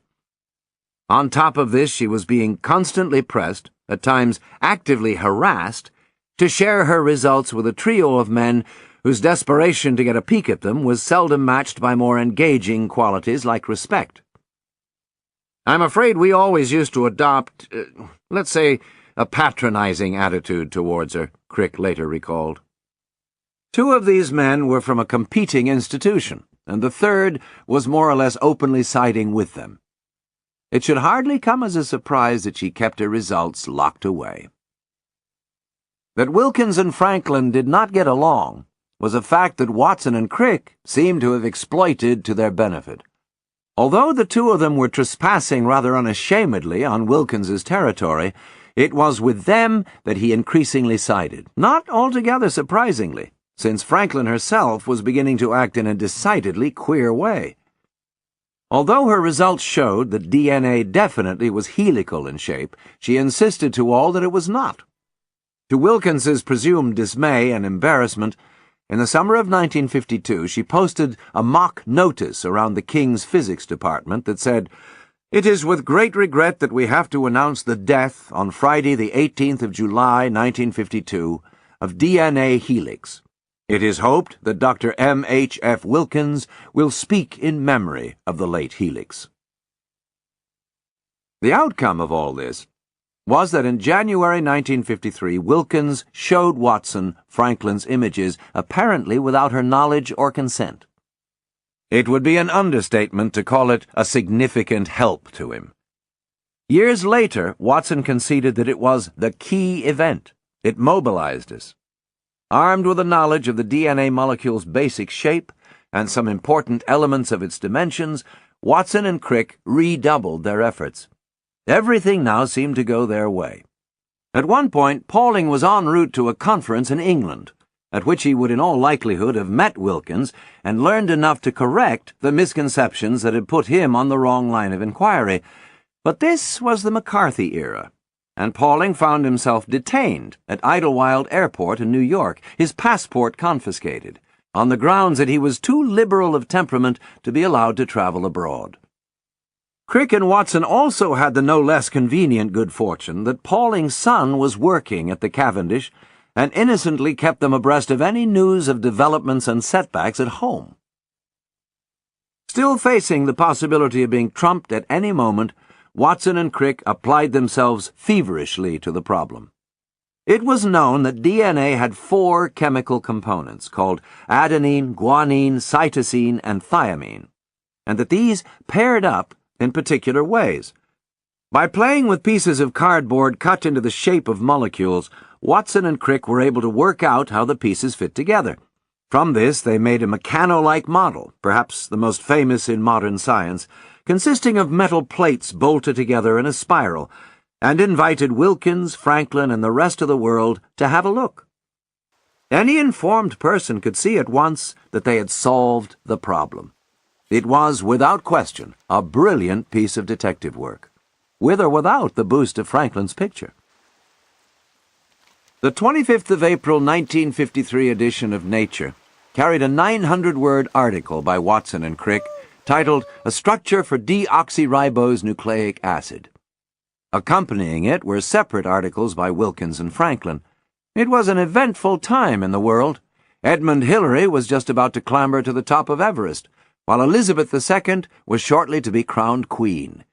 On top of this, she was being constantly pressed, at times actively harassed, to share her results with a trio of men whose desperation to get a peek at them was seldom matched by more engaging qualities like respect. I'm afraid we always used to adopt, let's say, a patronizing attitude towards her, Crick later recalled. Two of these men were from a competing institution, and the third was more or less openly siding with them. It should hardly come as a surprise that she kept her results locked away. That Wilkins and Franklin did not get along was a fact that Watson and Crick seemed to have exploited to their benefit. Although the two of them were trespassing rather unashamedly on Wilkins's territory, it was with them that he increasingly sided, not altogether surprisingly, since Franklin herself was beginning to act in a decidedly queer way. Although her results showed that DNA definitely was helical in shape, she insisted to all that it was not. To Wilkins's presumed dismay and embarrassment, in the summer of 1952 she posted a mock notice around the King's Physics Department that said, "It is with great regret that we have to announce the death, on Friday the 18th of July, 1952, of DNA Helix. It is hoped that Dr. M. H. F. Wilkins will speak in memory of the late Helix." The outcome of all this was that in January 1953 Wilkins showed Watson Franklin's images, apparently without her knowledge or consent. It would be an understatement to call it a significant help to him. Years later, Watson conceded that it was the key event. It mobilized us. Armed with a knowledge of the DNA molecule's basic shape and some important elements of its dimensions, Watson and Crick redoubled their efforts. Everything now seemed to go their way. At one point, Pauling was en route to a conference in England, at which he would in all likelihood have met Wilkins and learned enough to correct the misconceptions that had put him on the wrong line of inquiry. But this was the McCarthy era, and Pauling found himself detained at Idlewild Airport in New York, his passport confiscated, on the grounds that he was too liberal of temperament to be allowed to travel abroad. Crick and Watson also had the no less convenient good fortune that Pauling's son was working at the Cavendish and innocently kept them abreast of any news of developments and setbacks at home. Still facing the possibility of being trumped at any moment, Watson and Crick applied themselves feverishly to the problem. It was known that DNA had 4 chemical components called adenine, guanine, cytosine, and thiamine, and that these paired up in particular ways. By playing with pieces of cardboard cut into the shape of molecules, Watson and Crick were able to work out how the pieces fit together. From this, they made a mechano-like model, perhaps the most famous in modern science, consisting of metal plates bolted together in a spiral, and invited Wilkins, Franklin, and the rest of the world to have a look. Any informed person could see at once that they had solved the problem. It was, without question, a brilliant piece of detective work, with or without the boost of Franklin's picture. The 25th of April 1953 edition of Nature carried a 900-word article by Watson and Crick titled "A Structure for Deoxyribose Nucleic Acid." Accompanying it were separate articles by Wilkins and Franklin. It was an eventful time in the world. Edmund Hillary was just about to clamber to the top of Everest, while Elizabeth II was shortly to be crowned queen.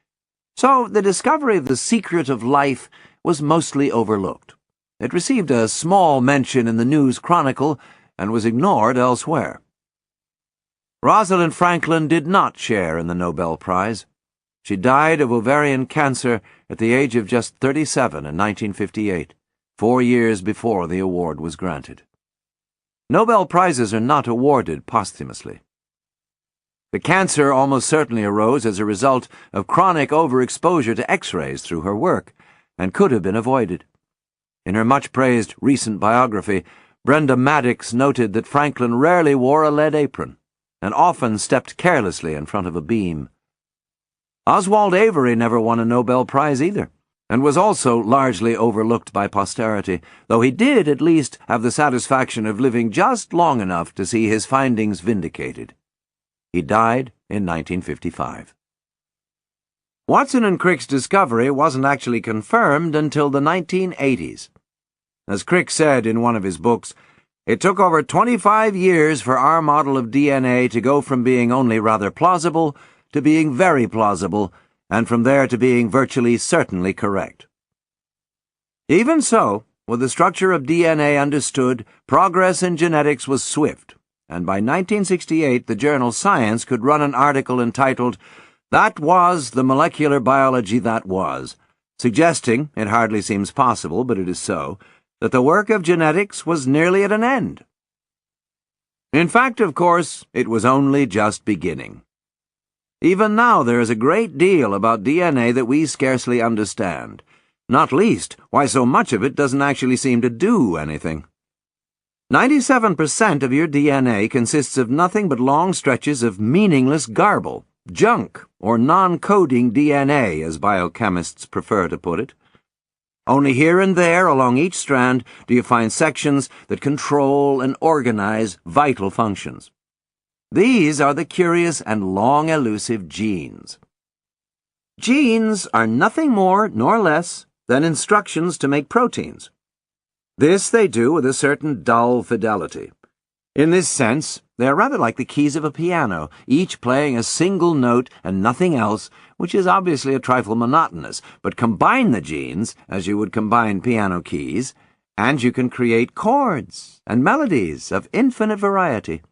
So the discovery of the secret of life was mostly overlooked. It received a small mention in the News Chronicle and was ignored elsewhere. Rosalind Franklin did not share in the Nobel Prize. She died of ovarian cancer at the age of just 37 in 1958, 4 years before the award was granted. Nobel Prizes are not awarded posthumously. The cancer almost certainly arose as a result of chronic overexposure to X-rays through her work, and could have been avoided. In her much-praised recent biography, Brenda Maddox noted that Franklin rarely wore a lead apron, and often stepped carelessly in front of a beam. Oswald Avery never won a Nobel Prize either, and was also largely overlooked by posterity, though he did at least have the satisfaction of living just long enough to see his findings vindicated. He died in 1955. Watson and Crick's discovery wasn't actually confirmed until the 1980s. As Crick said in one of his books, it took over 25 years for our model of DNA to go from being only rather plausible to being very plausible, and from there to being virtually certainly correct. Even so, with the structure of DNA understood, progress in genetics was swift, and by 1968 the journal Science could run an article entitled, "That Was the Molecular Biology That Was," suggesting, it hardly seems possible, but it is so, that the work of genetics was nearly at an end. In fact, of course, it was only just beginning. Even now there is a great deal about DNA that we scarcely understand, not least why so much of it doesn't actually seem to do anything. 97% of your DNA consists of nothing but long stretches of meaningless garble, junk, or non-coding DNA, as biochemists prefer to put it. Only here and there along each strand do you find sections that control and organize vital functions. These are the curious and long-elusive genes. Genes are nothing more nor less than instructions to make proteins. This they do with a certain dull fidelity. In this sense, they are rather like the keys of a piano, each playing a single note and nothing else, which is obviously a trifle monotonous, but combine the genes, as you would combine piano keys, and you can create chords and melodies of infinite variety.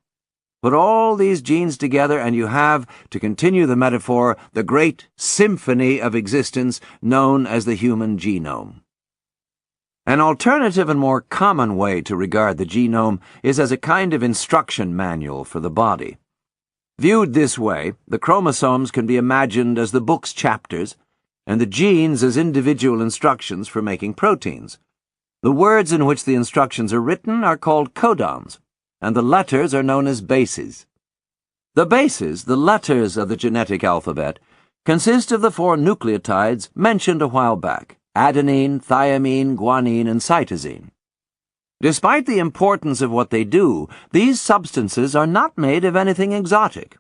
Put all these genes together and you have, to continue the metaphor, the great symphony of existence known as the human genome. An alternative and more common way to regard the genome is as a kind of instruction manual for the body. Viewed this way, the chromosomes can be imagined as the book's chapters, and the genes as individual instructions for making proteins. The words in which the instructions are written are called codons, and the letters are known as bases. The bases, the letters of the genetic alphabet, consist of the 4 nucleotides mentioned a while back: adenine, thymine, guanine, and cytosine. Despite the importance of what they do, these substances are not made of anything exotic.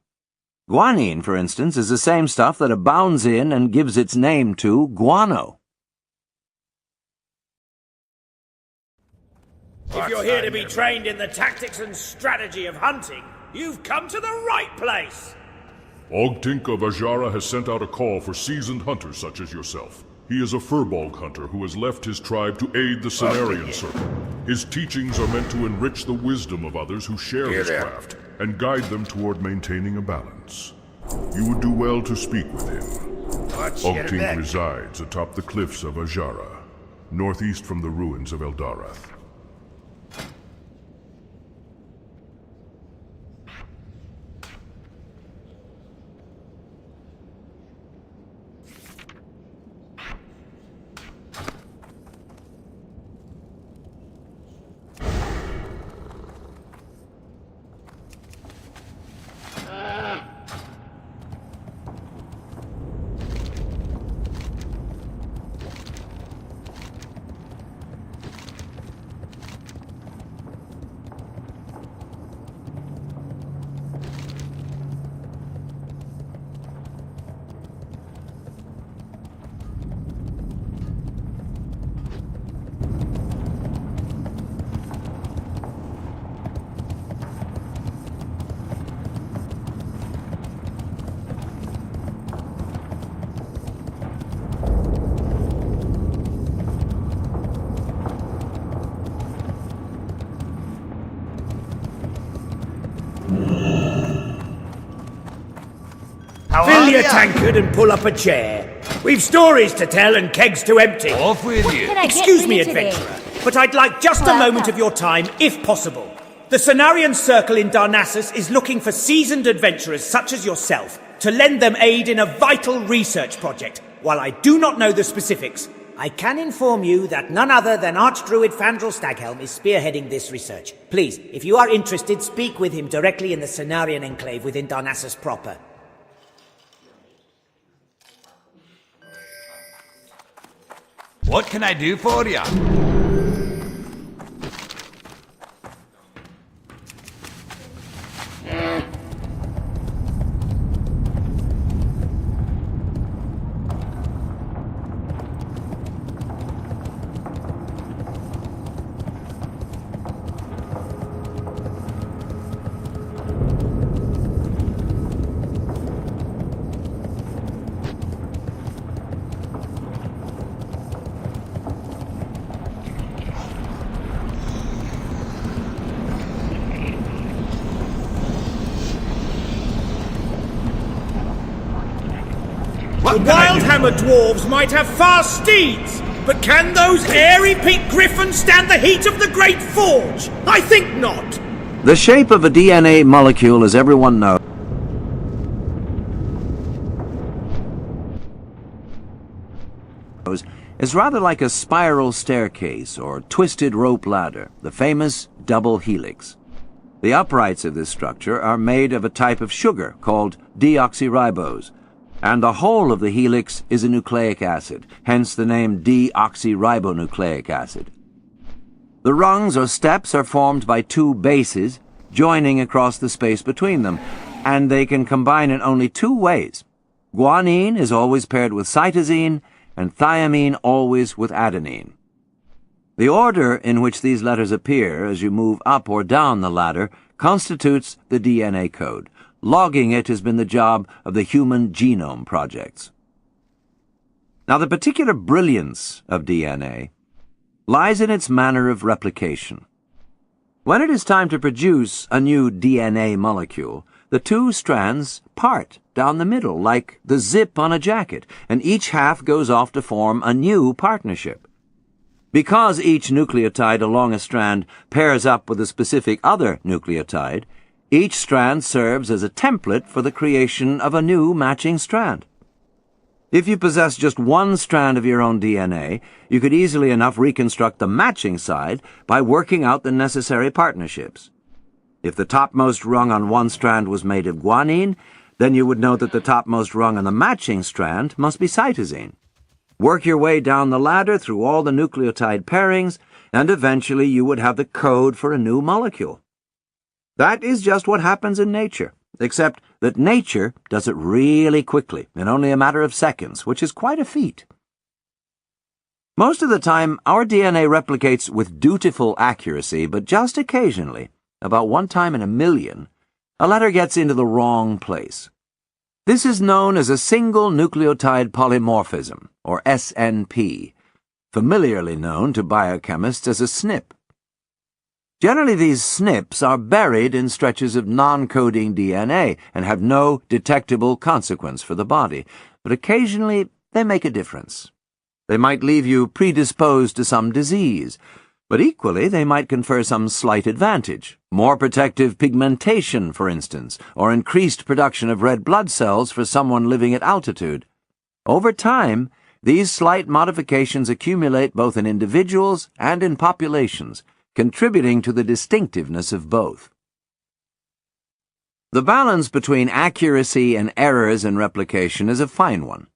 Guanine, for instance, is the same stuff that abounds in and gives its name to guano. If you're here to be trained in the tactics and strategy of hunting, you've come to the right place. Ogtink of Azara has sent out a call for seasoned hunters such as yourself. He is a furbolg hunter who has left his tribe to aid the Cenarian Circle. His teachings are meant to enrich the wisdom of others who share his craft and guide them toward maintaining a balance. You would do well to speak with him. Ogtink resides atop the cliffs of Azara, northeast from the ruins of Eldarath. Fill your tankard and pull up a chair. We've stories to tell and kegs to empty. Off with you. Excuse me, adventurer, but I'd like just a moment of your time, if possible. The Cenarian Circle in Darnassus is looking for seasoned adventurers such as yourself to lend them aid in a vital research project. While I do not know the specifics, I can inform you that none other than Archdruid Fandral Staghelm is spearheading this research. Please, if you are interested, speak with him directly in the Cenarian Enclave within Darnassus proper. What can I do for you? Wildhammer dwarves might have fast steeds, but can those airy-peaked griffins stand the heat of the Great Forge? I think not. The shape of a DNA molecule, as everyone knows, is rather like a spiral staircase or twisted rope ladder, the famous double helix. The uprights of this structure are made of a type of sugar called deoxyribose, and the whole of the helix is a nucleic acid, hence the name deoxyribonucleic acid. The rungs or steps are formed by two bases joining across the space between them, and they can combine in only two ways. Guanine is always paired with cytosine, and thiamine always with adenine. The order in which these letters appear as you move up or down the ladder constitutes the DNA code. Logging it has been the job of the Human Genome Projects. Now, the particular brilliance of DNA lies in its manner of replication. When it is time to produce a new DNA molecule, the two strands part down the middle like the zip on a jacket, and each half goes off to form a new partnership. Because each nucleotide along a strand pairs up with a specific other nucleotide, each strand serves as a template for the creation of a new matching strand. If you possess just one strand of your own DNA, you could easily enough reconstruct the matching side by working out the necessary partnerships. If the topmost rung on one strand was made of guanine, then you would know that the topmost rung on the matching strand must be cytosine. Work your way down the ladder through all the nucleotide pairings, and eventually you would have the code for a new molecule. That is just what happens in nature, except that nature does it really quickly, in only a matter of seconds, which is quite a feat. Most of the time, our DNA replicates with dutiful accuracy, but just occasionally, about one time in a million, a letter gets into the wrong place. This is known as a single nucleotide polymorphism, or SNP, familiarly known to biochemists as a SNP. Generally, these SNPs are buried in stretches of non-coding DNA and have no detectable consequence for the body, but occasionally they make a difference. They might leave you predisposed to some disease, but equally they might confer some slight advantage, more protective pigmentation, for instance, or increased production of red blood cells for someone living at altitude. Over time, these slight modifications accumulate both in individuals and in populations, contributing to the distinctiveness of both. The balance between accuracy and errors in replication is a fine one.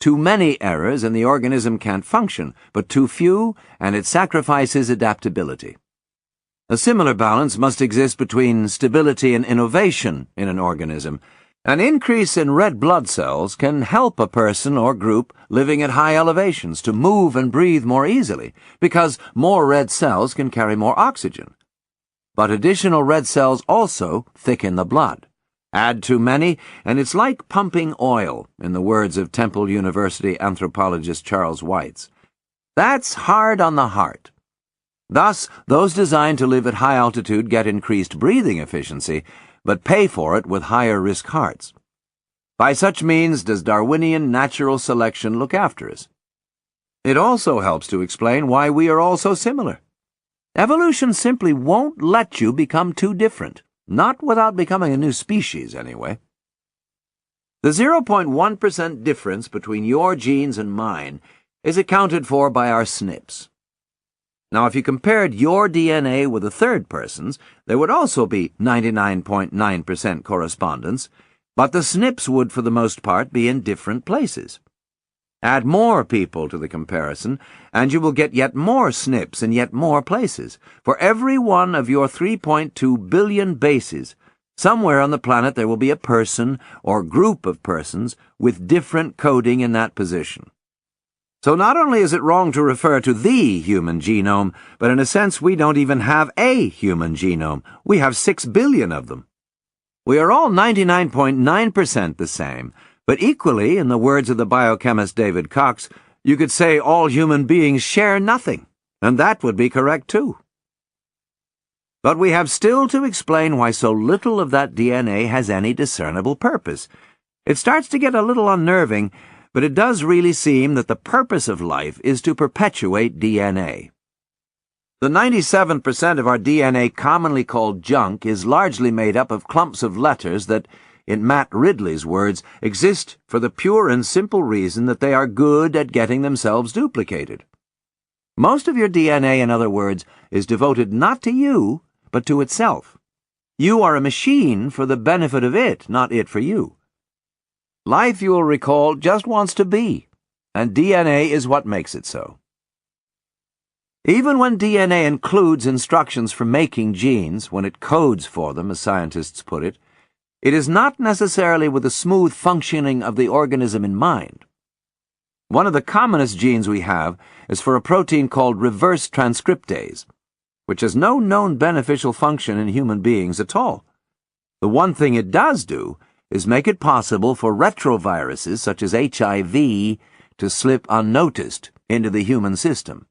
Too many errors and the organism can't function, but too few and it sacrifices adaptability. A similar balance must exist between stability and innovation in an organism. An increase in red blood cells can help a person or group living at high elevations to move and breathe more easily, because more red cells can carry more oxygen. But additional red cells also thicken the blood. Add too many, and it's like pumping oil, in the words of Temple University anthropologist Charles Weitz. That's hard on the heart. Thus, those designed to live at high altitude get increased breathing efficiency, but pay for it with higher-risk hearts. By such means does Darwinian natural selection look after us. It also helps to explain why we are all so similar. Evolution simply won't let you become too different. Not without becoming a new species, anyway. The 0.1% difference between your genes and mine is accounted for by our SNPs. Now, if you compared your DNA with a third person's, there would also be 99.9% correspondence, but the SNPs would, for the most part, be in different places. Add more people to the comparison, and you will get yet more SNPs in yet more places. For every one of your 3.2 billion bases, somewhere on the planet there will be a person or group of persons with different coding in that position. So not only is it wrong to refer to the human genome, but in a sense we don't even have a human genome. We have 6 billion of them. We are all 99.9% the same, but equally, in the words of the biochemist David Cox, you could say all human beings share nothing, and that would be correct too. But we have still to explain why so little of that DNA has any discernible purpose. It starts to get a little unnerving but it does really seem that the purpose of life is to perpetuate DNA. The 97% of our DNA commonly called junk is largely made up of clumps of letters that, in Matt Ridley's words, exist for the pure and simple reason that they are good at getting themselves duplicated. Most of your DNA, in other words, is devoted not to you, but to itself. You are a machine for the benefit of it, not it for you. Life, you will recall, just wants to be, and DNA is what makes it so. Even when DNA includes instructions for making genes, when it codes for them, as scientists put it, it is not necessarily with the smooth functioning of the organism in mind. One of the commonest genes we have is for a protein called reverse transcriptase, which has no known beneficial function in human beings at all. The one thing it does do is make it possible for retroviruses such as HIV to slip unnoticed into the human system.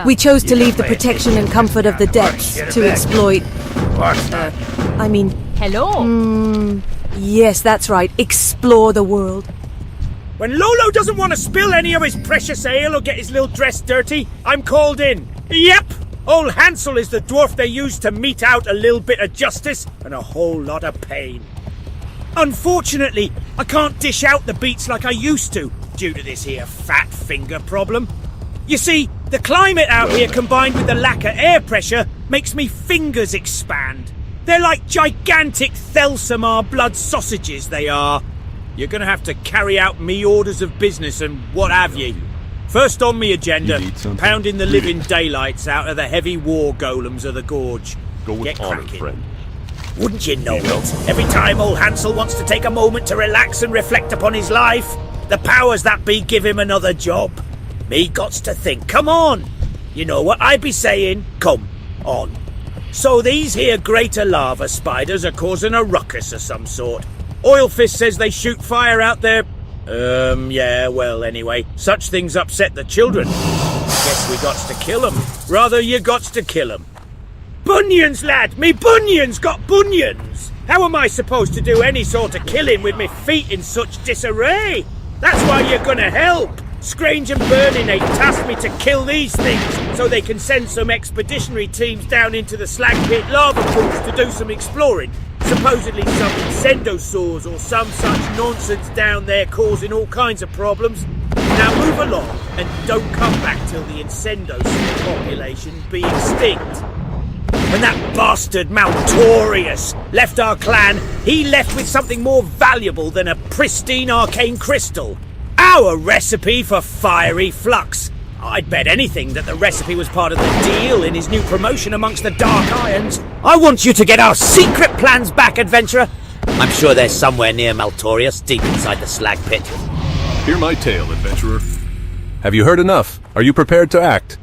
We chose to leave the protection and comfort of the depths to exploit... Hello? Yes, that's right. Explore the world. When Lolo doesn't want to spill any of his precious ale or get his little dress dirty, I'm called in. Yep! Old Hansel is the dwarf they use to mete out a little bit of justice and a whole lot of pain. Unfortunately, I can't dish out the beats like I used to, due to this here fat finger problem. You see, the climate out here combined with the lack of air pressure makes me fingers expand. They're like gigantic Thelsamar blood sausages, they are. You're gonna have to carry out me orders of business and what have ye. First on me agenda, pounding the living daylights out of the heavy war golems of the gorge. Go with Get honor, cracking. friend. Wouldn't you know it? Every time old Hansel wants to take a moment to relax and reflect upon his life, the powers that be give him another job. Me gots to think, come on. You know what I be saying? Come on. So these here greater lava spiders are causing a ruckus of some sort. Oilfist says they shoot fire out there. Yeah, well, anyway, such things upset the children. Guess we gots to kill 'em. Rather, you gots to kill 'em. Bunions, lad! Me bunions got bunions! How am I supposed to do any sort of killing with me feet in such disarray? That's why you're gonna help! Scrange and Burning ain't tasked me to kill these things so they can send some expeditionary teams down into the slag pit lava pools to do some exploring. Supposedly some incendosaurs or some such nonsense down there causing all kinds of problems. Now move along and don't come back till the incendosaur population be extinct. When that bastard Maltorius left our clan, he left with something more valuable than a pristine arcane crystal. Our recipe for fiery flux. I'd bet anything that the recipe was part of the deal in his new promotion amongst the Dark Irons. I want you to get our secret plans back, adventurer. I'm sure they're somewhere near Maltorius, deep inside the slag pit. Hear my tale, adventurer. Have you heard enough? Are you prepared to act?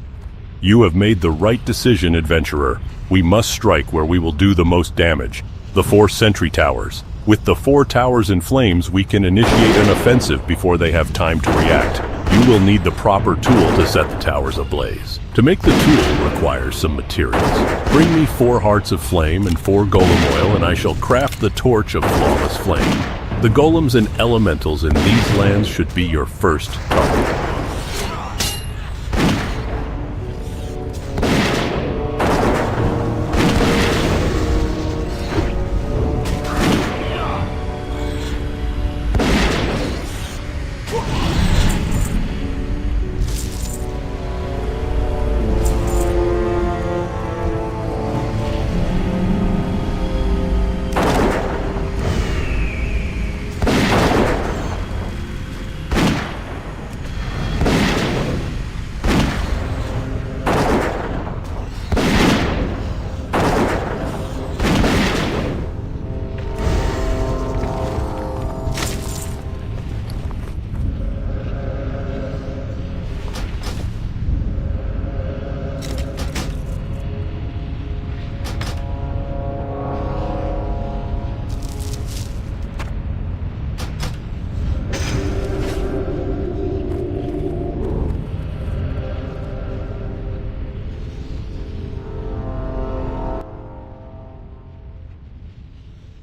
You have made the right decision, adventurer. We must strike where we will do the most damage. The 4 sentry towers. With the 4 towers in flames, we can initiate an offensive before they have time to react. You will need the proper tool to set the towers ablaze. To make the tool requires some materials. Bring me 4 hearts of flame and 4 golem oil, and I shall craft the torch of flawless flame. The golems and elementals in these lands should be your first target.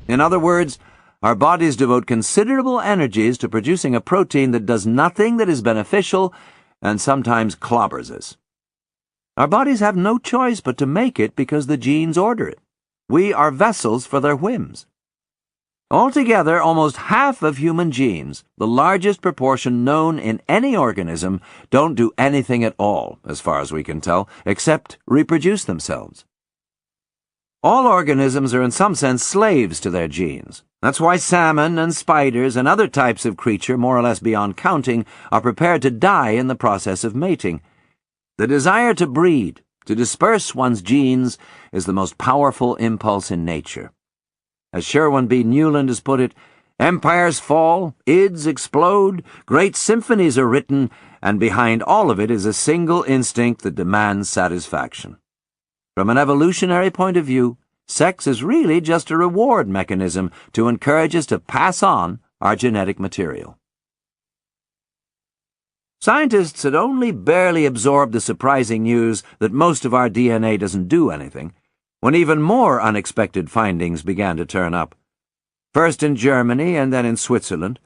In other words, our bodies devote considerable energies to producing a protein that does nothing that is beneficial and sometimes clobbers us. Our bodies have no choice but to make it because the genes order it. We are vessels for their whims. Altogether, almost half of human genes, the largest proportion known in any organism, don't do anything at all, as far as we can tell, except reproduce themselves. All organisms are in some sense slaves to their genes. That's why salmon and spiders and other types of creature, more or less beyond counting, are prepared to die in the process of mating. The desire to breed, to disperse one's genes, is the most powerful impulse in nature. As Sherwin B. Newland has put it, empires fall, ids explode, great symphonies are written, and behind all of it is a single instinct that demands satisfaction. From an evolutionary point of view, sex is really just a reward mechanism to encourage us to pass on our genetic material. Scientists had only barely absorbed the surprising news that most of our DNA doesn't do anything, when even more unexpected findings began to turn up. First in Germany and then in Switzerland,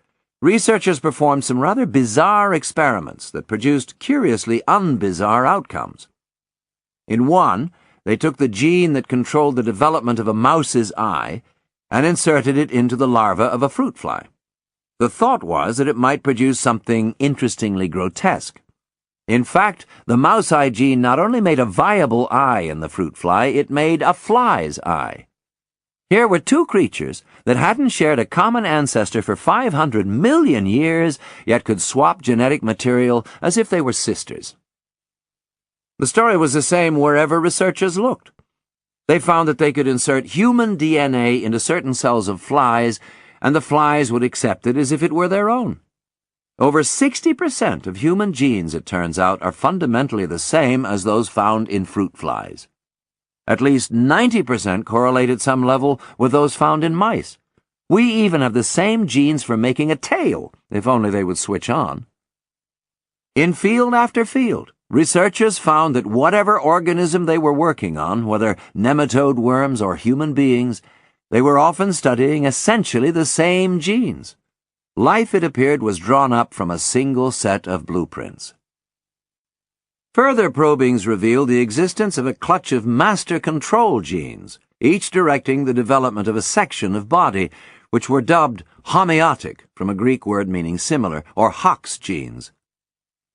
researchers performed some rather bizarre experiments that produced curiously unbizarre outcomes. In one, they took the gene that controlled the development of a mouse's eye and inserted it into the larva of a fruit fly. The thought was that it might produce something interestingly grotesque. In fact, the mouse eye gene not only made a viable eye in the fruit fly, it made a fly's eye. Here were two creatures that hadn't shared a common ancestor for 500 million years, yet could swap genetic material as if they were sisters. The story was the same wherever researchers looked. They found that they could insert human DNA into certain cells of flies, and the flies would accept it as if it were their own. Over 60% of human genes, it turns out, are fundamentally the same as those found in fruit flies. At least 90% correlate at some level with those found in mice. We even have the same genes for making a tail, if only they would switch on. In field after field, researchers found that whatever organism they were working on, whether nematode worms or human beings, they were often studying essentially the same genes. Life, it appeared, was drawn up from a single set of blueprints. Further probings revealed the existence of a clutch of master control genes, each directing the development of a section of body, which were dubbed homeotic, from a Greek word meaning similar, or Hox genes.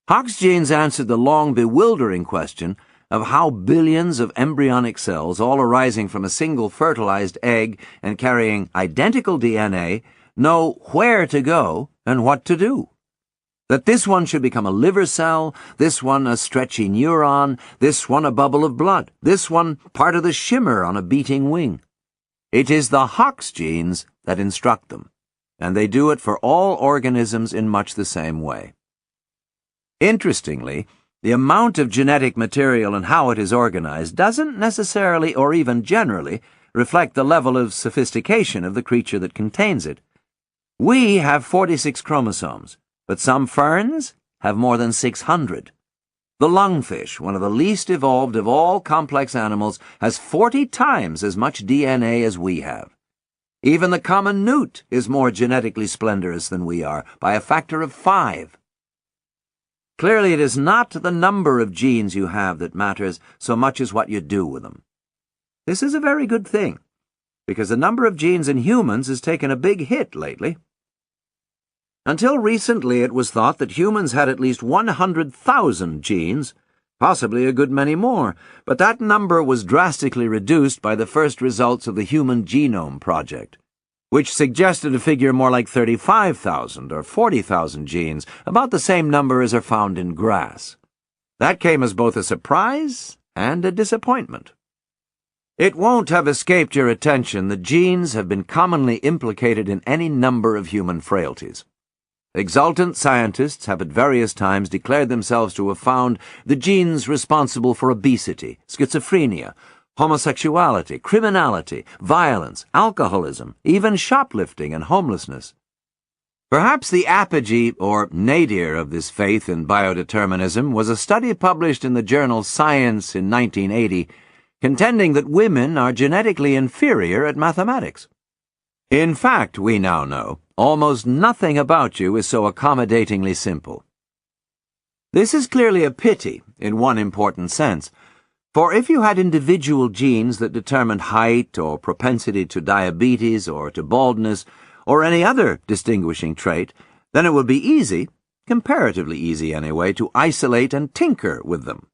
Hox genes answered the long bewildering question of how billions of embryonic cells, all arising from a single fertilized egg and carrying identical DNA, know where to go and what to do. That this one should become a liver cell, this one a stretchy neuron, this one a bubble of blood, this one part of the shimmer on a beating wing. It is the Hox genes that instruct them, and they do it for all organisms in much the same way. Interestingly, the amount of genetic material and how it is organized doesn't necessarily or even generally reflect the level of sophistication of the creature that contains it. We have 46 chromosomes, but some ferns have more than 600. The lungfish, one of the least evolved of all complex animals, has 40 times as much DNA as we have. Even the common newt is more genetically splendorous than we are, by a factor of 5. Clearly, it is not the number of genes you have that matters so much as what you do with them. This is a very good thing, because the number of genes in humans has taken a big hit lately. Until recently, it was thought that humans had at least 100,000 genes, possibly a good many more, but that number was drastically reduced by the first results of the Human Genome Project, which suggested a figure more like 35,000 or 40,000 genes, about the same number as are found in grass. That came as both a surprise and a disappointment. It won't have escaped your attention that genes have been commonly implicated in any number of human frailties. Exultant scientists have at various times declared themselves to have found the genes responsible for obesity, schizophrenia, homosexuality, criminality, violence, alcoholism, even shoplifting and homelessness. Perhaps the apogee or nadir of this faith in biodeterminism was a study published in the journal Science in 1980, contending that women are genetically inferior at mathematics. In fact, we now know, almost nothing about you is so accommodatingly simple. This is clearly a pity, in one important sense, for if you had individual genes that determined height or propensity to diabetes or to baldness or any other distinguishing trait, then it would be easy, comparatively easy anyway, to isolate and tinker with them.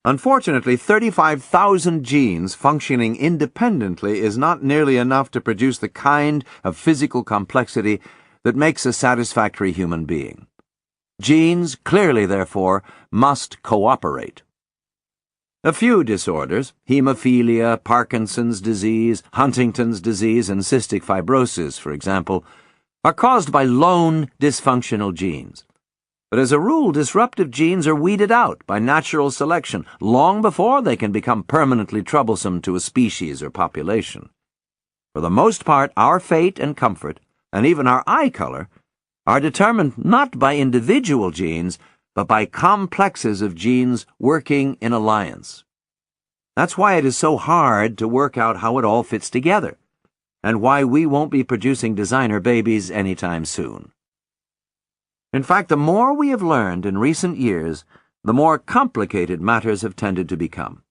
Unfortunately, 35,000 genes functioning independently is not nearly enough to produce the kind of physical complexity that makes a satisfactory human being. Genes clearly, therefore, must cooperate. A few disorders, hemophilia, Parkinson's disease, Huntington's disease, and cystic fibrosis, for example, are caused by lone dysfunctional genes. But as a rule, disruptive genes are weeded out by natural selection long before they can become permanently troublesome to a species or population. For the most part, our fate and comfort, and even our eye color, are determined not by individual genes, but by complexes of genes working in alliance. That's why it is so hard to work out how it all fits together, and why we won't be producing designer babies anytime soon. In fact, the more we have learned in recent years, the more complicated matters have tended to become.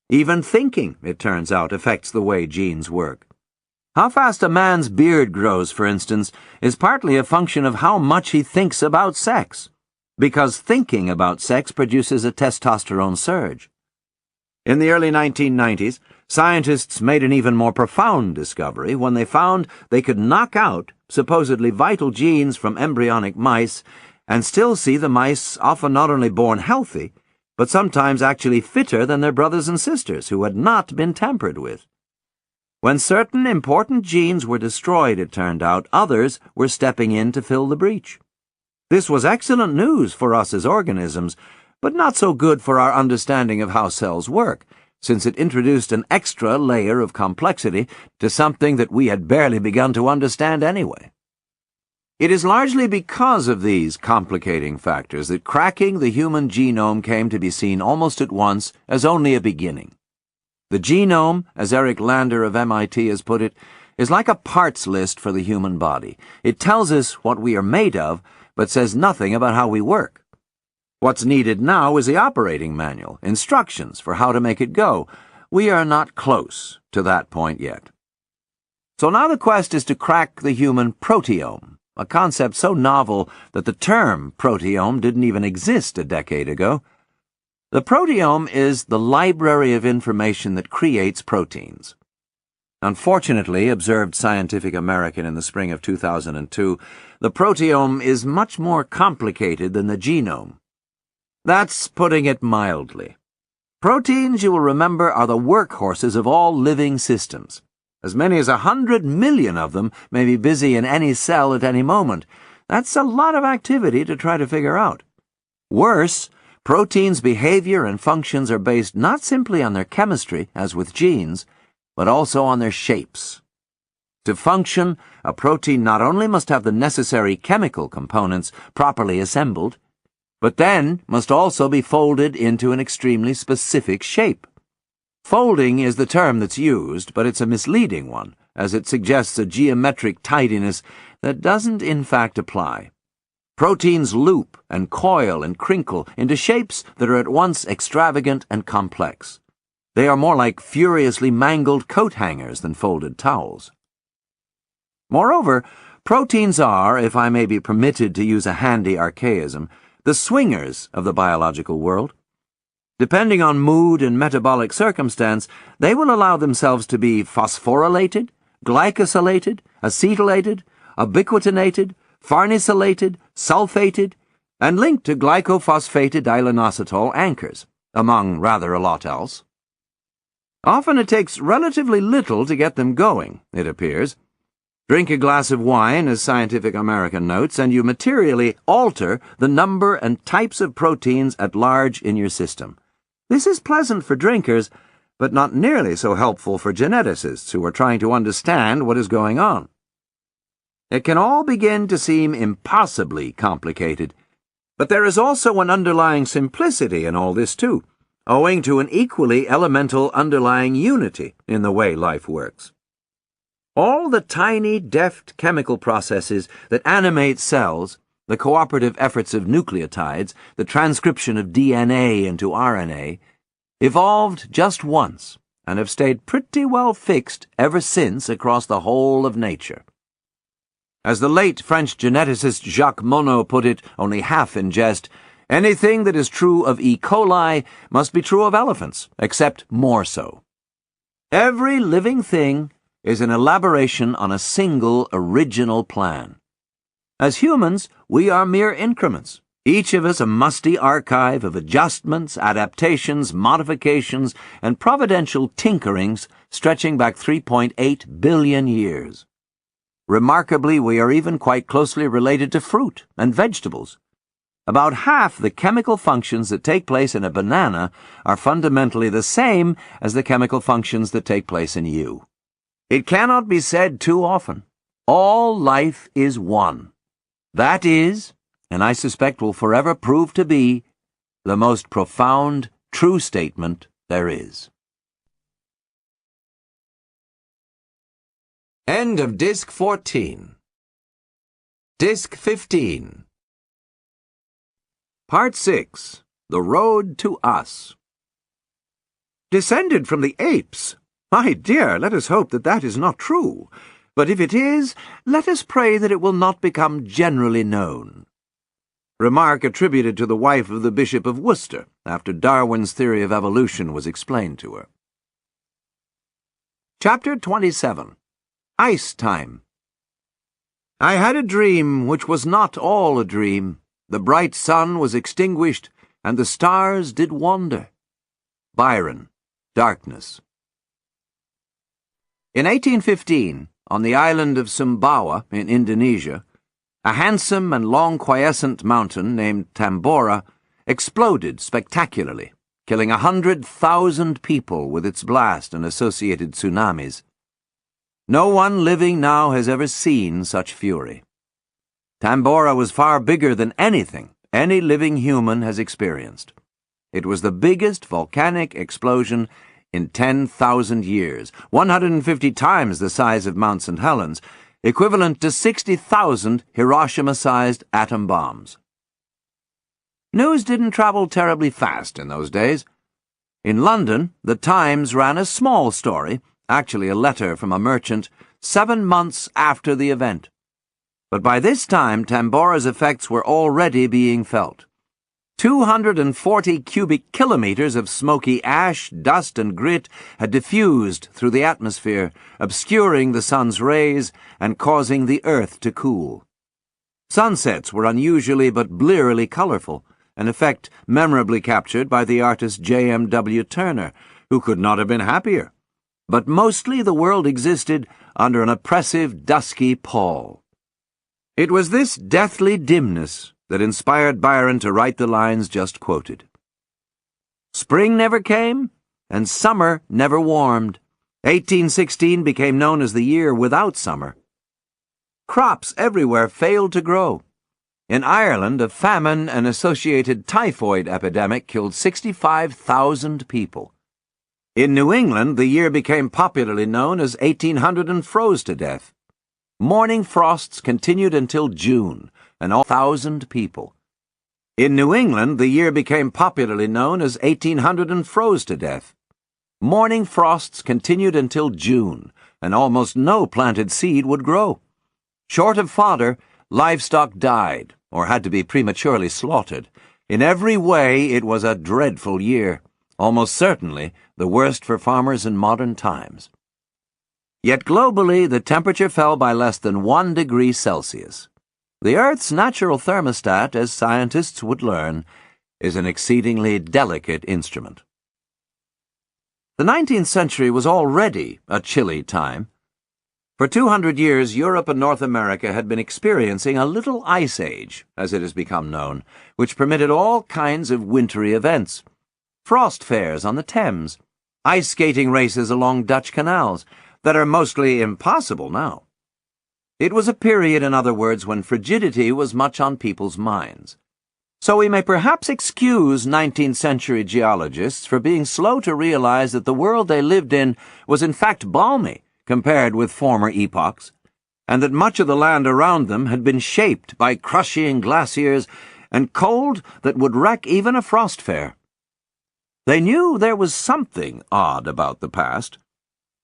Even thinking, it turns out, affects the way genes work. How fast a man's beard grows, for instance, is partly a function of how much he thinks about sex, because thinking about sex produces a testosterone surge. In the early 1990s, scientists made an even more profound discovery when they found they could knock out supposedly vital genes from embryonic mice and still see the mice often not only born healthy, but sometimes actually fitter than their brothers and sisters who had not been tampered with. When certain important genes were destroyed, it turned out, others were stepping in to fill the breach. This was excellent news for us as organisms, but not so good for our understanding of how cells work, since it introduced an extra layer of complexity to something that we had barely begun to understand anyway. It is largely because of these complicating factors that cracking the human genome came to be seen almost at once as only a beginning. The genome, as Eric Lander of MIT has put it, is like a parts list for the human body. It tells us what we are made of, but says nothing about how we work. What's needed now is the operating manual, instructions for how to make it go. We are not close to that point yet. So now the quest is to crack the human proteome, a concept so novel that the term proteome didn't even exist a decade ago. The proteome is the library of information that creates proteins. Unfortunately, observed Scientific American in the spring of 2002, the proteome is much more complicated than the genome. That's putting it mildly. Proteins, you will remember, are the workhorses of all living systems. As many as 100 million of them may be busy in any cell at any moment. That's a lot of activity to try to figure out. Worse, proteins' behavior and functions are based not simply on their chemistry, as with genes, but also on their shapes. To function, a protein not only must have the necessary chemical components properly assembled, but then must also be folded into an extremely specific shape. Folding is the term that's used, but it's a misleading one, as it suggests a geometric tidiness that doesn't in fact apply. Proteins loop and coil and crinkle into shapes that are at once extravagant and complex. They are more like furiously mangled coat hangers than folded towels. Moreover, proteins are, if I may be permitted to use a handy archaism, the swingers of the biological world. Depending on mood and metabolic circumstance, they will allow themselves to be phosphorylated, glycosylated, acetylated, ubiquitinated, farnesylated, sulfated, and linked to glycophosphated inositol anchors, among rather a lot else. Often it takes relatively little to get them going, it appears. Drink a glass of wine, as Scientific American notes, and you materially alter the number and types of proteins at large in your system. This is pleasant for drinkers, but not nearly so helpful for geneticists who are trying to understand what is going on. It can all begin to seem impossibly complicated, but there is also an underlying simplicity in all this too, owing to an equally elemental underlying unity in the way life works. All the tiny, deft chemical processes that animate cells, the cooperative efforts of nucleotides, the transcription of DNA into RNA, evolved just once and have stayed pretty well fixed ever since across the whole of nature. As the late French geneticist Jacques Monod put it, only half in jest, anything that is true of E. coli must be true of elephants, except more so. Every living thing is an elaboration on a single original plan. As humans, we are mere increments, each of us a musty archive of adjustments, adaptations, modifications, and providential tinkerings stretching back 3.8 billion years. Remarkably, we are even quite closely related to fruit and vegetables. About half the chemical functions that take place in a banana are fundamentally the same as the chemical functions that take place in you. It cannot be said too often. All life is one. That is, and I suspect will forever prove to be, the most profound, true statement there is. End of Disc 14. Disc 15. Part 6. The Road to Us. Descended from the apes? My dear, let us hope that that is not true. But if it is, let us pray that it will not become generally known. Remark attributed to the wife of the Bishop of Worcester, after Darwin's theory of evolution was explained to her. Chapter 27. Ice Time. I had a dream which was not all a dream. The bright sun was extinguished, and the stars did wander. Byron, Darkness. In 1815, on the island of Sumbawa in Indonesia, a handsome and long quiescent mountain named Tambora exploded spectacularly, killing 100,000 people with its blast and associated tsunamis. No one living now has ever seen such fury. Tambora was far bigger than anything any living human has experienced. It was the biggest volcanic explosion in 10,000 years, 150 times the size of Mount St. Helens, equivalent to 60,000 Hiroshima-sized atom bombs. News didn't travel terribly fast in those days. In London, the Times ran a small story, actually a letter from a merchant, 7 months after the event. But by this time, Tambora's effects were already being felt. 240 cubic kilometers of smoky ash, dust, and grit had diffused through the atmosphere, obscuring the sun's rays and causing the earth to cool. Sunsets were unusually but blearily colorful, an effect memorably captured by the artist J.M.W. Turner, who could not have been happier. But mostly the world existed under an oppressive, dusky pall. It was this deathly dimness that inspired Byron to write the lines just quoted. Spring never came, and summer never warmed. 1816 became known as the year without summer. Crops everywhere failed to grow. In Ireland, a famine and associated typhoid epidemic killed 65,000 people. In New England, the year became popularly known as 1800 and froze to death. Morning frosts continued until June, and all 1,000 people. In New England, the year became popularly known as 1800 and froze to death. Morning frosts continued until June, and almost no planted seed would grow. Short of fodder, livestock died, or had to be prematurely slaughtered. In every way, it was a dreadful year, almost certainly the worst for farmers in modern times. Yet globally, the temperature fell by less than 1 degree Celsius. The Earth's natural thermostat, as scientists would learn, is an exceedingly delicate instrument. The 19th century was already a chilly time. For 200 years, Europe and North America had been experiencing a little ice age, as it has become known, which permitted all kinds of wintry events. Frost fairs on the Thames, ice skating races along Dutch canals, that are mostly impossible now. It was a period, in other words, when frigidity was much on people's minds. So we may perhaps excuse 19th century geologists for being slow to realize that the world they lived in was in fact balmy compared with former epochs, and that much of the land around them had been shaped by crushing glaciers and cold that would wreck even a frost fair. They knew there was something odd about the past.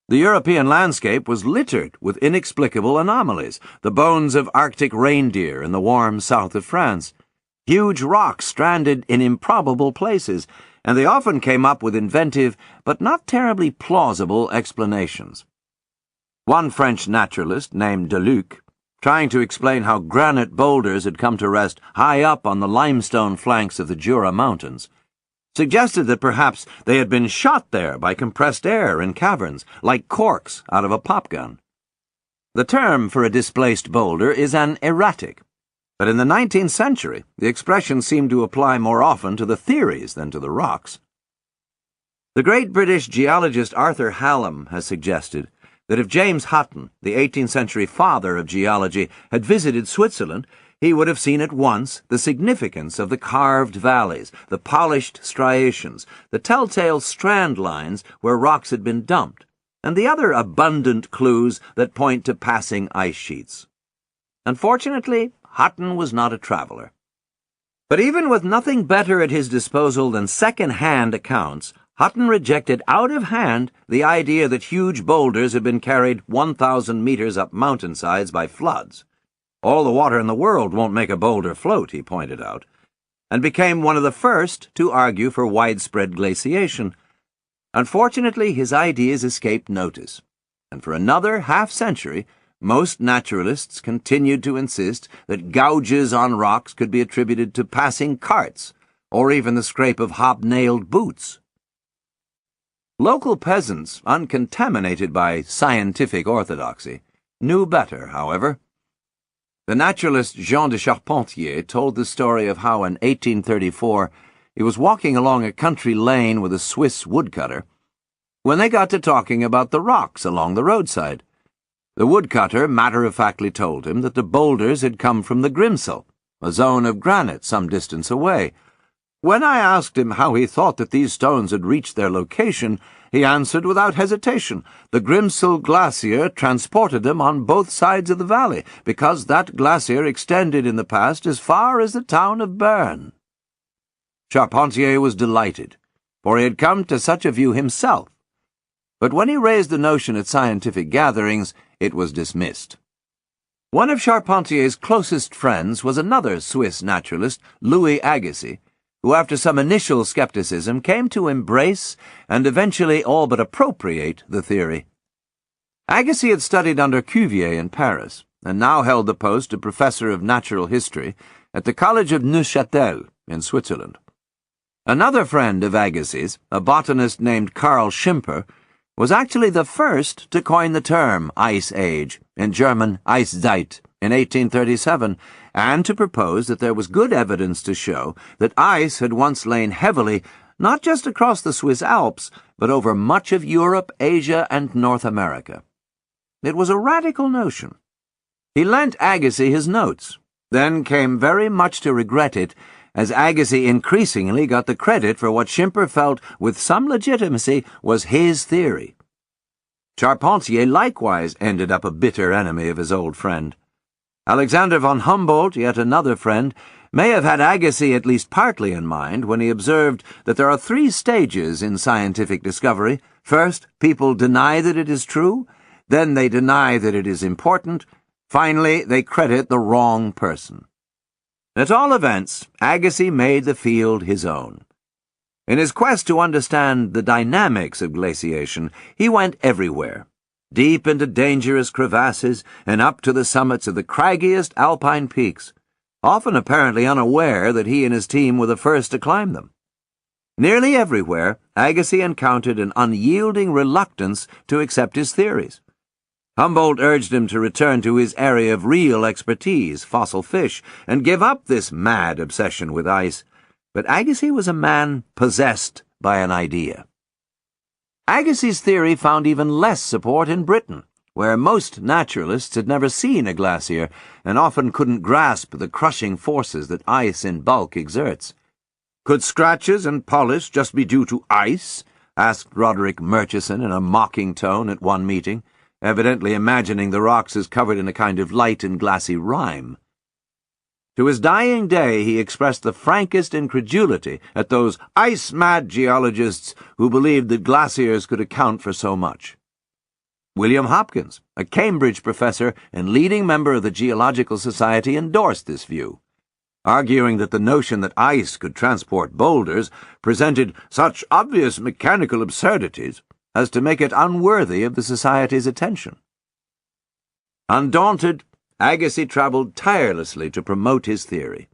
The European landscape was littered with inexplicable anomalies, the bones of Arctic reindeer in the warm south of France, huge rocks stranded in improbable places, and they often came up with inventive but not terribly plausible explanations. One French naturalist named Deluc, trying to explain how granite boulders had come to rest high up on the limestone flanks of the Jura Mountains, suggested that perhaps they had been shot there by compressed air in caverns, like corks out of a popgun. The term for a displaced boulder is an erratic, but in the 19th century the expression seemed to apply more often to the theories than to the rocks. The great British geologist Arthur Hallam has suggested that if James Hutton, the 18th century father of geology, had visited Switzerland, he would have seen at once the significance of the carved valleys, the polished striations, the telltale strand lines where rocks had been dumped, and the other abundant clues that point to passing ice sheets. Unfortunately, Hutton was not a traveler. But even with nothing better at his disposal than second-hand accounts, Hutton rejected out of hand the idea that huge boulders had been carried 1,000 meters up mountainsides by floods. All the water in the world won't make a boulder float, he pointed out, and became one of the first to argue for widespread glaciation. Unfortunately, his ideas escaped notice, and for another half-century, most naturalists continued to insist that gouges on rocks could be attributed to passing carts, or even the scrape of hobnailed boots. Local peasants, uncontaminated by scientific orthodoxy, knew better, however. The naturalist Jean de Charpentier told the story of how in 1834 he was walking along a country lane with a Swiss woodcutter when they got to talking about the rocks along the roadside. The woodcutter matter-of-factly told him that the boulders had come from the Grimsel, a zone of granite some distance away. When I asked him how he thought that these stones had reached their location, he answered without hesitation, the Grimsel Glacier transported them on both sides of the valley, because that glacier extended in the past as far as the town of Bern. Charpentier was delighted, for he had come to such a view himself. But when he raised the notion at scientific gatherings, it was dismissed. One of Charpentier's closest friends was another Swiss naturalist, Louis Agassiz, who after some initial skepticism came to embrace and eventually all but appropriate the theory. Agassiz had studied under Cuvier in Paris, and now held the post of professor of natural history at the College of Neuchâtel in Switzerland. Another friend of Agassiz's, a botanist named Karl Schimper, was actually the first to coin the term Ice Age, in German Eiszeit, in 1837, and to propose that there was good evidence to show that ice had once lain heavily not just across the Swiss Alps, but over much of Europe, Asia, and North America. It was a radical notion. He lent Agassiz his notes, then came very much to regret it, as Agassiz increasingly got the credit for what Schimper felt with some legitimacy was his theory. Charpentier likewise ended up a bitter enemy of his old friend. Alexander von Humboldt, yet another friend, may have had Agassiz at least partly in mind when he observed that there are 3 stages in scientific discovery. First, people deny that it is true, then they deny that it is important, finally they credit the wrong person. At all events, Agassiz made the field his own. In his quest to understand the dynamics of glaciation, he went everywhere, deep into dangerous crevasses and up to the summits of the craggiest alpine peaks, often apparently unaware that he and his team were the first to climb them. Nearly everywhere, Agassiz encountered an unyielding reluctance to accept his theories. Humboldt urged him to return to his area of real expertise, fossil fish, and give up this mad obsession with ice. But Agassiz was a man possessed by an idea. Agassiz's theory found even less support in Britain, where most naturalists had never seen a glacier and often couldn't grasp the crushing forces that ice in bulk exerts. Could scratches and polish just be due to ice? Asked Roderick Murchison in a mocking tone at one meeting, evidently imagining the rocks as covered in a kind of light and glassy rime. To his dying day he expressed the frankest incredulity at those ice-mad geologists who believed that glaciers could account for so much. William Hopkins, a Cambridge professor and leading member of the Geological Society, endorsed this view, arguing that the notion that ice could transport boulders presented such obvious mechanical absurdities as to make it unworthy of the Society's attention. Undaunted, Agassiz travelled tirelessly to promote his theory.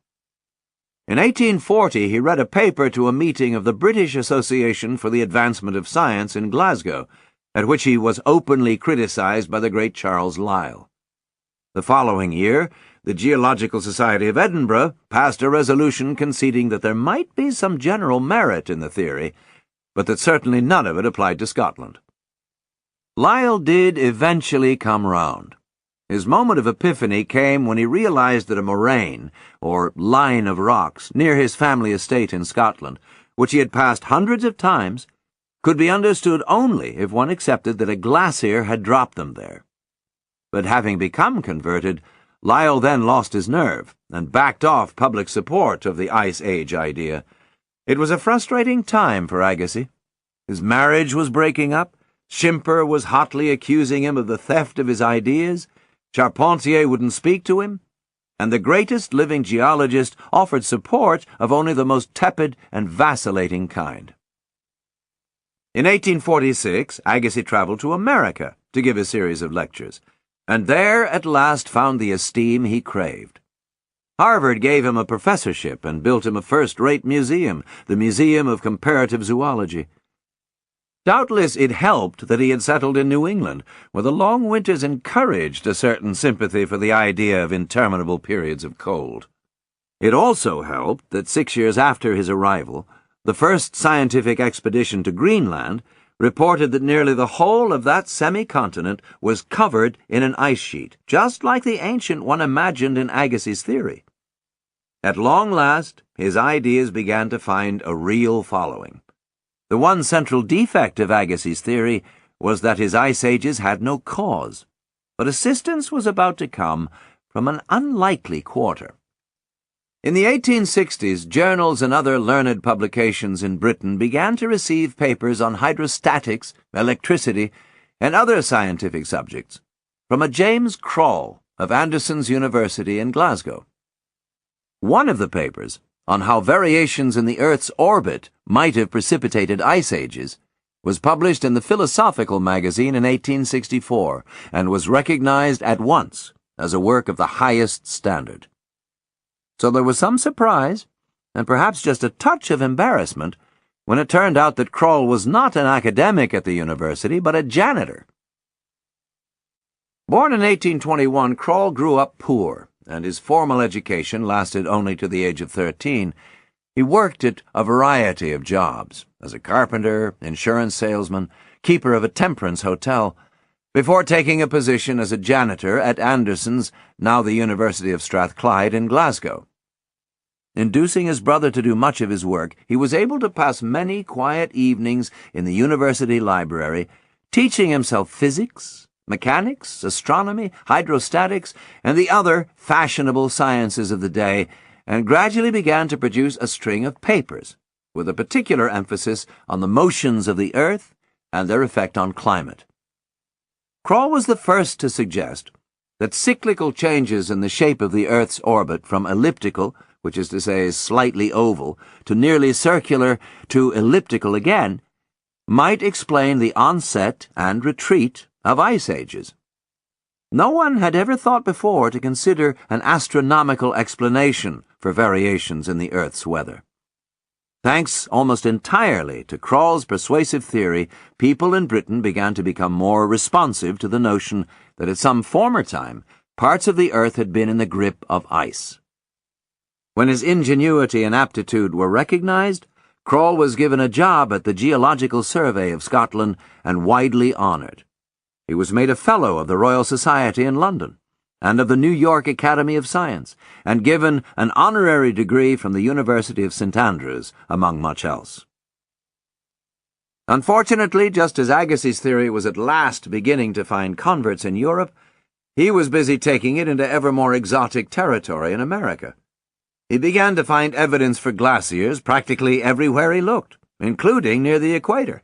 In 1840 he read a paper to a meeting of the British Association for the Advancement of Science in Glasgow, at which he was openly criticised by the great Charles Lyell. The following year, the Geological Society of Edinburgh passed a resolution conceding that there might be some general merit in the theory, but that certainly none of it applied to Scotland. Lyell did eventually come round. His moment of epiphany came when he realized that a moraine, or line of rocks, near his family estate in Scotland, which he had passed hundreds of times, could be understood only if one accepted that a glacier had dropped them there. But having become converted, Lyell then lost his nerve and backed off public support of the Ice Age idea. It was a frustrating time for Agassiz. His marriage was breaking up, Schimper was hotly accusing him of the theft of his ideas, Charpentier wouldn't speak to him, and the greatest living geologist offered support of only the most tepid and vacillating kind. In 1846, Agassiz traveled to America to give a series of lectures, and there at last found the esteem he craved. Harvard gave him a professorship and built him a first-rate museum, the Museum of Comparative Zoology. Doubtless it helped that he had settled in New England, where the long winters encouraged a certain sympathy for the idea of interminable periods of cold. It also helped that 6 years after his arrival, the first scientific expedition to Greenland reported that nearly the whole of that semi-continent was covered in an ice sheet, just like the ancient one imagined in Agassiz's theory. At long last, his ideas began to find a real following. The one central defect of Agassiz's theory was that his ice ages had no cause, but assistance was about to come from an unlikely quarter. In the 1860s, journals and other learned publications in Britain began to receive papers on hydrostatics, electricity, and other scientific subjects from a James Croll of Anderson's University in Glasgow. One of the papers, on how variations in the Earth's orbit might have precipitated ice ages, was published in the Philosophical magazine in 1864 and was recognized at once as a work of the highest standard. So there was some surprise, and perhaps just a touch of embarrassment, when it turned out that Croll was not an academic at the university, but a janitor. Born in 1821, Croll grew up poor, and his formal education lasted only to the age of 13. He worked at a variety of jobs, as a carpenter, insurance salesman, keeper of a temperance hotel, before taking a position as a janitor at Anderson's, now the University of Strathclyde in Glasgow. Inducing his brother to do much of his work, he was able to pass many quiet evenings in the university library, teaching himself physics, mechanics, astronomy, hydrostatics, and the other fashionable sciences of the day, and gradually began to produce a string of papers, with a particular emphasis on the motions of the Earth and their effect on climate. Croll was the first to suggest that cyclical changes in the shape of the Earth's orbit from elliptical, which is to say slightly oval, to nearly circular to elliptical again, might explain the onset and retreat of ice ages. No one had ever thought before to consider an astronomical explanation for variations in the Earth's weather. Thanks almost entirely to Croll's persuasive theory, people in Britain began to become more responsive to the notion that at some former time, parts of the Earth had been in the grip of ice. When his ingenuity and aptitude were recognized, Croll was given a job at the Geological Survey of Scotland and widely honored. He was made a Fellow of the Royal Society in London and of the New York Academy of Science, and given an honorary degree from the University of St. Andrews, among much else. Unfortunately, just as Agassiz's theory was at last beginning to find converts in Europe, he was busy taking it into ever more exotic territory in America. He began to find evidence for glaciers practically everywhere he looked, including near the equator.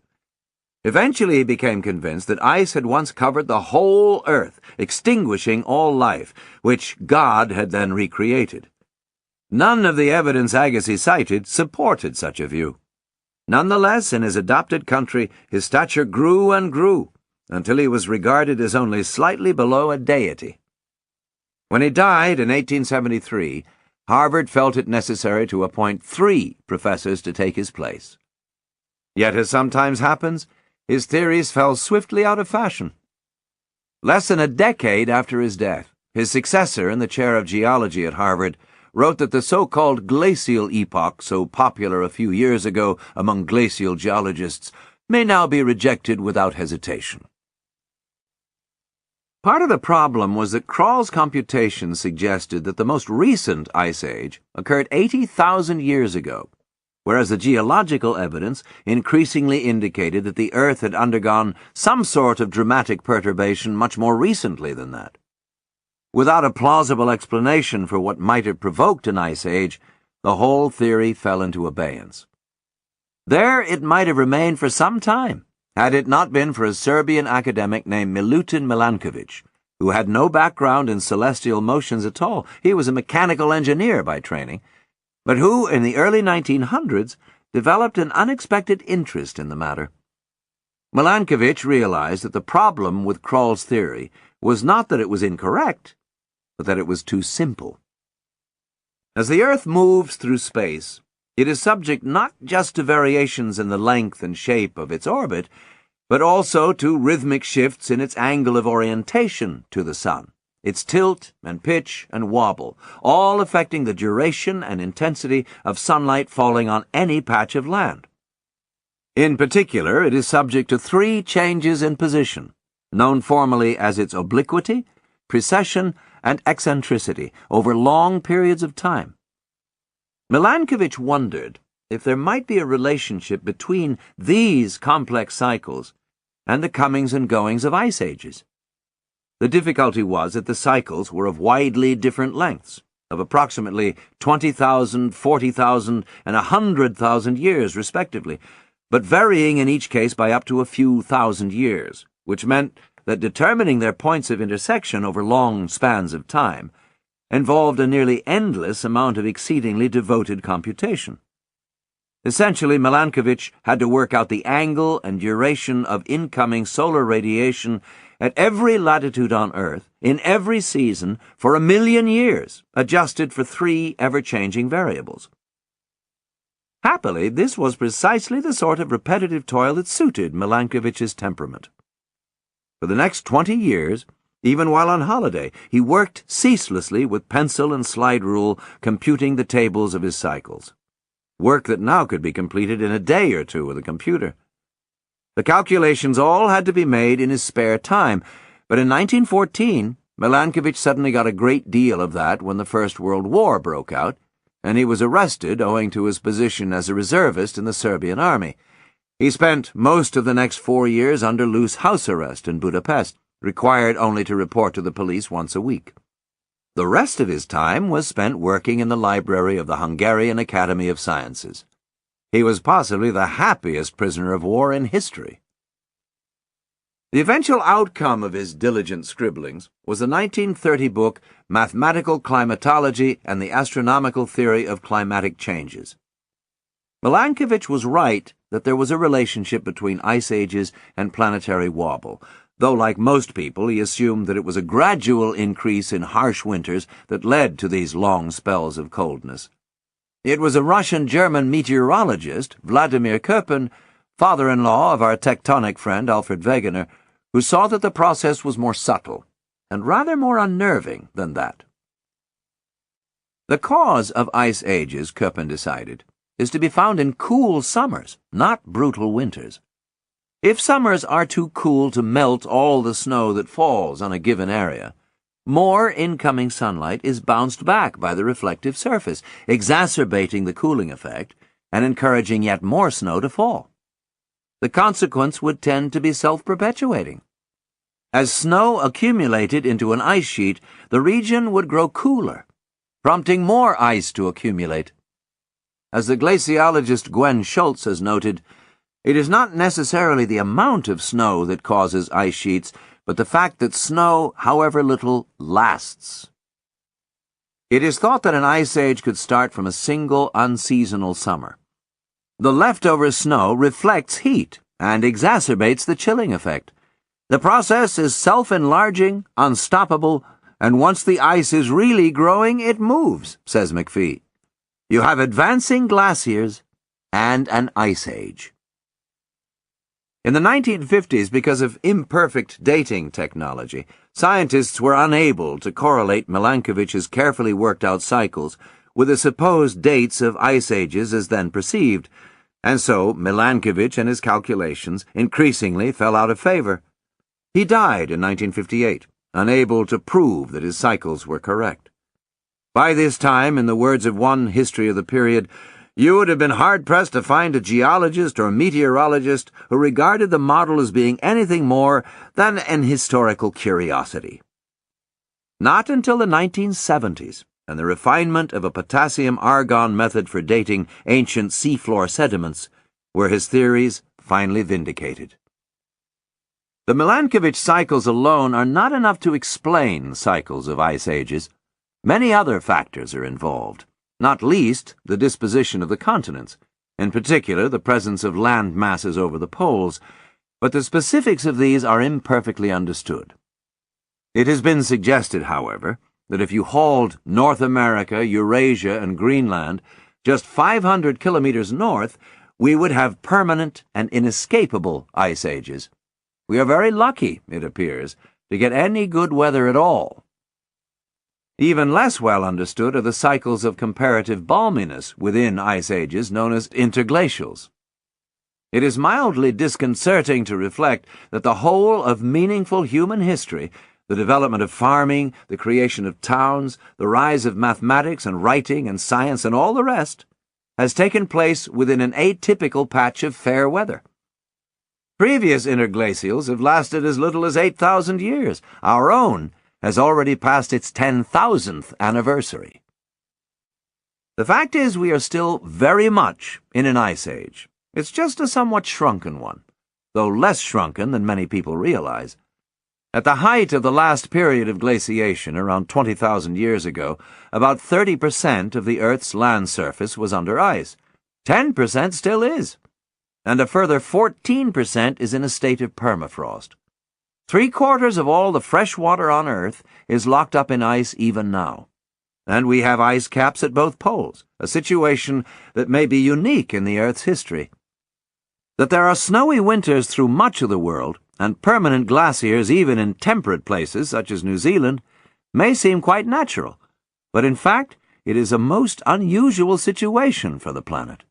Eventually he became convinced that ice had once covered the whole Earth, extinguishing all life, which God had then recreated. None of the evidence Agassiz cited supported such a view. Nonetheless, in his adopted country, his stature grew and grew, until he was regarded as only slightly below a deity. When he died in 1873, Harvard felt it necessary to appoint 3 professors to take his place. Yet, as sometimes happens, his theories fell swiftly out of fashion. Less than a decade after his death, his successor in the chair of geology at Harvard wrote that the so-called glacial epoch, so popular a few years ago among glacial geologists, may now be rejected without hesitation. Part of the problem was that Croll's computations suggested that the most recent ice age occurred 80,000 years ago, whereas the geological evidence increasingly indicated that the Earth had undergone some sort of dramatic perturbation much more recently than that. Without a plausible explanation for what might have provoked an ice age, the whole theory fell into abeyance. There it might have remained for some time, had it not been for a Serbian academic named Milutin Milankovic, who had no background in celestial motions at all. He was a mechanical engineer by training, but who, in the early 1900s, developed an unexpected interest in the matter. Milankovic realized that the problem with Kroll's theory was not that it was incorrect, but that it was too simple. As the Earth moves through space, it is subject not just to variations in the length and shape of its orbit, but also to rhythmic shifts in its angle of orientation to the Sun, its tilt and pitch and wobble, all affecting the duration and intensity of sunlight falling on any patch of land. In particular, it is subject to 3 changes in position, known formally as its obliquity, precession, and eccentricity, over long periods of time. Milankovic wondered if there might be a relationship between these complex cycles and the comings and goings of ice ages. The difficulty was that the cycles were of widely different lengths, of approximately 20,000, 40,000, and 100,000 years, respectively, but varying in each case by up to a few thousand years, which meant that determining their points of intersection over long spans of time involved a nearly endless amount of exceedingly devoted computation. Essentially, Milankovic had to work out the angle and duration of incoming solar radiation at every latitude on Earth, in every season, for 1,000,000 years, adjusted for 3 ever-changing variables. Happily, this was precisely the sort of repetitive toil that suited Milankovic's temperament. For the next 20 years, even while on holiday, he worked ceaselessly with pencil and slide rule, computing the tables of his cycles. Work that now could be completed in a day or 2 with a computer. The calculations all had to be made in his spare time, but in 1914, Milankovic suddenly got a great deal of that when the First World War broke out, and he was arrested owing to his position as a reservist in the Serbian army. He spent most of the next 4 years under loose house arrest in Budapest, required only to report to the police once a week. The rest of his time was spent working in the library of the Hungarian Academy of Sciences. He was possibly the happiest prisoner of war in history. The eventual outcome of his diligent scribblings was the 1930 book Mathematical Climatology and the Astronomical Theory of Climatic Changes. Milankovic was right that there was a relationship between ice ages and planetary wobble, though like most people he assumed that it was a gradual increase in harsh winters that led to these long spells of coldness. It was a Russian-German meteorologist, Vladimir Köppen, father-in-law of our tectonic friend Alfred Wegener, who saw that the process was more subtle and rather more unnerving than that. The cause of ice ages, Köppen decided, is to be found in cool summers, not brutal winters. If summers are too cool to melt all the snow that falls on a given area, more incoming sunlight is bounced back by the reflective surface, exacerbating the cooling effect and encouraging yet more snow to fall. The consequence would tend to be self-perpetuating. As snow accumulated into an ice sheet, the region would grow cooler, prompting more ice to accumulate. As the glaciologist Gwen Schultz has noted, it is not necessarily the amount of snow that causes ice sheets, but the fact that snow, however little, lasts. It is thought that an ice age could start from a single unseasonal summer. The leftover snow reflects heat and exacerbates the chilling effect. The process is self-enlarging, unstoppable, and once the ice is really growing, it moves, says McPhee. You have advancing glaciers and an ice age. In the 1950s, because of imperfect dating technology, scientists were unable to correlate Milankovic's carefully worked-out cycles with the supposed dates of ice ages as then perceived, and so Milankovic and his calculations increasingly fell out of favor. He died in 1958, unable to prove that his cycles were correct. By this time, in the words of one history of the period, you would have been hard-pressed to find a geologist or meteorologist who regarded the model as being anything more than an historical curiosity. Not until the 1970s and the refinement of a potassium-argon method for dating ancient seafloor sediments were his theories finally vindicated. The Milankovitch cycles alone are not enough to explain cycles of ice ages. Many other factors are involved, not least the disposition of the continents, in particular the presence of land masses over the poles, but the specifics of these are imperfectly understood. It has been suggested, however, that if you hauled North America, Eurasia, and Greenland just 500 kilometers north, we would have permanent and inescapable ice ages. We are very lucky, it appears, to get any good weather at all. Even less well understood are the cycles of comparative balminess within ice ages known as interglacials. It is mildly disconcerting to reflect that the whole of meaningful human history, the development of farming, the creation of towns, the rise of mathematics and writing and science and all the rest, has taken place within an atypical patch of fair weather. Previous interglacials have lasted as little as 8,000 years. Our own has already passed its 10,000th anniversary. The fact is we are still very much in an ice age. It's just a somewhat shrunken one, though less shrunken than many people realize. At the height of the last period of glaciation, around 20,000 years ago, about 30% of the Earth's land surface was under ice. 10% still is, and a further 14% is in a state of permafrost. 3/4 of all the fresh water on Earth is locked up in ice even now. And we have ice caps at both poles, a situation that may be unique in the Earth's history. That there are snowy winters through much of the world, and permanent glaciers even in temperate places such as New Zealand, may seem quite natural, but in fact it is a most unusual situation for the planet.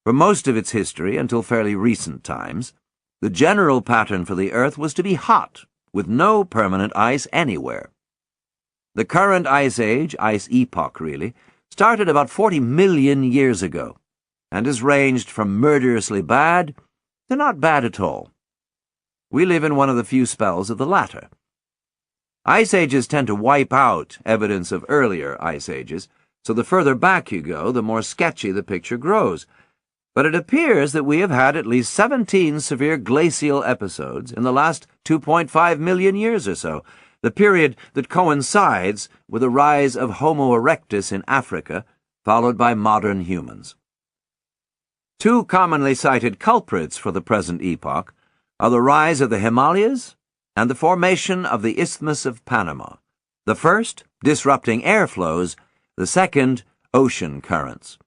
For most of its history, until fairly recent times, the general pattern for the Earth was to be hot, with no permanent ice anywhere. The current ice age, ice epoch really, started about 40 million years ago, and has ranged from murderously bad to not bad at all. We live in one of the few spells of the latter. Ice ages tend to wipe out evidence of earlier ice ages, so the further back you go, the more sketchy the picture grows. But it appears that we have had at least 17 severe glacial episodes in the last 2.5 million years or so, the period that coincides with the rise of Homo erectus in Africa, followed by modern humans. Two commonly cited culprits for the present epoch are the rise of the Himalayas and the formation of the Isthmus of Panama, the first disrupting airflows, the second ocean currents.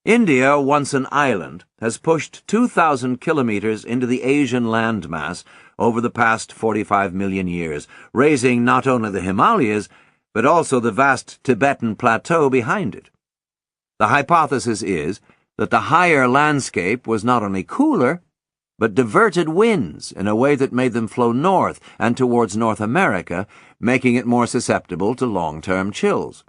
India, once an island, has pushed 2,000 kilometers into the Asian landmass over the past 45 million years, raising not only the Himalayas, but also the vast Tibetan plateau behind it. The hypothesis is that the higher landscape was not only cooler, but diverted winds in a way that made them flow north and towards North America, making it more susceptible to long-term chills.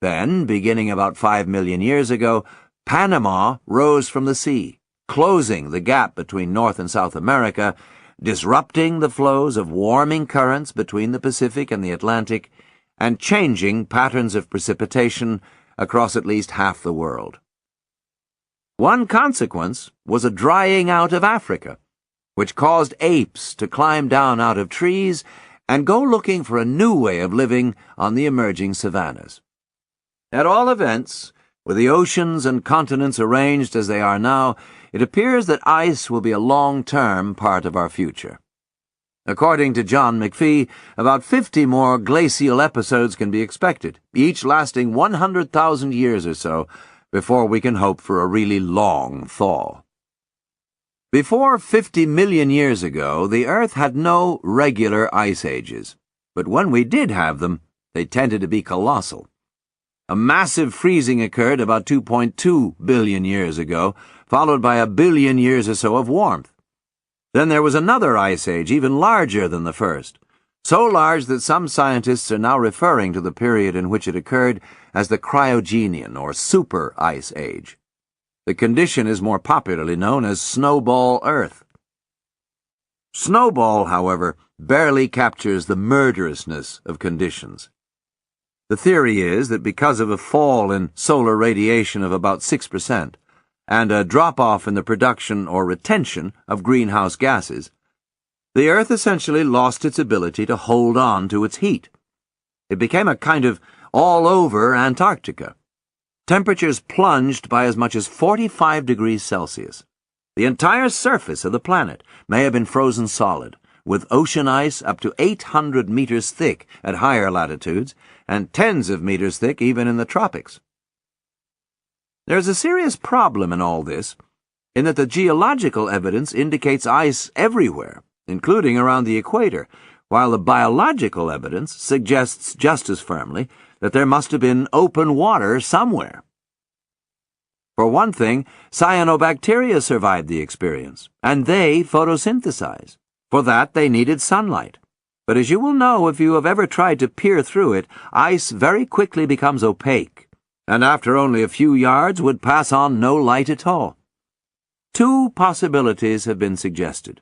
Then, beginning about 5 million years ago, Panama rose from the sea, closing the gap between North and South America, disrupting the flows of warming currents between the Pacific and the Atlantic, and changing patterns of precipitation across at least half the world. One consequence was a drying out of Africa, which caused apes to climb down out of trees and go looking for a new way of living on the emerging savannas. At all events, with the oceans and continents arranged as they are now, it appears that ice will be a long-term part of our future. According to John McPhee, about 50 more glacial episodes can be expected, each lasting 100,000 years or so, before we can hope for a really long thaw. Before 50 million years ago, the Earth had no regular ice ages, but when we did have them, they tended to be colossal. A massive freezing occurred about 2.2 billion years ago, followed by 1 billion years or so of warmth. Then there was another ice age, even larger than the first, so large that some scientists are now referring to the period in which it occurred as the Cryogenian or Super Ice Age. The condition is more popularly known as Snowball Earth. Snowball, however, barely captures the murderousness of conditions. The theory is that because of a fall in solar radiation of about 6% and a drop-off in the production or retention of greenhouse gases, the Earth essentially lost its ability to hold on to its heat. It became a kind of all-over Antarctica. Temperatures plunged by as much as 45 degrees Celsius. The entire surface of the planet may have been frozen solid, with ocean ice up to 800 meters thick at higher latitudes and tens of meters thick even in the tropics. There's a serious problem in all this, in that the geological evidence indicates ice everywhere, including around the equator, while the biological evidence suggests just as firmly that there must have been open water somewhere. For one thing, cyanobacteria survived the experience, and they photosynthesize. For that, they needed sunlight. But as you will know if you have ever tried to peer through it, ice very quickly becomes opaque, and after only a few yards would pass on no light at all. Two possibilities have been suggested.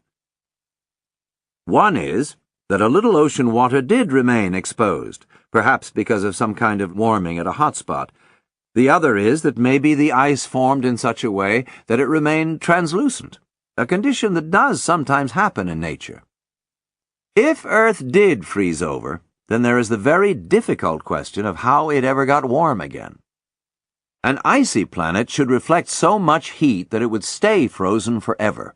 One is that a little ocean water did remain exposed, perhaps because of some kind of warming at a hot spot. The other is that maybe the ice formed in such a way that it remained translucent, a condition that does sometimes happen in nature. If Earth did freeze over, then there is the very difficult question of how it ever got warm again. An icy planet should reflect so much heat that it would stay frozen forever.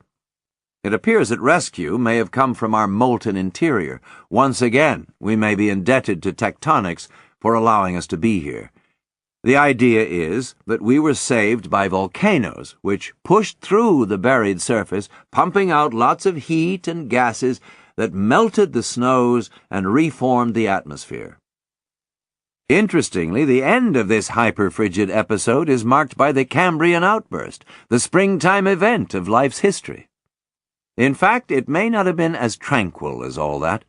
It appears that rescue may have come from our molten interior. Once again, we may be indebted to tectonics for allowing us to be here. The idea is that we were saved by volcanoes, which pushed through the buried surface, pumping out lots of heat and gases that melted the snows and reformed the atmosphere. Interestingly, the end of this hyperfrigid episode is marked by the Cambrian outburst, the springtime event of life's history. In fact, it may not have been as tranquil as all that.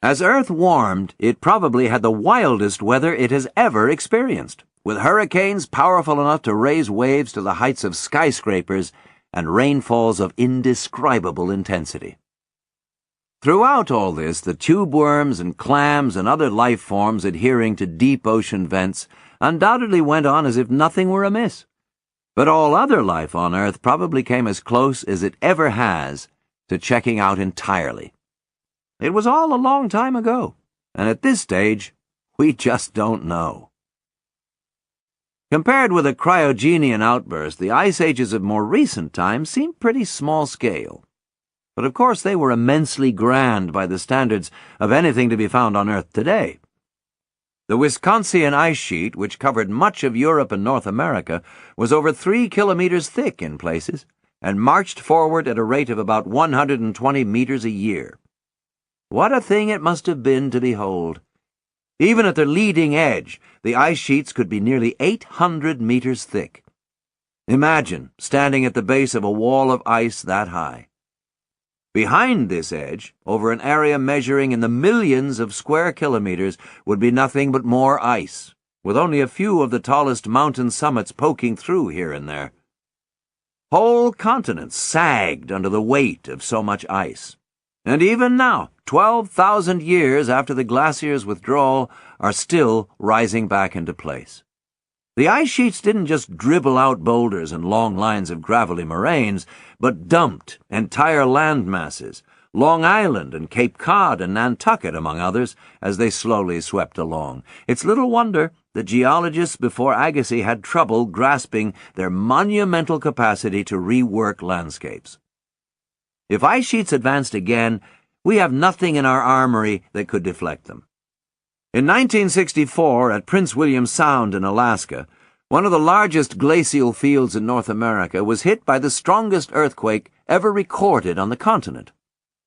As Earth warmed, it probably had the wildest weather it has ever experienced, with hurricanes powerful enough to raise waves to the heights of skyscrapers and rainfalls of indescribable intensity. Throughout all this, the tube worms and clams and other life forms adhering to deep ocean vents undoubtedly went on as if nothing were amiss. But all other life on Earth probably came as close as it ever has to checking out entirely. It was all a long time ago, and at this stage, we just don't know. Compared with a cryogenian outburst, the ice ages of more recent times seem pretty small scale. But of course they were immensely grand by the standards of anything to be found on Earth today. The Wisconsin ice sheet, which covered much of Europe and North America, was over 3 kilometers thick in places, and marched forward at a rate of about 120 meters a year. What a thing it must have been to behold! Even at the leading edge, the ice sheets could be nearly 800 meters thick. Imagine standing at the base of a wall of ice that high. Behind this edge, over an area measuring in the millions of square kilometers, would be nothing but more ice, with only a few of the tallest mountain summits poking through here and there. Whole continents sagged under the weight of so much ice. And even now, 12,000 years after the glacier's withdrawal, are still rising back into place. The ice sheets didn't just dribble out boulders and long lines of gravelly moraines, but dumped entire land masses, Long Island and Cape Cod and Nantucket among others, as they slowly swept along. It's little wonder that geologists before Agassiz had trouble grasping their monumental capacity to rework landscapes. If ice sheets advanced again, we have nothing in our armory that could deflect them. In 1964, at Prince William Sound in Alaska, one of the largest glacial fields in North America was hit by the strongest earthquake ever recorded on the continent.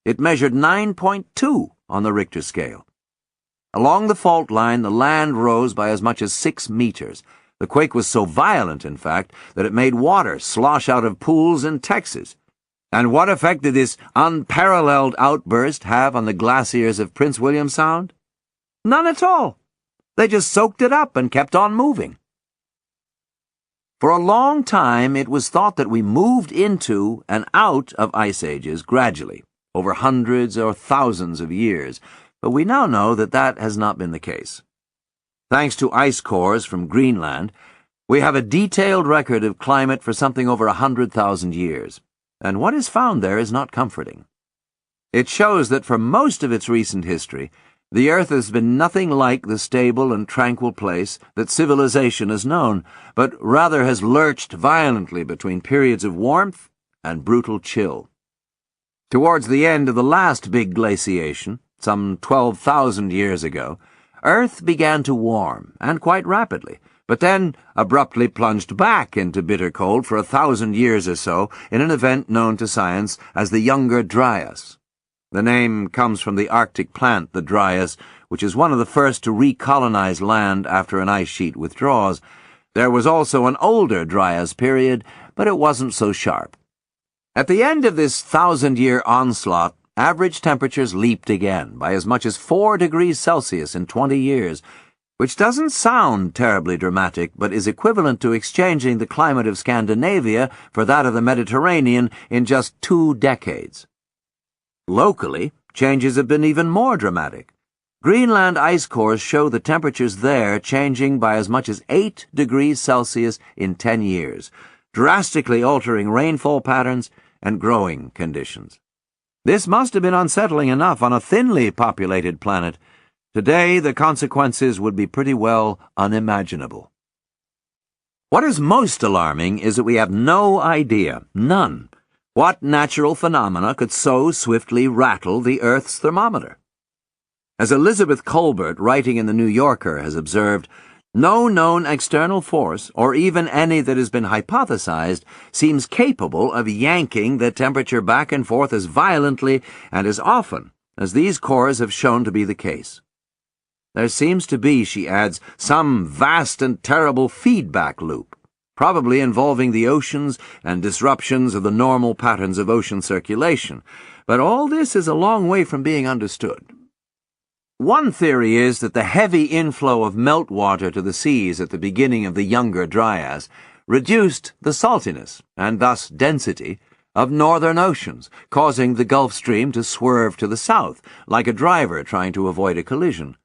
It measured 9.2 on the Richter scale. Along the fault line, the land rose by as much as 6 meters. The quake was so violent, in fact, that it made water slosh out of pools in Texas. And what effect did this unparalleled outburst have on the glaciers of Prince William Sound? None at all. They just soaked it up and kept on moving. For a long time, it was thought that we moved into and out of ice ages gradually, over hundreds or thousands of years, but we now know that that has not been the case. Thanks to ice cores from Greenland, we have a detailed record of climate for something over 100,000 years, and what is found there is not comforting. It shows that for most of its recent history, the Earth has been nothing like the stable and tranquil place that civilization has known, but rather has lurched violently between periods of warmth and brutal chill. Towards the end of the last big glaciation, some 12,000 years ago, Earth began to warm, and quite rapidly, but then abruptly plunged back into bitter cold for 1,000 years or so in an event known to science as the Younger Dryas. The name comes from the Arctic plant, the dryas, which is one of the first to recolonize land after an ice sheet withdraws. There was also an older Dryas period, but it wasn't so sharp. At the end of this 1,000-year onslaught, average temperatures leaped again by as much as 4 degrees Celsius in 20 years, which doesn't sound terribly dramatic, but is equivalent to exchanging the climate of Scandinavia for that of the Mediterranean in just 2 decades. Locally, changes have been even more dramatic. Greenland ice cores show the temperatures there changing by as much as 8 degrees Celsius in 10 years, drastically altering rainfall patterns and growing conditions. This must have been unsettling enough on a thinly populated planet. Today, the consequences would be pretty well unimaginable. What is most alarming is that we have no idea, none, what natural phenomena could so swiftly rattle the Earth's thermometer. As Elizabeth Colbert, writing in The New Yorker, has observed, no known external force, or even any that has been hypothesized, seems capable of yanking the temperature back and forth as violently and as often as these cores have shown to be the case. There seems to be, she adds, some vast and terrible feedback loop, probably involving the oceans and disruptions of the normal patterns of ocean circulation, but all this is a long way from being understood. One theory is that the heavy inflow of meltwater to the seas at the beginning of the Younger Dryas reduced the saltiness, and thus density, of northern oceans, causing the Gulf Stream to swerve to the south, like a driver trying to avoid a collision.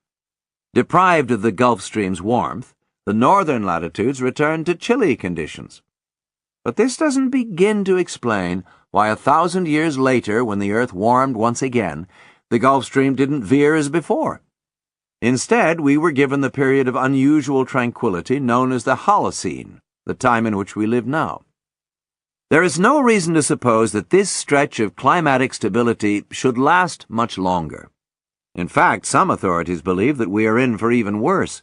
Deprived of the Gulf Stream's warmth, the northern latitudes returned to chilly conditions. But this doesn't begin to explain why 1,000 years later, when the Earth warmed once again, the Gulf Stream didn't veer as before. Instead, we were given the period of unusual tranquility known as the Holocene, the time in which we live now. There is no reason to suppose that this stretch of climatic stability should last much longer. In fact, some authorities believe that we are in for even worse.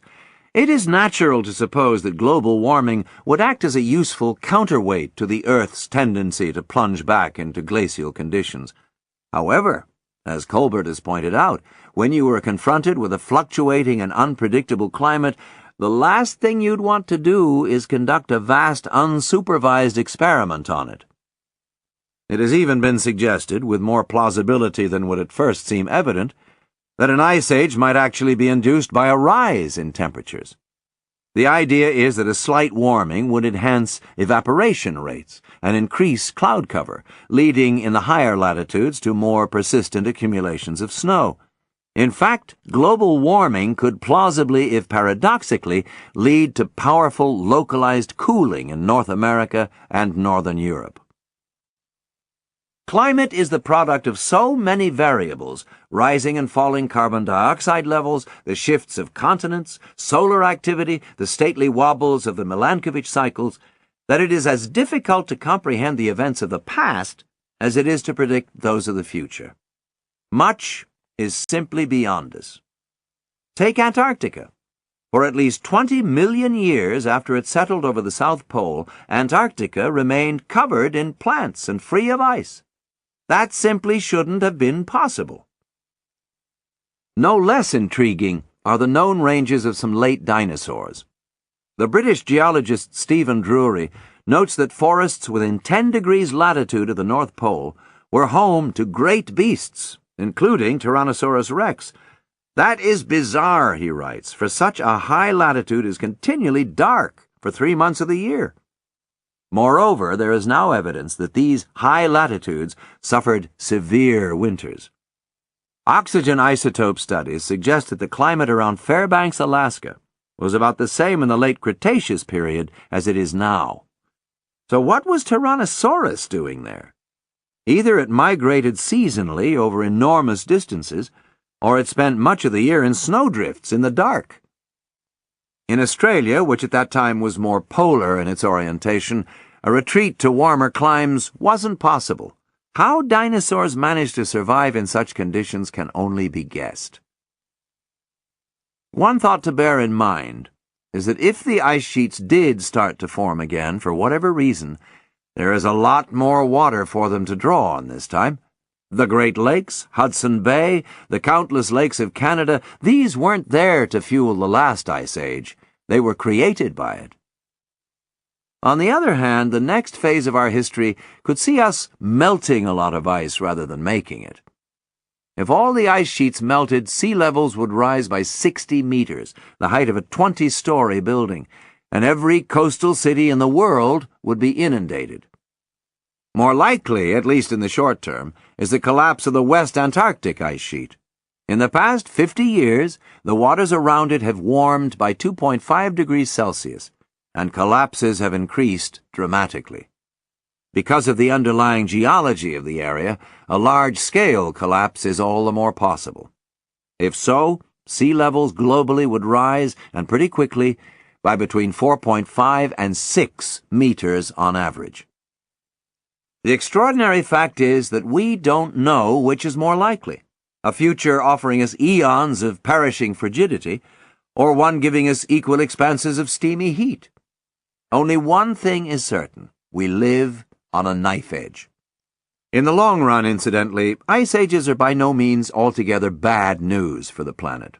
It is natural to suppose that global warming would act as a useful counterweight to the Earth's tendency to plunge back into glacial conditions. However, as Colbert has pointed out, when you are confronted with a fluctuating and unpredictable climate, the last thing you'd want to do is conduct a vast unsupervised experiment on it. It has even been suggested, with more plausibility than would at first seem evident, that an ice age might actually be induced by a rise in temperatures. The idea is that a slight warming would enhance evaporation rates and increase cloud cover, leading in the higher latitudes to more persistent accumulations of snow. In fact, global warming could plausibly, if paradoxically, lead to powerful localized cooling in North America and Northern Europe. Climate is the product of so many variables, rising and falling carbon dioxide levels, the shifts of continents, solar activity, the stately wobbles of the Milankovitch cycles, that it is as difficult to comprehend the events of the past as it is to predict those of the future. Much is simply beyond us. Take Antarctica. For at least 20 million years after it settled over the South Pole, Antarctica remained covered in plants and free of ice. That simply shouldn't have been possible. No less intriguing are the known ranges of some late dinosaurs. The British geologist Stephen Drury notes that forests within 10 degrees latitude of the North Pole were home to great beasts, including Tyrannosaurus rex. That is bizarre, he writes, for such a high latitude is continually dark for 3 months of the year. Moreover, there is now evidence that these high latitudes suffered severe winters. Oxygen isotope studies suggest that the climate around Fairbanks, Alaska, was about the same in the late Cretaceous period as it is now. So what was Tyrannosaurus doing there? Either it migrated seasonally over enormous distances, or it spent much of the year in snowdrifts in the dark. In Australia, which at that time was more polar in its orientation, a retreat to warmer climes wasn't possible. How dinosaurs managed to survive in such conditions can only be guessed. One thought to bear in mind is that if the ice sheets did start to form again for whatever reason, there is a lot more water for them to draw on this time. The Great Lakes, Hudson Bay, the countless lakes of Canada, these weren't there to fuel the last ice age. They were created by it. On the other hand, the next phase of our history could see us melting a lot of ice rather than making it. If all the ice sheets melted, sea levels would rise by 60 meters, the height of a 20-story building, and every coastal city in the world would be inundated. More likely, at least in the short term, is the collapse of the West Antarctic ice sheet. In the past 50 years, the waters around it have warmed by 2.5 degrees Celsius, and collapses have increased dramatically. Because of the underlying geology of the area, a large-scale collapse is all the more possible. If so, sea levels globally would rise, and pretty quickly, by between 4.5 and 6 meters on average. The extraordinary fact is that we don't know which is more likely, a future offering us eons of perishing frigidity, or one giving us equal expanses of steamy heat. Only one thing is certain: we live on a knife edge. In the long run, incidentally, ice ages are by no means altogether bad news for the planet.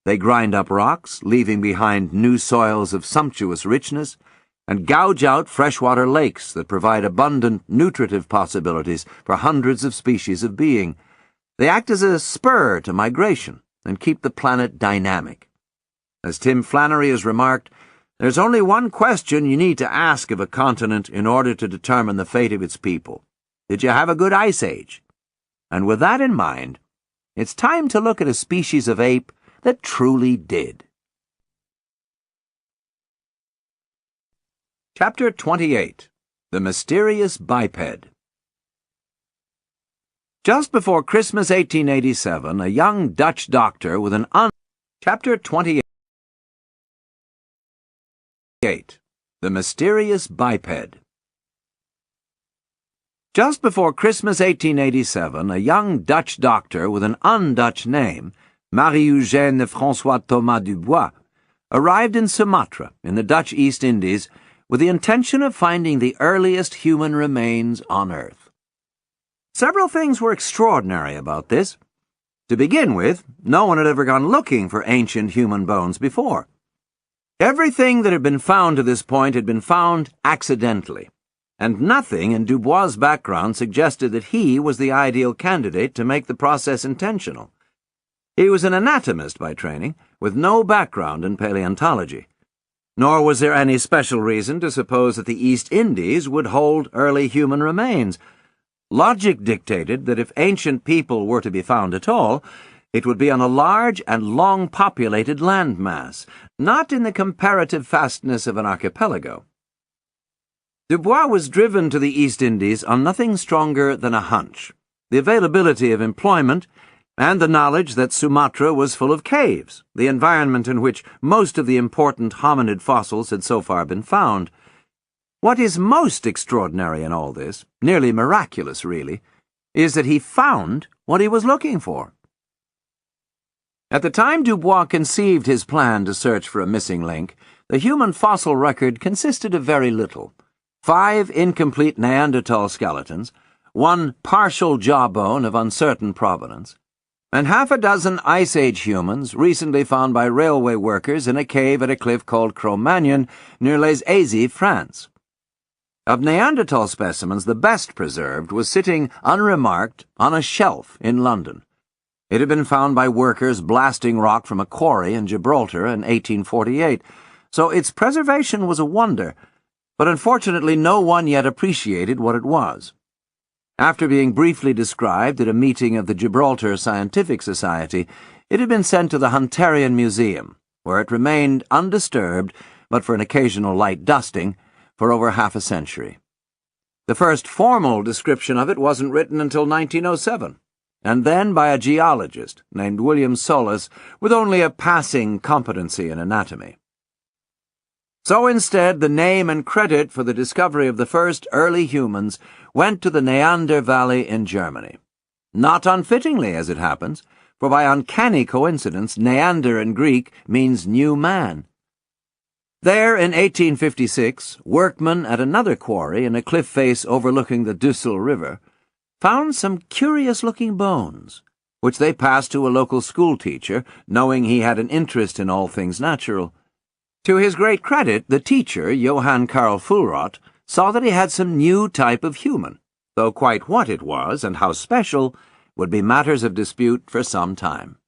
They grind up rocks, leaving behind new soils of sumptuous richness, and gouge out freshwater lakes that provide abundant nutritive possibilities for hundreds of species of being. They act as a spur to migration and keep the planet dynamic. As Tim Flannery has remarked, there's only one question you need to ask of a continent in order to determine the fate of its people. Did you have a good ice age? And with that in mind, it's time to look at a species of ape that truly did. Chapter 28. The Mysterious Biped. Just before Christmas 1887, a young Dutch doctor with an Chapter 28. The Mysterious Biped. Just before Christmas 1887, a young Dutch doctor with an un-Dutch name, Marie-Eugène François Thomas Dubois, arrived in Sumatra, in the Dutch East Indies, with the intention of finding the earliest human remains on Earth. Several things were extraordinary about this. To begin with, no one had ever gone looking for ancient human bones before. Everything that had been found to this point had been found accidentally, and nothing in Dubois' background suggested that he was the ideal candidate to make the process intentional. He was an anatomist by training, with no background in paleontology. Nor was there any special reason to suppose that the East Indies would hold early human remains. Logic dictated that if ancient people were to be found at all, it would be on a large and long-populated landmass, not in the comparative vastness of an archipelago. Dubois was driven to the East Indies on nothing stronger than a hunch, the availability of employment, and the knowledge that Sumatra was full of caves, the environment in which most of the important hominid fossils had so far been found. What is most extraordinary in all this, nearly miraculous really, is that he found what he was looking for. At the time Dubois conceived his plan to search for a missing link, the human fossil record consisted of very little: 5 incomplete Neanderthal skeletons, 1 partial jawbone of uncertain provenance, and half a dozen Ice Age humans recently found by railway workers in a cave at a cliff called Cro-Magnon near Les Azy, France. Of Neanderthal specimens, the best preserved was sitting unremarked on a shelf in London. It had been found by workers blasting rock from a quarry in Gibraltar in 1848, so its preservation was a wonder. but unfortunately no one yet appreciated what it was. After being briefly described at a meeting of the Gibraltar Scientific Society, it had been sent to the Hunterian Museum, where it remained undisturbed, but for an occasional light dusting, for over half a century. The first formal description of it wasn't written until 1907, and then by a geologist named William Solus with only a passing competency in anatomy. So instead, the name and credit for the discovery of the first early humans went to the Neander Valley in Germany. Not unfittingly, as it happens, for by uncanny coincidence, Neander in Greek means new man. There, in 1856, workmen at another quarry in a cliff face overlooking the Düssel River found some curious-looking bones, which they passed to a local schoolteacher, knowing he had an interest in all things natural. To his great credit, the teacher, Johann Karl Fulrott, saw that he had some new type of human, though quite what it was and how special would be matters of dispute for some time.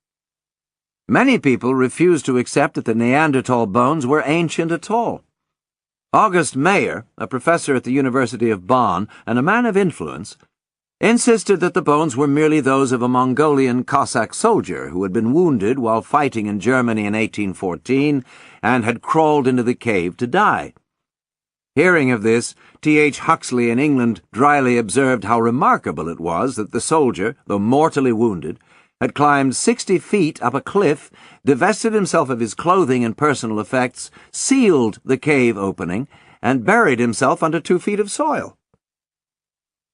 Many people refused to accept that the Neanderthal bones were ancient at all. August Mayer, a professor at the University of Bonn and a man of influence, insisted that the bones were merely those of a Mongolian Cossack soldier who had been wounded while fighting in Germany in 1814 and had crawled into the cave to die. Hearing of this, T.H. Huxley in England dryly observed how remarkable it was that the soldier, though mortally wounded, had climbed 60 feet up a cliff, divested himself of his clothing and personal effects, sealed the cave opening, and buried himself under 2 feet of soil.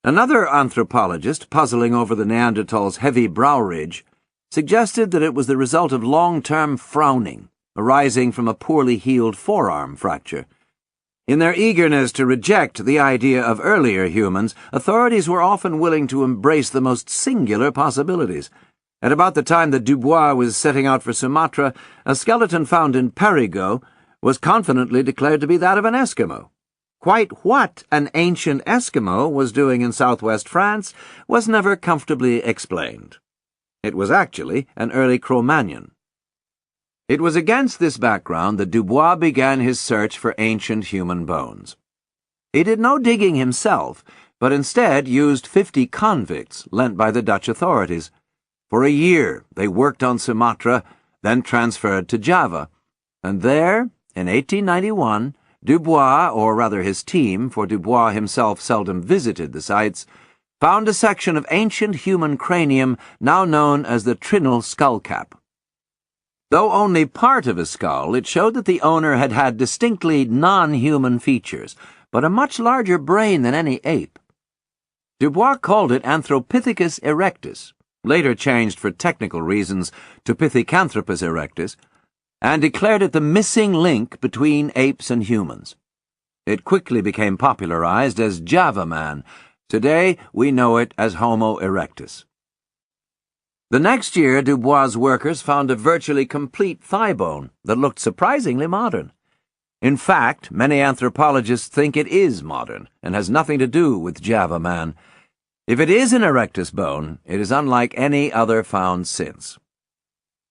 Another anthropologist, puzzling over the Neanderthal's heavy brow ridge, suggested that it was the result of long-term frowning, arising from a poorly healed forearm fracture. In their eagerness to reject the idea of earlier humans, authorities were often willing to embrace the most singular possibilities. At about the time that Dubois was setting out for Sumatra, a skeleton found in Périgueux was confidently declared to be that of an Eskimo. Quite what an ancient Eskimo was doing in southwest France was never comfortably explained. It was actually an early Cro-Magnon. It was against this background that Dubois began his search for ancient human bones. He did no digging himself, but instead used 50 convicts lent by the Dutch authorities. For a year they worked on Sumatra, then transferred to Java, and there, in 1891, Dubois, or rather his team, for Dubois himself seldom visited the sites, found a section of ancient human cranium now known as the Trinal skullcap. Though only part of a skull, it showed that the owner had had distinctly non-human features, but a much larger brain than any ape. Dubois called it Anthropithecus erectus, later changed for technical reasons to Pithecanthropus erectus, and declared it the missing link between apes and humans. It quickly became popularized as Java Man. Today, we know it as Homo erectus. The next year, Dubois' workers found a virtually complete thigh bone that looked surprisingly modern. In fact, many anthropologists think it is modern and has nothing to do with Java Man. If it is an erectus bone, it is unlike any other found since.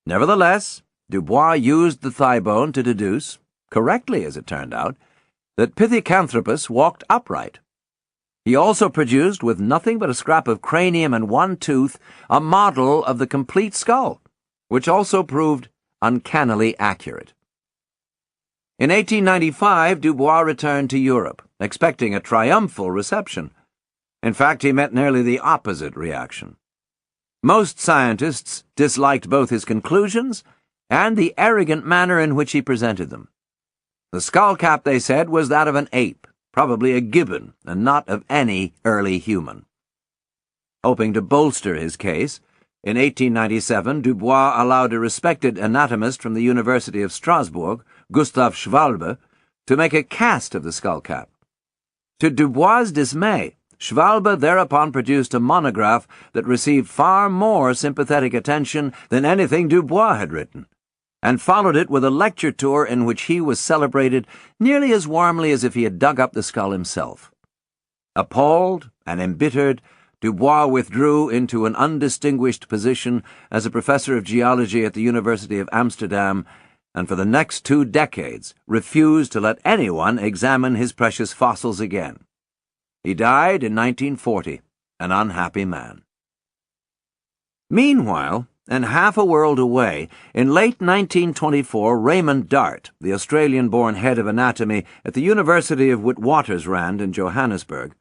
Nevertheless, Dubois used the thigh bone to deduce, correctly as it turned out, that Pithecanthropus walked upright. He also produced, with nothing but a scrap of cranium and one tooth, a model of the complete skull, which also proved uncannily accurate. In 1895, Dubois returned to Europe, expecting a triumphal reception. In fact, he met nearly the opposite reaction. Most scientists disliked both his conclusions and the arrogant manner in which he presented them. The skullcap, they said, was that of an ape, probably a gibbon, and not of any early human. Hoping to bolster his case, in 1897 Dubois allowed a respected anatomist from the University of Strasbourg, Gustav Schwalbe, to make a cast of the skullcap. To Dubois' dismay, Schwalbe thereupon produced a monograph that received far more sympathetic attention than anything Dubois had written, and followed it with a lecture tour in which he was celebrated nearly as warmly as if he had dug up the skull himself. Appalled and embittered, Dubois withdrew into an undistinguished position as a professor of geology at the University of Amsterdam and for the next 2 decades refused to let anyone examine his precious fossils again. He died in 1940, an unhappy man. Meanwhile, and half a world away, in late 1924, Raymond Dart, the Australian-born head of anatomy at the University of Witwatersrand in Johannesburg,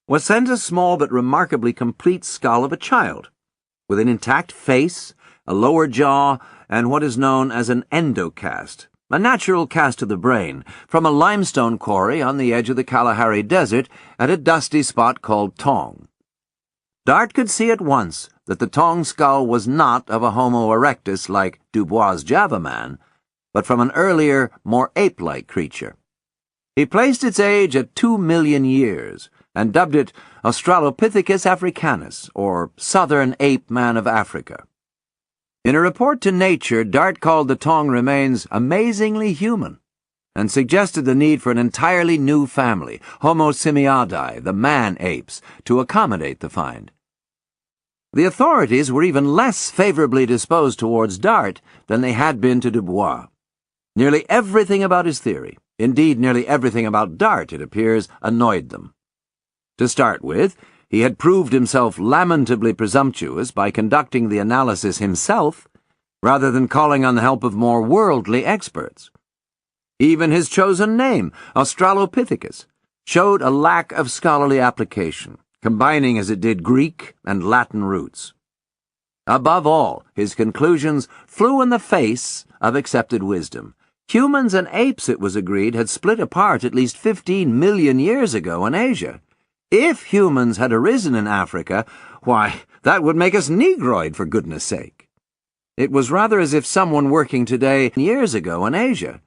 was sent a small but remarkably complete skull of a child, with an intact face, a lower jaw, and what is known as an endocast, a natural cast of the brain, from a limestone quarry on the edge of the Kalahari Desert at a dusty spot called Tong. Dart could see at once that the Tong skull was not of a Homo erectus like Dubois' Java man, but from an earlier, more ape-like creature. He placed its age at 2 million years, and dubbed it Australopithecus africanus, or Southern Ape Man of Africa. In a report to Nature, Dart called the Tong remains amazingly human, and suggested the need for an entirely new family, Homo simiadae, the man-apes, to accommodate the find. The authorities were even less favorably disposed towards Dart than they had been to Dubois. Nearly everything about his theory, indeed nearly everything about Dart, it appears, annoyed them. To start with, he had proved himself lamentably presumptuous by conducting the analysis himself, rather than calling on the help of more worldly experts. Even his chosen name, Australopithecus, showed a lack of scholarly application, combining as it did Greek and Latin roots. Above all, his conclusions flew in the face of accepted wisdom. Humans and apes, it was agreed, had split apart at least 15 million years ago in Asia. If humans had arisen in Africa, why, that would make us Negroid, for goodness sake. It was rather as if someone working today years ago in Asia.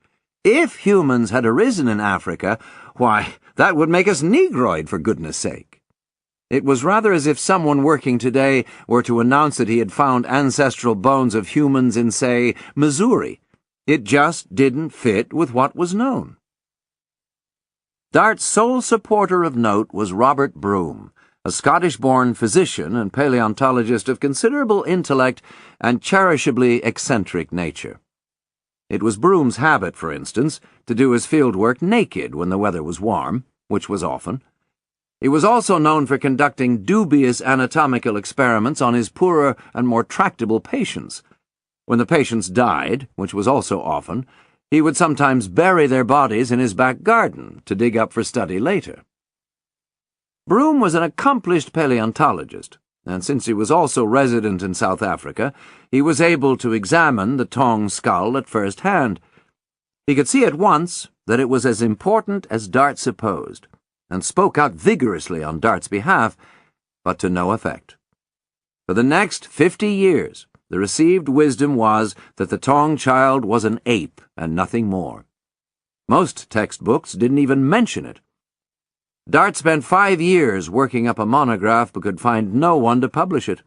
If humans had arisen in Africa, why, that would make us Negroid, for goodness sake. It was rather as if someone working today were to announce that he had found ancestral bones of humans in, say, Missouri. It just didn't fit with what was known. Dart's sole supporter of note was Robert Broom, a Scottish-born physician and paleontologist of considerable intellect and cherishably eccentric nature. It was Broom's habit, for instance, to do his fieldwork naked when the weather was warm, which was often. He was also known for conducting dubious anatomical experiments on his poorer and more tractable patients. When the patients died, which was also often, he would sometimes bury their bodies in his back garden to dig up for study later. Broom was an accomplished paleontologist, and since he was also resident in South Africa, he was able to examine the Tong skull at first hand. He could see at once that it was as important as Dart supposed, and spoke out vigorously on Dart's behalf, but to no effect. For the next 50 years, the received wisdom was that the Tong child was an ape and nothing more. Most textbooks didn't even mention it. Dart spent 5 years working up a monograph but could find no one to publish it.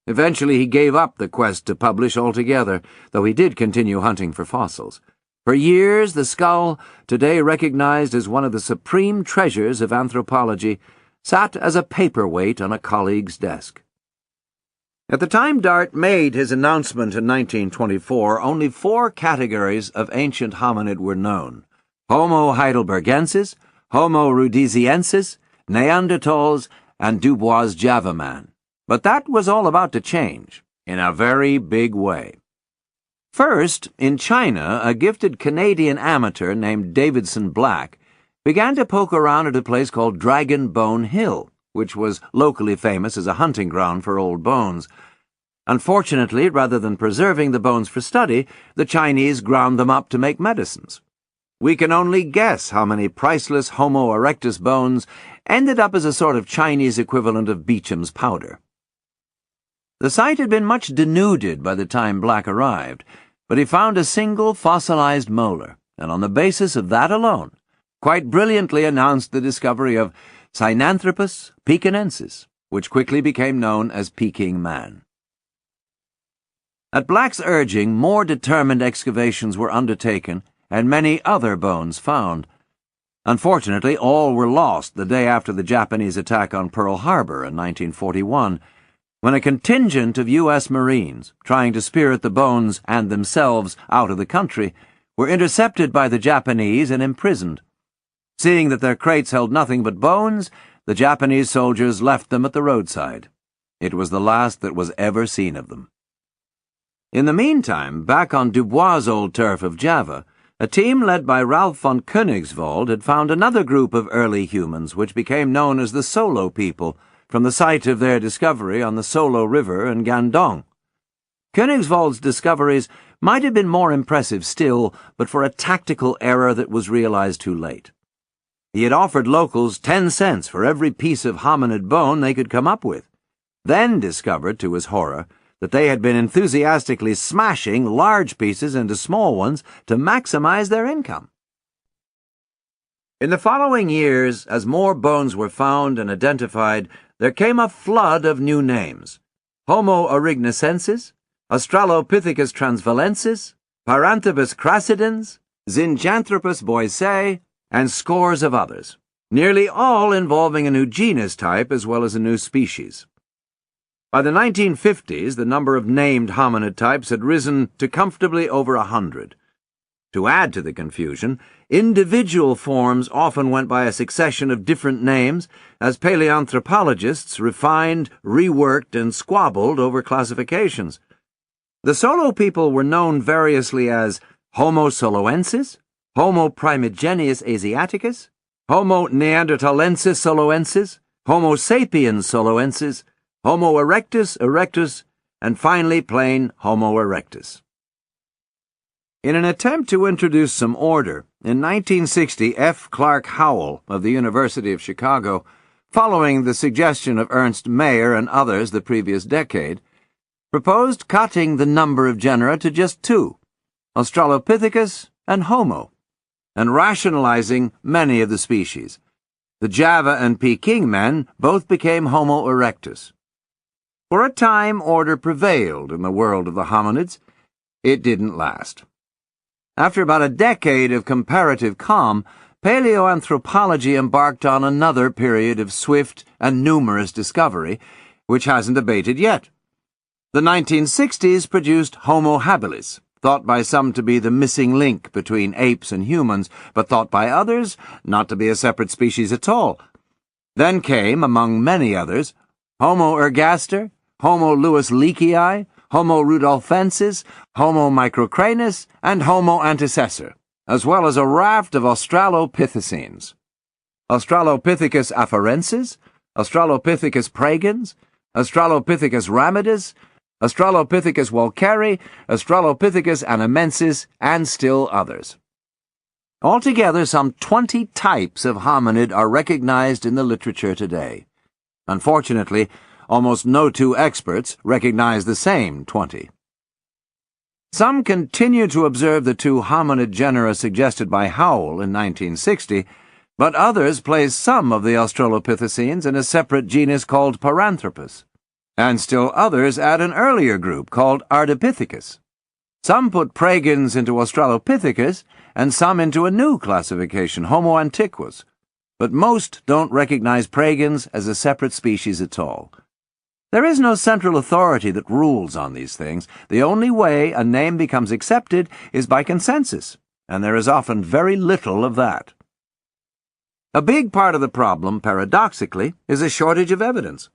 Eventually he gave up the quest to publish altogether, though he did continue hunting for fossils. For years the skull, today recognized as one of the supreme treasures of anthropology, sat as a paperweight on a colleague's desk. At the time Dart made his announcement in 1924, only 4 categories of ancient hominid were known: Homo heidelbergensis, Homo rhodesiensis, Neanderthals, and Dubois' Java man. But that was all about to change, in a very big way. First, in China, a gifted Canadian amateur named Davidson Black began to poke around at a place called Dragon Bone Hill, which was locally famous as a hunting ground for old bones. Unfortunately, rather than preserving the bones for study, the Chinese ground them up to make medicines. We can only guess how many priceless Homo erectus bones ended up as a sort of Chinese equivalent of Beecham's powder. The site had been much denuded by the time Black arrived, but he found a single fossilized molar, and on the basis of that alone, quite brilliantly announced the discovery of Sinanthropus pekinensis, which quickly became known as Peking man. At Black's urging, more determined excavations were undertaken and many other bones found. Unfortunately, all were lost the day after the Japanese attack on Pearl Harbor in 1941. when a contingent of U.S. Marines, trying to spirit the bones and themselves out of the country, were intercepted by the Japanese and imprisoned. Seeing that their crates held nothing but bones, the Japanese soldiers left them at the roadside. It was the last that was ever seen of them. In the meantime, back on Dubois' old turf of Java, a team led by Ralph von Königswald had found another group of early humans which became known as the Solo people, from the site of their discovery on the Solo River in Gandong. Königswald's discoveries might have been more impressive still, but for a tactical error that was realized too late. He had offered locals 10 cents for every piece of hominid bone they could come up with, then discovered, to his horror, that they had been enthusiastically smashing large pieces into small ones to maximize their income. In the following years, as more bones were found and identified, there came a flood of new names: Homo aurignacensis, Australopithecus transvalensis, Paranthropus crassidens, Zinjanthropus boisei, and scores of others, nearly all involving a new genus type as well as a new species. By the 1950s, the number of named hominid types had risen to comfortably over 100. To add to the confusion, individual forms often went by a succession of different names as paleoanthropologists refined, reworked, and squabbled over classifications. The Solo people were known variously as Homo soloensis, Homo primigenius asiaticus, Homo neanderthalensis soloensis, Homo sapiens soloensis, Homo erectus, and finally plain Homo erectus. In an attempt to introduce some order, in 1960 F. Clark Howell of the University of Chicago, following the suggestion of Ernst Mayr and others the previous decade, proposed cutting the number of genera to just 2, Australopithecus and Homo, and rationalizing many of the species. The Java and Peking men both became Homo erectus. For a time, order prevailed in the world of the hominids. It didn't last. After about a decade of comparative calm, paleoanthropology embarked on another period of swift and numerous discovery, which hasn't abated yet. The 1960s produced Homo habilis, thought by some to be the missing link between apes and humans, but thought by others not to be a separate species at all. Then came, among many others, Homo ergaster, Homo lewis-leakii, Homo rudolfensis, Homo microcranus, and Homo antecessor, as well as a raft of Australopithecines. Australopithecus afarensis, Australopithecus praegens, Australopithecus ramidus, Australopithecus walkeri, Australopithecus anamensis, and still others. Altogether, some 20 types of hominid are recognized in the literature today. Unfortunately, almost no two experts recognize the same 20. Some continue to observe the 2 hominid genera suggested by Howell in 1960, but others place some of the Australopithecines in a separate genus called Paranthropus, and still others add an earlier group called Ardipithecus. Some put praegens into Australopithecus, and some into a new classification, Homo antiquus, but most don't recognize praegens as a separate species at all. There is no central authority that rules on these things. The only way a name becomes accepted is by consensus, and there is often very little of that. A big part of the problem, paradoxically, is a shortage of evidence.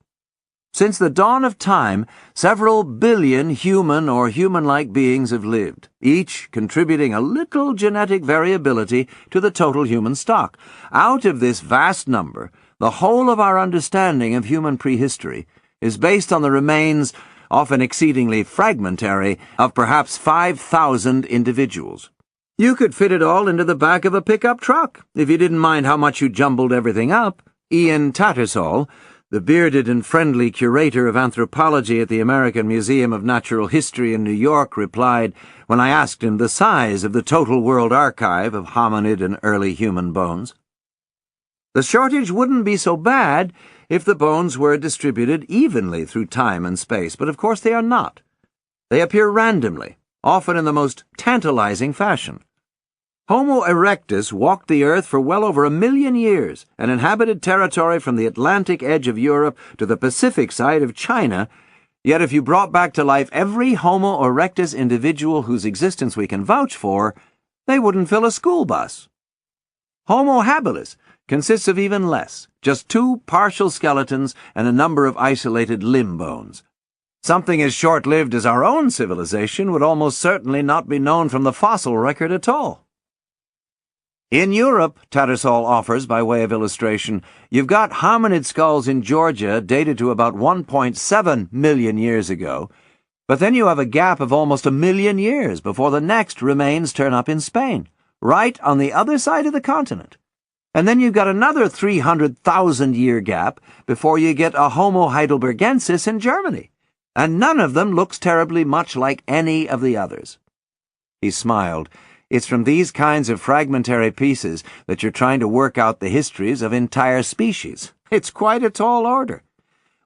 Since the dawn of time, several billion human or human-like beings have lived, each contributing a little genetic variability to the total human stock. Out of this vast number, the whole of our understanding of human prehistory is based on the remains, often exceedingly fragmentary, of perhaps 5,000 individuals. You could fit it all into the back of a pickup truck, if you didn't mind how much you jumbled everything up. Ian Tattersall, the bearded and friendly curator of anthropology at the American Museum of Natural History in New York, replied when I asked him the size of the total world archive of hominid and early human bones. The shortage wouldn't be so bad if the bones were distributed evenly through time and space, but of course they are not. They appear randomly, often in the most tantalizing fashion. Homo erectus walked the earth for well over 1 million years and inhabited territory from the Atlantic edge of Europe to the Pacific side of China Yet if you brought back to life every Homo erectus individual whose existence we can vouch for, they wouldn't fill a school bus. Homo habilis consists of even less, just 2 partial skeletons and a number of isolated limb bones. Something as short-lived as our own civilization would almost certainly not be known from the fossil record at all. In Europe, Tattersall offers, by way of illustration, you've got hominid skulls in Georgia dated to about 1.7 million years ago, but then you have a gap of almost 1 million years before the next remains turn up in Spain, right on the other side of the continent. And then you've got another 300,000-year gap before you get a Homo heidelbergensis in Germany, and none of them looks terribly much like any of the others. He smiled. It's from these kinds of fragmentary pieces that you're trying to work out the histories of entire species. It's quite a tall order.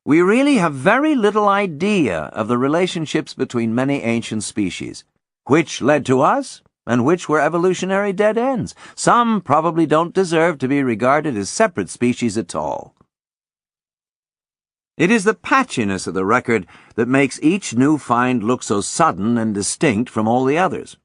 We really have very little idea of the relationships between many ancient species, which led to us, and which were evolutionary dead ends. Some probably don't deserve to be regarded as separate species at all. It is the patchiness of the record that makes each new find look so sudden and distinct from all the others.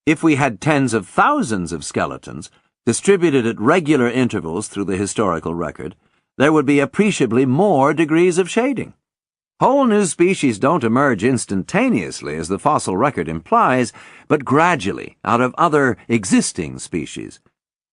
If we had tens of thousands of skeletons, distributed at regular intervals through the historical record, there would be appreciably more degrees of shading. Whole new species don't emerge instantaneously, as the fossil record implies, but gradually out of other existing species.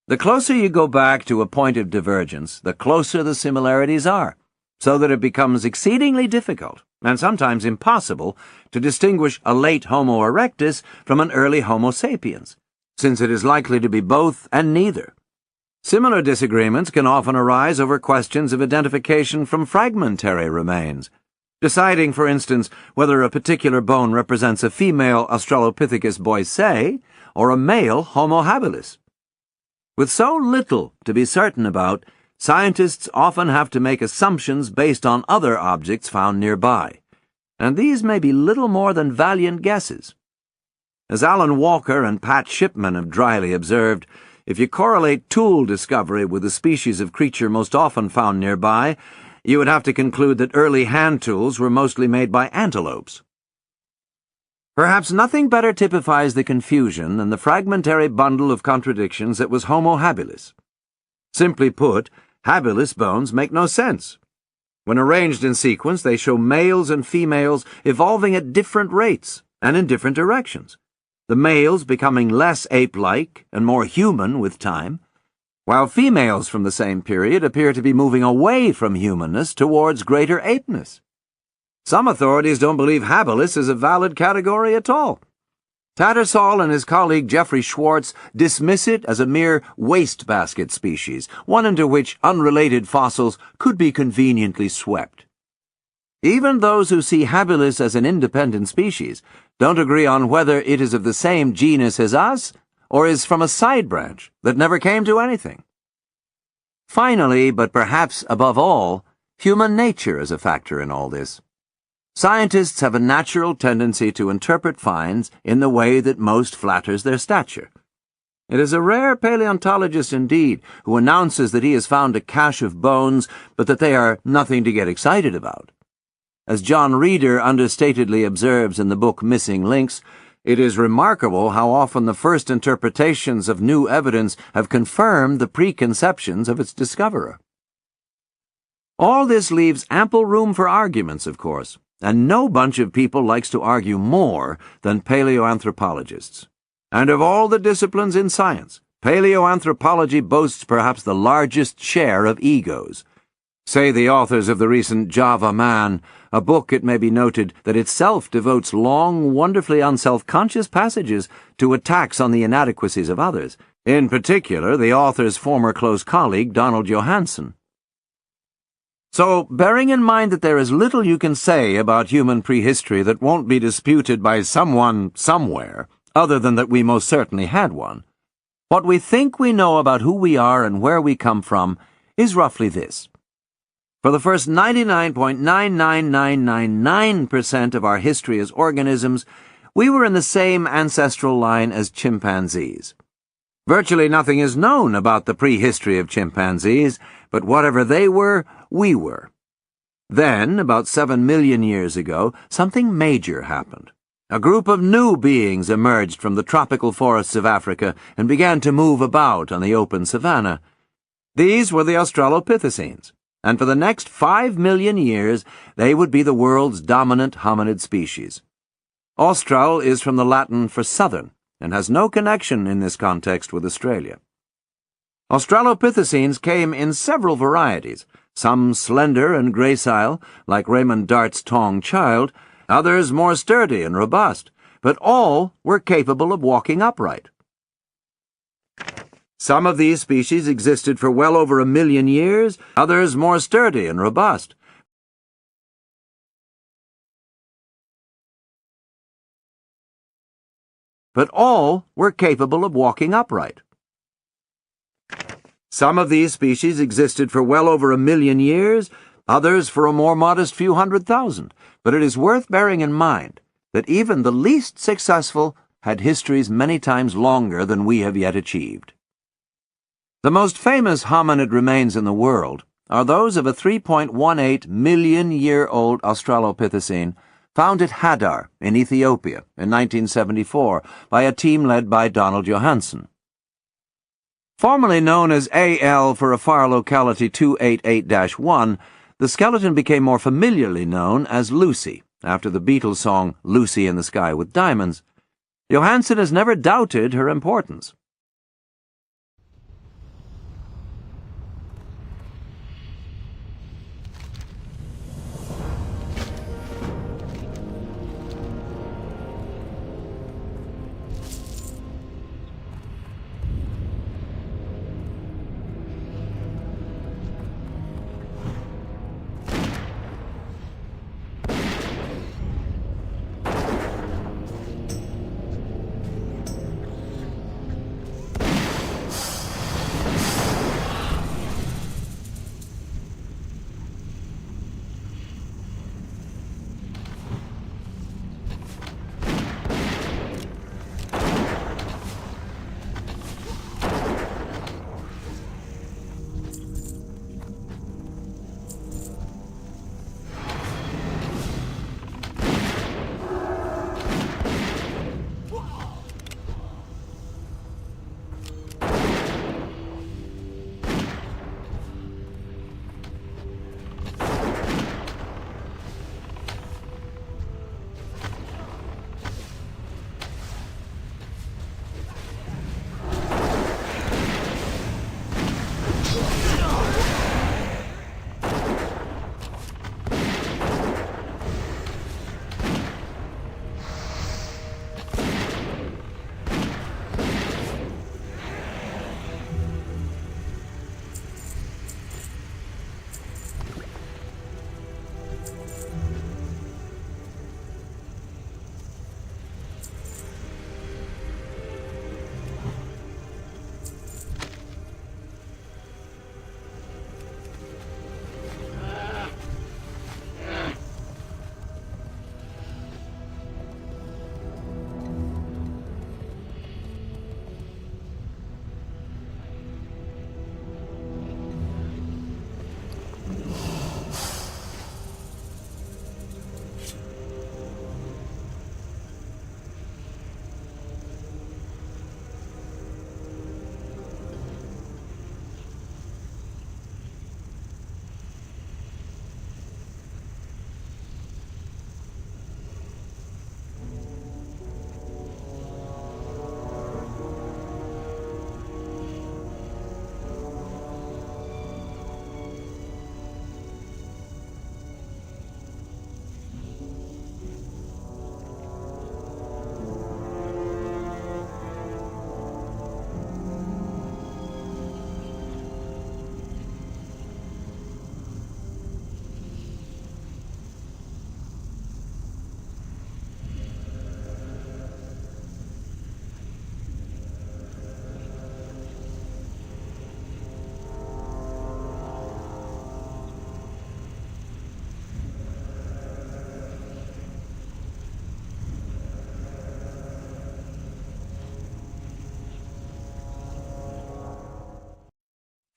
The closer you go back to a point of divergence, the closer the similarities are, so that it becomes exceedingly difficult, and sometimes impossible, to distinguish a late Homo erectus from an early Homo sapiens, since it is likely to be both and neither. Similar disagreements can often arise over questions of identification from fragmentary remains, deciding, for instance, whether a particular bone represents a female Australopithecus boisei or a male Homo habilis. With so little to be certain about, scientists often have to make assumptions based on other objects found nearby, and these may be little more than valiant guesses. As Alan Walker and Pat Shipman have dryly observed, if you correlate tool discovery with the species of creature most often found nearby, you would have to conclude that early hand tools were mostly made by antelopes. Perhaps nothing better typifies the confusion than the fragmentary bundle of contradictions that was Homo habilis. Simply put, habilis bones make no sense. When arranged in sequence, they show males and females evolving at different rates and in different directions, the males becoming less ape-like and more human with time, while females from the same period appear to be moving away from humanness towards greater apeness. Some authorities don't believe habilis is a valid category at all. Tattersall and his colleague Jeffrey Schwartz dismiss it as a mere wastebasket species, one into which unrelated fossils could be conveniently swept. Even those who see habilis as an independent species don't agree on whether it is of the same genus as us or is from a side branch that never came to anything. Finally, but perhaps above all, human nature is a factor in all this. Scientists have a natural tendency to interpret finds in the way that most flatters their stature. It is a rare paleontologist indeed who announces that he has found a cache of bones, but that they are nothing to get excited about. As John Reeder understatedly observes in the book Missing Links, it is remarkable how often the first interpretations of new evidence have confirmed the preconceptions of its discoverer. All this leaves ample room for arguments, of course, and no bunch of people likes to argue more than paleoanthropologists. And of all the disciplines in science, paleoanthropology boasts perhaps the largest share of egos. Say the authors of the recent Java Man, a book, it may be noted, that itself devotes long, wonderfully unself-conscious passages to attacks on the inadequacies of others, in particular the author's former close colleague Donald Johanson. So, bearing in mind that there is little you can say about human prehistory that won't be disputed by someone somewhere, other than that we most certainly had one, what we think we know about who we are and where we come from is roughly this. For the first 99.99999% of our history as organisms, we were in the same ancestral line as chimpanzees. Virtually nothing is known about the prehistory of chimpanzees, but whatever they were, we were. Then, about 7 million years ago, something major happened. A group of new beings emerged from the tropical forests of Africa and began to move about on the open savanna. These were the Australopithecines, and for the next 5 million years they would be the world's dominant hominid species. Austral is from the Latin for southern, and has no connection in this context with Australia. Australopithecines came in several varieties, some slender and gracile, like Raymond Dart's tong child, others more sturdy and robust, but all were capable of walking upright. Some of these species existed for well over 1 million years, others more sturdy and robust. But all were capable of walking upright. Some of these species existed for well over 1 million years, others for a more modest few 100,000, but it is worth bearing in mind that even the least successful had histories many times longer than we have yet achieved. The most famous hominid remains in the world are those of a 3.18 million-year-old Australopithecine found at Hadar in Ethiopia in 1974 by a team led by Donald Johansen. Formerly known as AL for Afar Locality 288-1, the skeleton became more familiarly known as Lucy, after the Beatles song Lucy in the Sky with Diamonds. Johansen has never doubted her importance.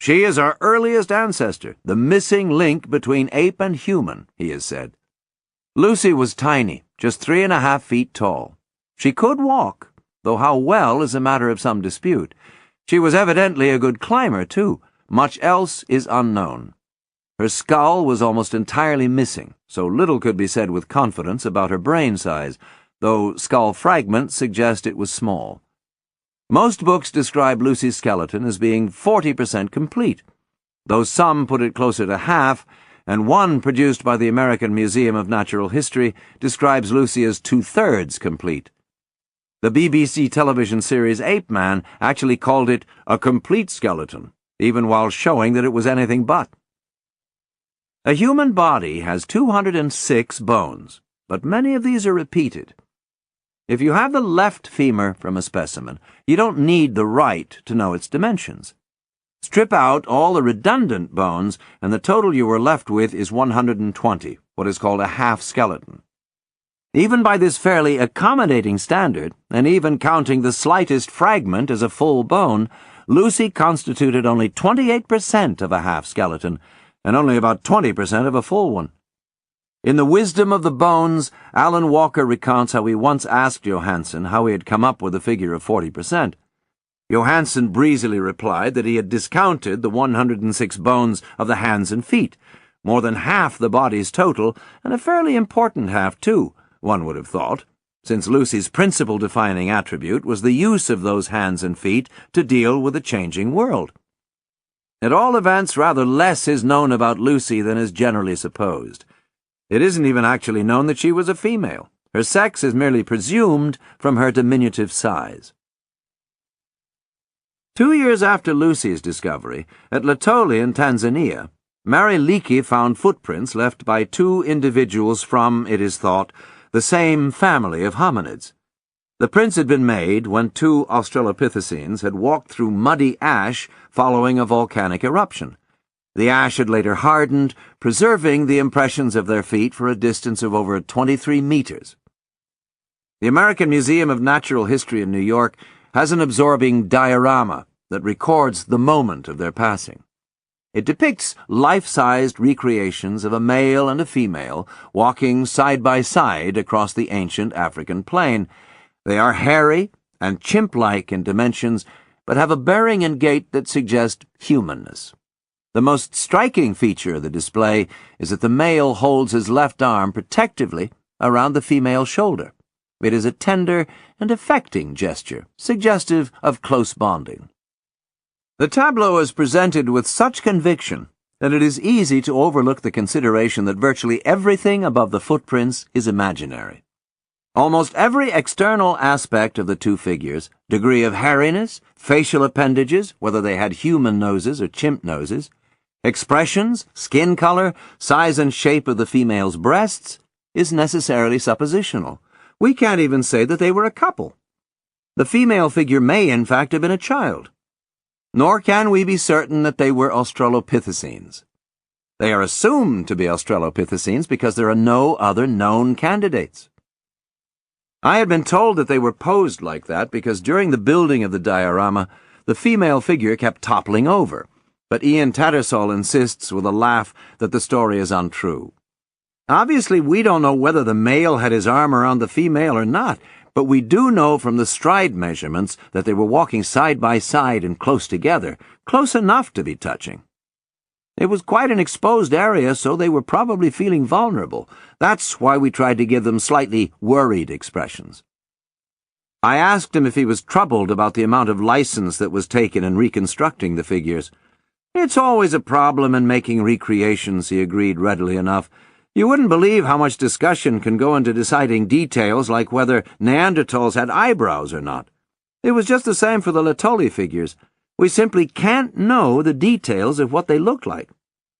She is our earliest ancestor, the missing link between ape and human, he has said. Lucy was tiny, just 3.5 feet tall. She could walk, though how well is a matter of some dispute. She was evidently a good climber, too. Much else is unknown. Her skull was almost entirely missing, so little could be said with confidence about her brain size, though skull fragments suggest it was small. Most books describe Lucy's skeleton as being 40% complete, though some put it closer to half, and one produced by the American Museum of Natural History describes Lucy as 2/3 complete. The BBC television series Ape Man actually called it a complete skeleton, even while showing that it was anything but. A human body has 206 bones, but many of these are repeated. If you have the left femur from a specimen, you don't need the right to know its dimensions. Strip out all the redundant bones, and the total you are left with is 120, what is called a half skeleton. Even by this fairly accommodating standard, and even counting the slightest fragment as a full bone, Lucy constituted only 28% of a half skeleton, and only about 20% of a full one. In The Wisdom of the Bones, Alan Walker recounts how he once asked Johansen how he had come up with a figure of 40%. Johansen breezily replied that he had discounted the 106 bones of the hands and feet, more than half the body's total, and a fairly important half, too, one would have thought, since Lucy's principal defining attribute was the use of those hands and feet to deal with a changing world. At all events, rather less is known about Lucy than is generally supposed. It isn't even actually known that she was a female. Her sex is merely presumed from her diminutive size. 2 years after Lucy's discovery, at Latoli in Tanzania, Mary Leakey found footprints left by 2 individuals from, it is thought, the same family of hominids. The prints had been made when 2 Australopithecines had walked through muddy ash following a volcanic eruption. The ash had later hardened, preserving the impressions of their feet for a distance of over 23 meters. The American Museum of Natural History in New York has an absorbing diorama that records the moment of their passing. It depicts life-sized recreations of a male and a female walking side by side across the ancient African plain. They are hairy and chimp-like in dimensions, but have a bearing and gait that suggest humanness. The most striking feature of the display is that the male holds his left arm protectively around the female's shoulder. It is a tender and affecting gesture, suggestive of close bonding. The tableau is presented with such conviction that it is easy to overlook the consideration that virtually everything above the footprints is imaginary. Almost every external aspect of the 2 figures, degree of hairiness, facial appendages, whether they had human noses or chimp noses, expressions, skin color, size and shape of the female's breasts, is necessarily suppositional. We can't even say that they were a couple. The female figure may, in fact, have been a child. Nor can we be certain that they were Australopithecines. They are assumed to be Australopithecines because there are no other known candidates. I had been told that they were posed like that because during the building of the diorama, the female figure kept toppling over, but Ian Tattersall insists with a laugh that the story is untrue. Obviously, we don't know whether the male had his arm around the female or not, but we do know from the stride measurements that they were walking side by side and close together, close enough to be touching. It was quite an exposed area, so they were probably feeling vulnerable. That's why we tried to give them slightly worried expressions. I asked him if he was troubled about the amount of license that was taken in reconstructing the figures. It's always a problem in making recreations, he agreed readily enough. You wouldn't believe how much discussion can go into deciding details like whether Neanderthals had eyebrows or not. It was just the same for the Latoli figures. We simply can't know the details of what they looked like,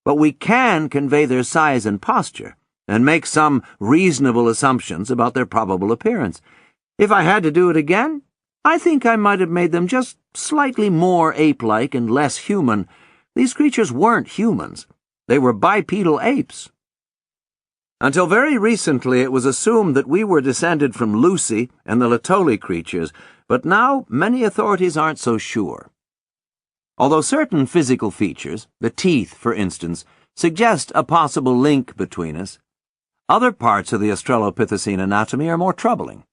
but we can convey their size and posture, and make some reasonable assumptions about their probable appearance. If I had to do it again, I think I might have made them just slightly more ape-like and less human. These creatures weren't humans. They were bipedal apes. Until very recently it was assumed that we were descended from Lucy and the Latoli creatures, but now many authorities aren't so sure. Although certain physical features, the teeth for instance, suggest a possible link between us, other parts of the Australopithecine anatomy are more troubling.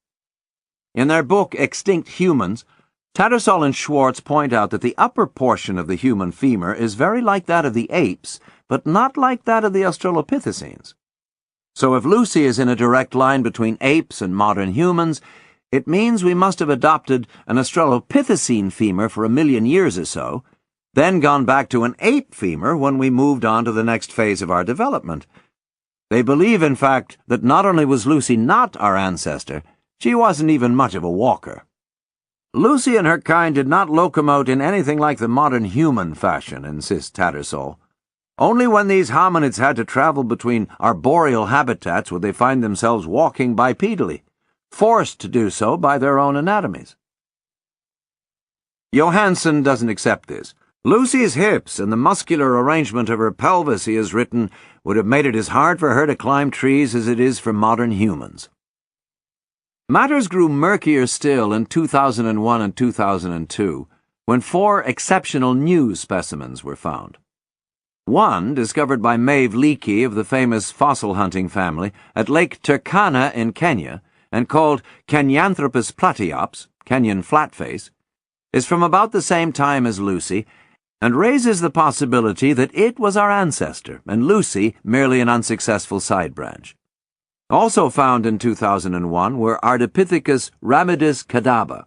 In their book Extinct Humans, Tattersall and Schwartz point out that the upper portion of the human femur is very like that of the apes, but not like that of the Australopithecines. So if Lucy is in a direct line between apes and modern humans, it means we must have adopted an Australopithecine femur for 1 million years or so, then gone back to an ape femur when we moved on to the next phase of our development. They believe, in fact, that not only was Lucy not our ancestor, she wasn't even much of a walker. Lucy and her kind did not locomote in anything like the modern human fashion, insists Tattersall. Only when these hominids had to travel between arboreal habitats would they find themselves walking bipedally, forced to do so by their own anatomies. Johansen doesn't accept this. Lucy's hips and the muscular arrangement of her pelvis, he has written, would have made it as hard for her to climb trees as it is for modern humans. Matters grew murkier still in 2001 and 2002, when 4 exceptional new specimens were found. One, discovered by Maeve Leakey of the famous fossil hunting family at Lake Turkana in Kenya, and called Kenyanthropus platyops, Kenyan flatface, is from about the same time as Lucy, and raises the possibility that it was our ancestor, and Lucy merely an unsuccessful side branch. Also found in 2001 were Ardipithecus ramidus cadaba,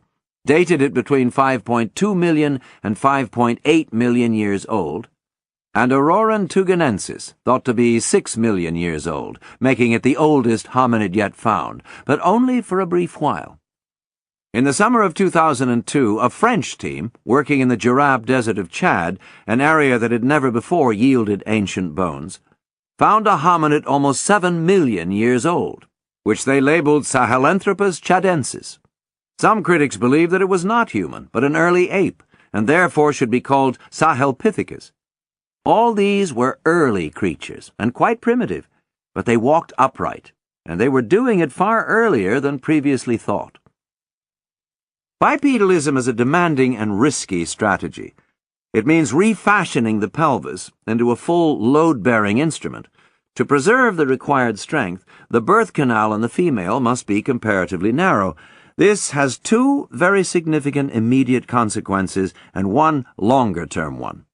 dated at between 5.2 million and 5.8 million years old, and Auroran tuganensis, thought to be 6 million years old, making it the oldest hominid yet found, but only for a brief while. In the summer of 2002, a French team, working in the Jarab Desert of Chad, an area that had never before yielded ancient bones, found a hominid almost 7 million years old, which they labeled Sahelanthropus chadensis. Some critics believe that it was not human, but an early ape, and therefore should be called Sahelpithecus. All these were early creatures, and quite primitive, but they walked upright, and they were doing it far earlier than previously thought. Bipedalism is a demanding and risky strategy. It means refashioning the pelvis into a full load-bearing instrument. To preserve the required strength, the birth canal in the female must be comparatively narrow. This has 2 very significant immediate consequences and one longer-term one.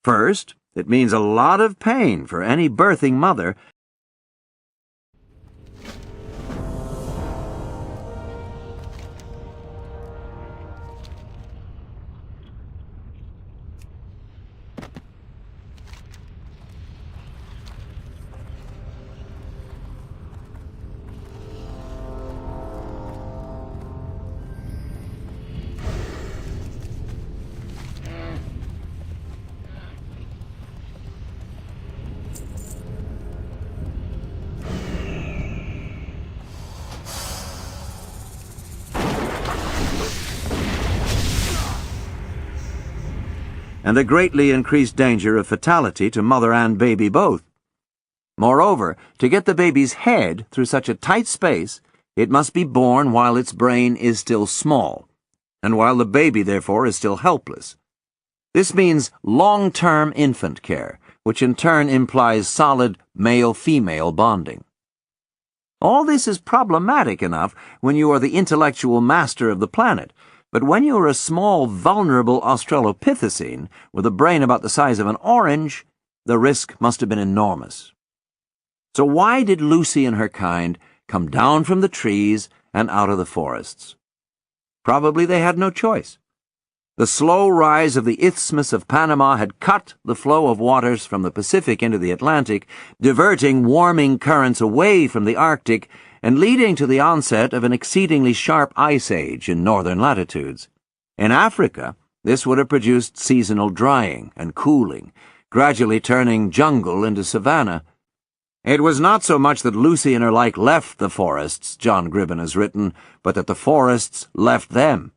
First, it means a lot of pain for any birthing mother. And a greatly increased danger of fatality to mother and baby both. Moreover, to get the baby's head through such a tight space, it must be born while its brain is still small, and while the baby, therefore, is still helpless. This means long-term infant care, which in turn implies solid male-female bonding. All this is problematic enough when you are the intellectual master of the planet, but when you are a small, vulnerable Australopithecine with a brain about the size of an orange, the risk must have been enormous. So why did Lucy and her kind come down from the trees and out of the forests? Probably they had no choice. The slow rise of the Isthmus of Panama had cut the flow of waters from the Pacific into the Atlantic, diverting warming currents away from the Arctic and leading to the onset of an exceedingly sharp ice age in northern latitudes. In Africa, this would have produced seasonal drying and cooling, gradually turning jungle into savanna. It was not so much that Lucy and her like left the forests, John Gribben has written, but that the forests left them.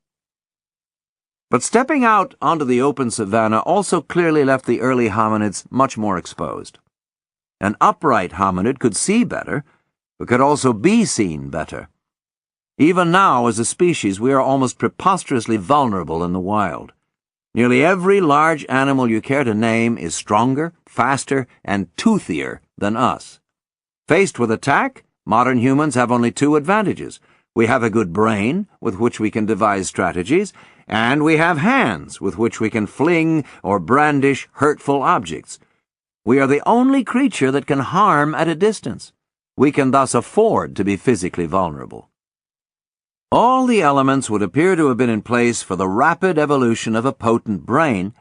But stepping out onto the open savanna also clearly left the early hominids much more exposed. An upright hominid could see better, but could also be seen better. Even now, as a species, we are almost preposterously vulnerable in the wild. Nearly every large animal you care to name is stronger, faster, and toothier than us. Faced with attack, modern humans have only two advantages. We have a good brain, with which we can devise strategies, and we have hands, with which we can fling or brandish hurtful objects. We are the only creature that can harm at a distance. We can thus afford to be physically vulnerable. All the elements would appear to have been in place for the rapid evolution of a potent brain,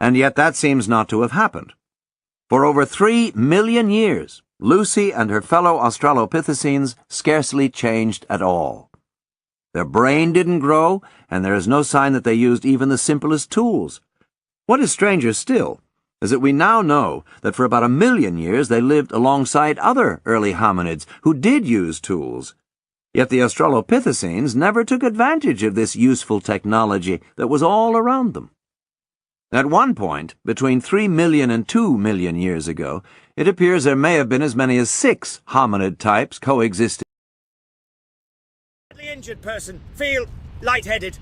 and yet that seems not to have happened. For over 3 million years, Lucy and her fellow Australopithecines scarcely changed at all. Their brain didn't grow, and there is no sign that they used even the simplest tools. What is stranger still is that we now know that for about 1 million years they lived alongside other early hominids who did use tools. Yet the Australopithecines never took advantage of this useful technology that was all around them. At one point, between 3 million and 2 million years ago, it appears there may have been as many as 6 hominid types coexisting. Injured person. Feel lightheaded.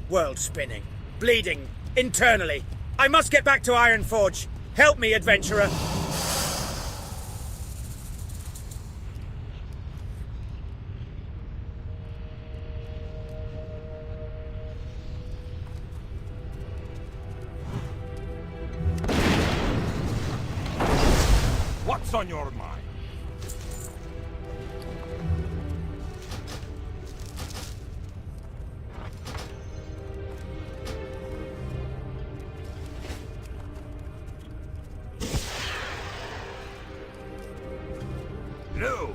World spinning. Bleeding. Internally. I must get back to Ironforge. Help me, adventurer. What's on your mind? No!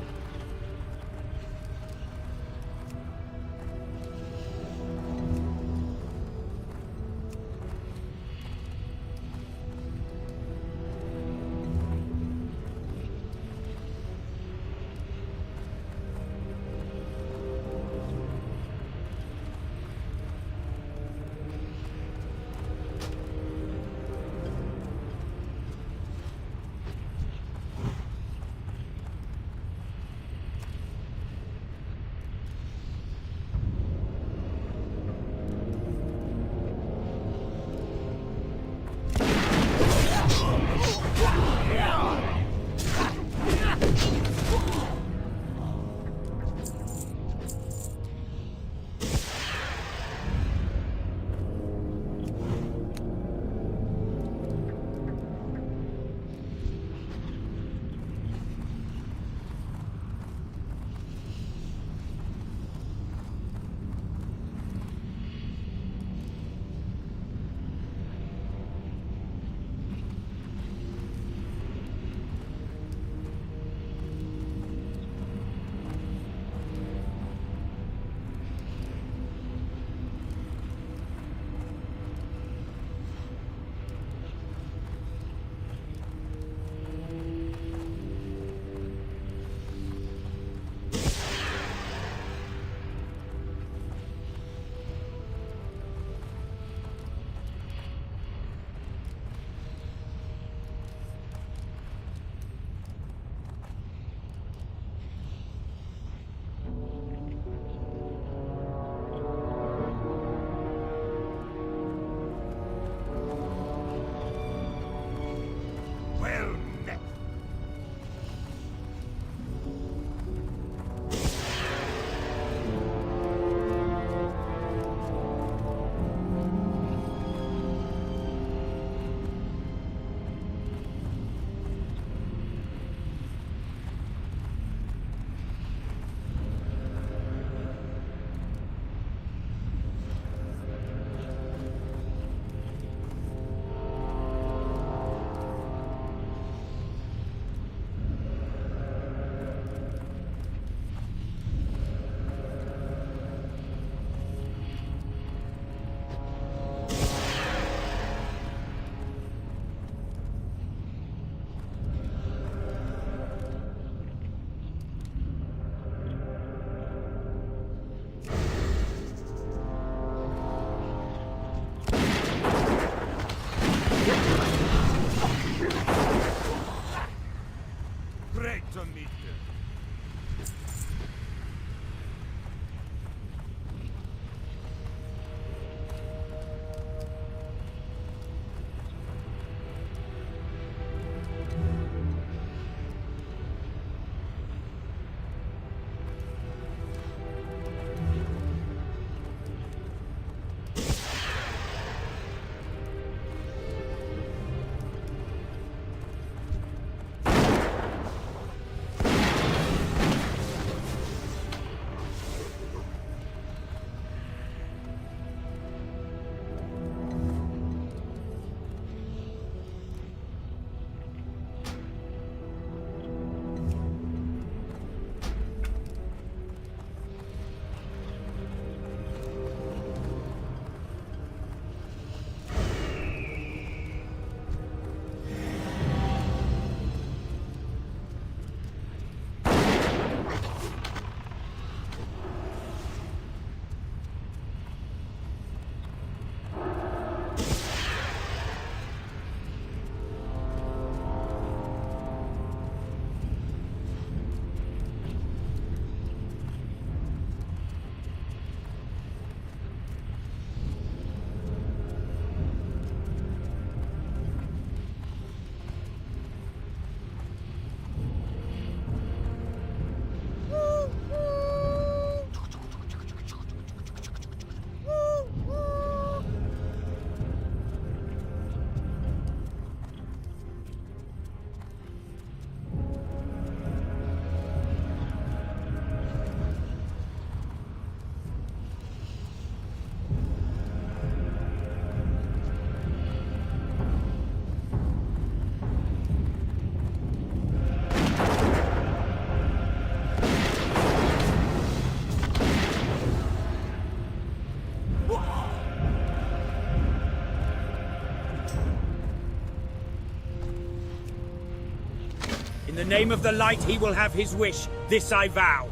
the name of the light, he will have his wish. This I vow.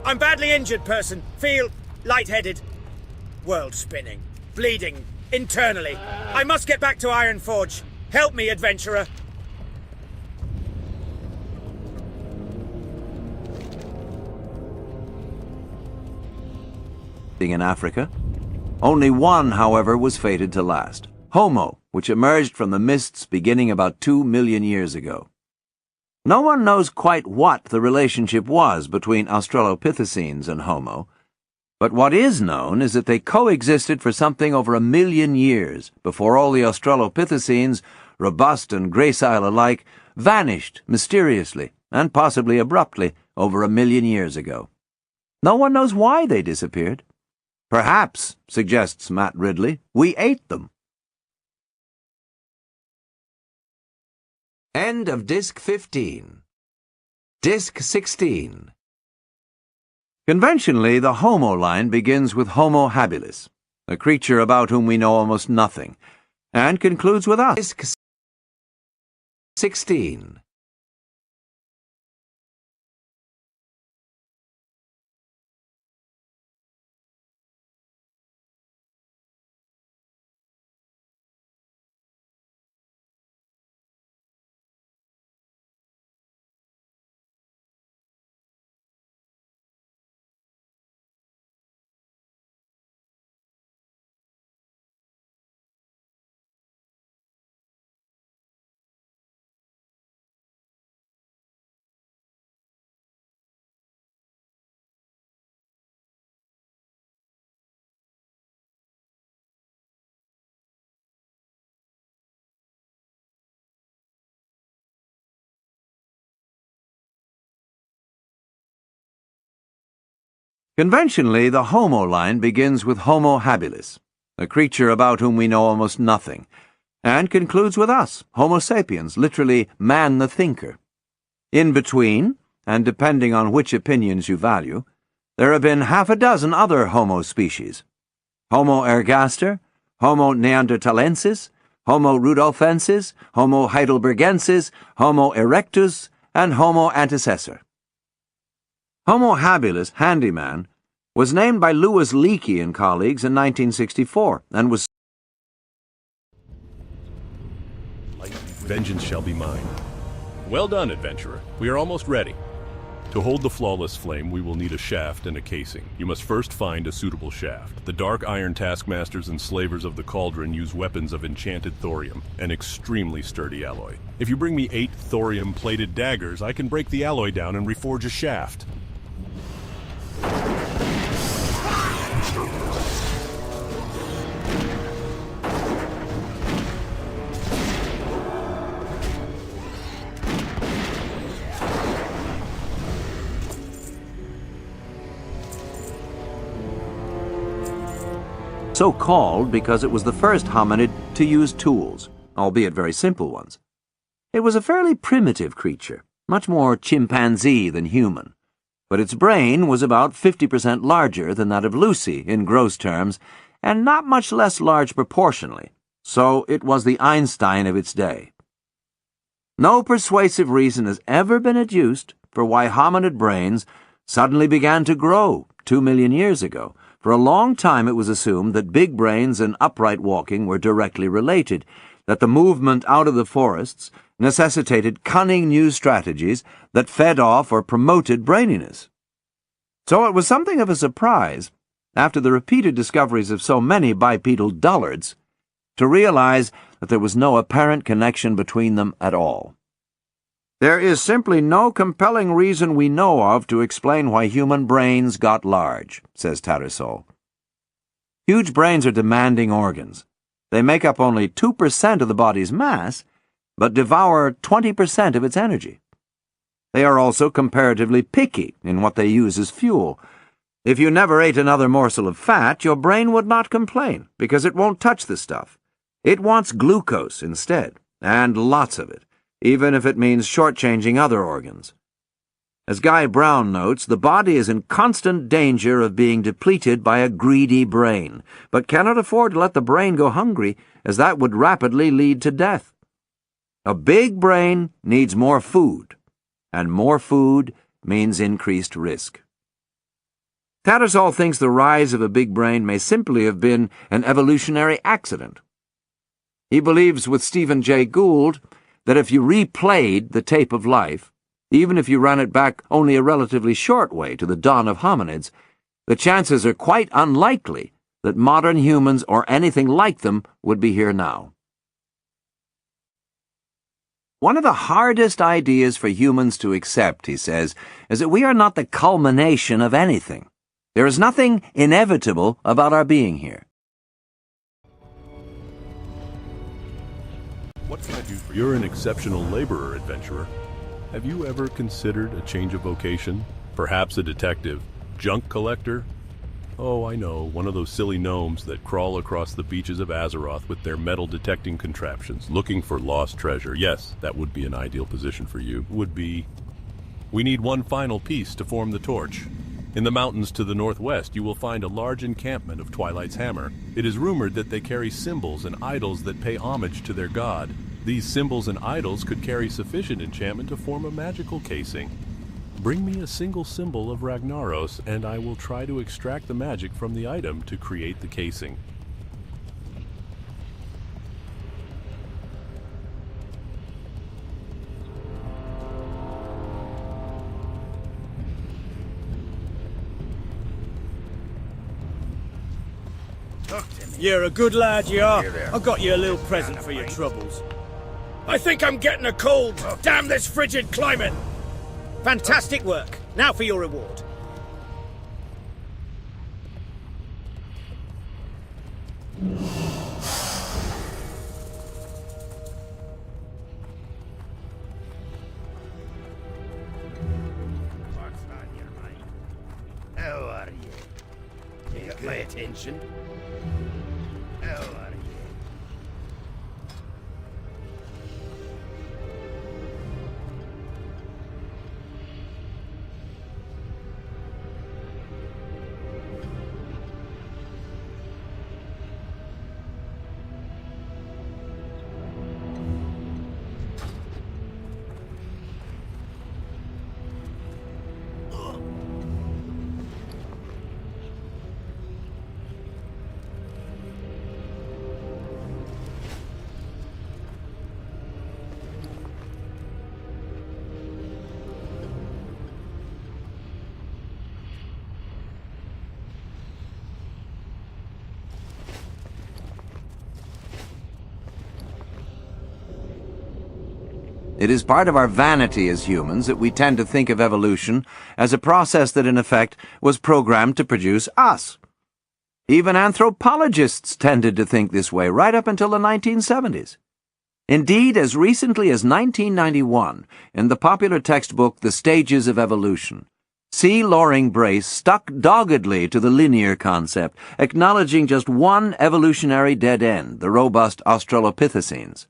I'm badly injured, person. Feel lightheaded. World spinning. Bleeding. Internally. I must get back to Ironforge. Help me, adventurer. In Africa. Only one, however, was fated to last. Homo, which emerged from the mists beginning about 2 million years ago. No one knows quite what the relationship was between Australopithecines and Homo, but what is known is that they coexisted for something over 1 million years before all the Australopithecines, robust and gracile alike, vanished mysteriously and possibly abruptly over 1 million years ago. No one knows why they disappeared. Perhaps, suggests Matt Ridley, we ate them. End of Disc 15. Disc 16. Conventionally, the Homo line begins with Homo habilis, a creature about whom we know almost nothing, and concludes with us. Disc 16. Conventionally, the Homo line begins with Homo habilis, a creature about whom we know almost nothing, and concludes with us, Homo sapiens, literally man the thinker. In between, and depending on which opinions you value, there have been 6 other Homo species: Homo ergaster, Homo neanderthalensis, Homo rudolfensis, Homo heidelbergensis, Homo erectus, and Homo antecessor. Homo habilis, handyman, was named by Louis Leakey and colleagues in 1964 and was... Vengeance shall be mine. Well done, adventurer. We are almost ready. To hold the flawless flame, we will need a shaft and a casing. You must first find a suitable shaft. The dark iron taskmasters and slavers of the cauldron use weapons of enchanted thorium, an extremely sturdy alloy. If you bring me 8 thorium-plated daggers, I can break the alloy down and reforge a shaft. So called because it was the first hominid to use tools, albeit very simple ones. It was a fairly primitive creature, much more chimpanzee than human, but its brain was about 50% larger than that of Lucy in gross terms, and not much less large proportionally, so it was the Einstein of its day. No persuasive reason has ever been adduced for why hominid brains suddenly began to grow 2 million years ago. For a long time it was assumed that big brains and upright walking were directly related, that the movement out of the forests necessitated cunning new strategies that fed off or promoted braininess. So it was something of a surprise, after the repeated discoveries of so many bipedal dullards, to realize that there was no apparent connection between them at all. There is simply no compelling reason we know of to explain why human brains got large, says Tarasol. Huge brains are demanding organs. They make up only 2% of the body's mass, but devour 20% of its energy. They are also comparatively picky in what they use as fuel. If you never ate another morsel of fat, your brain would not complain, because it won't touch the stuff. It wants glucose instead, and lots of it, even if it means shortchanging other organs. As Guy Brown notes, the body is in constant danger of being depleted by a greedy brain, but cannot afford to let the brain go hungry, as that would rapidly lead to death. A big brain needs more food, and more food means increased risk. Tattersall thinks the rise of a big brain may simply have been an evolutionary accident. He believes with Stephen Jay Gould that if you replayed the tape of life, even if you ran it back only a relatively short way to the dawn of hominids, the chances are quite unlikely that modern humans or anything like them would be here now. One of the hardest ideas for humans to accept, he says, is that we are not the culmination of anything. There is nothing inevitable about our being here. What can I do for you? You're an exceptional laborer, adventurer. Have you ever considered a change of vocation? Perhaps a detective? Junk collector? Oh, I know, one of those silly gnomes that crawl across the beaches of Azeroth with their metal detecting contraptions, looking for lost treasure. Yes, that would be an ideal position for you. Would be. We need one final piece to form the torch. In the mountains to the northwest, you will find a large encampment of Twilight's Hammer. It is rumored that they carry symbols and idols that pay homage to their god. These symbols and idols could carry sufficient enchantment to form a magical casing. Bring me a single symbol of Ragnaros, and I will try to extract the magic from the item to create the casing. You're a good lad, you are. I've got you a little present for your troubles. I think I'm getting a cold. Damn this frigid climate. Fantastic work. Now for your reward. What's on your mind? How are you? You got my attention? How are you? It is part of our vanity as humans that we tend to think of evolution as a process that, in effect, was programmed to produce us. Even anthropologists tended to think this way right up until the 1970s. Indeed, as recently as 1991, in the popular textbook The Stages of Evolution, C. Loring Brace stuck doggedly to the linear concept, acknowledging just one evolutionary dead end, the robust Australopithecines.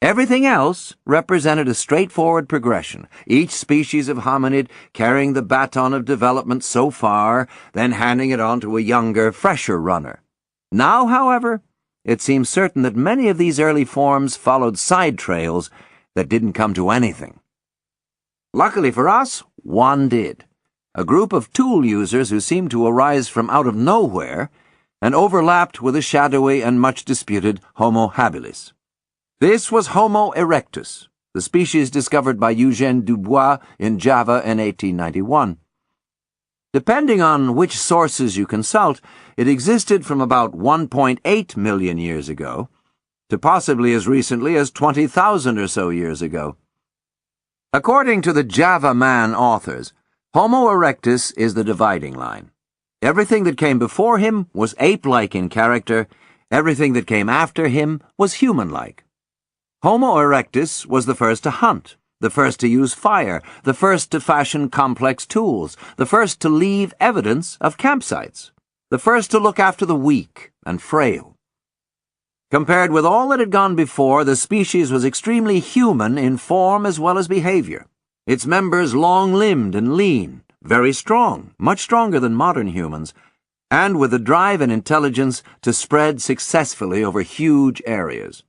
Everything else represented a straightforward progression, each species of hominid carrying the baton of development so far, then handing it on to a younger, fresher runner. Now, however, it seems certain that many of these early forms followed side trails that didn't come to anything. Luckily for us, one did. A group of tool users who seemed to arise from out of nowhere and overlapped with a shadowy and much disputed Homo habilis. This was Homo erectus, the species discovered by Eugène Dubois in Java in 1891. Depending on which sources you consult, it existed from about 1.8 million years ago to possibly as recently as 20,000 or so years ago. According to the Java Man authors, Homo erectus is the dividing line. Everything that came before him was ape-like in character, everything that came after him was human-like. Homo erectus was the first to hunt, the first to use fire, the first to fashion complex tools, the first to leave evidence of campsites, the first to look after the weak and frail. Compared with all that had gone before, the species was extremely human in form as well as behavior. Its members long-limbed and lean, very strong, much stronger than modern humans, and with the drive and intelligence to spread successfully over huge areas.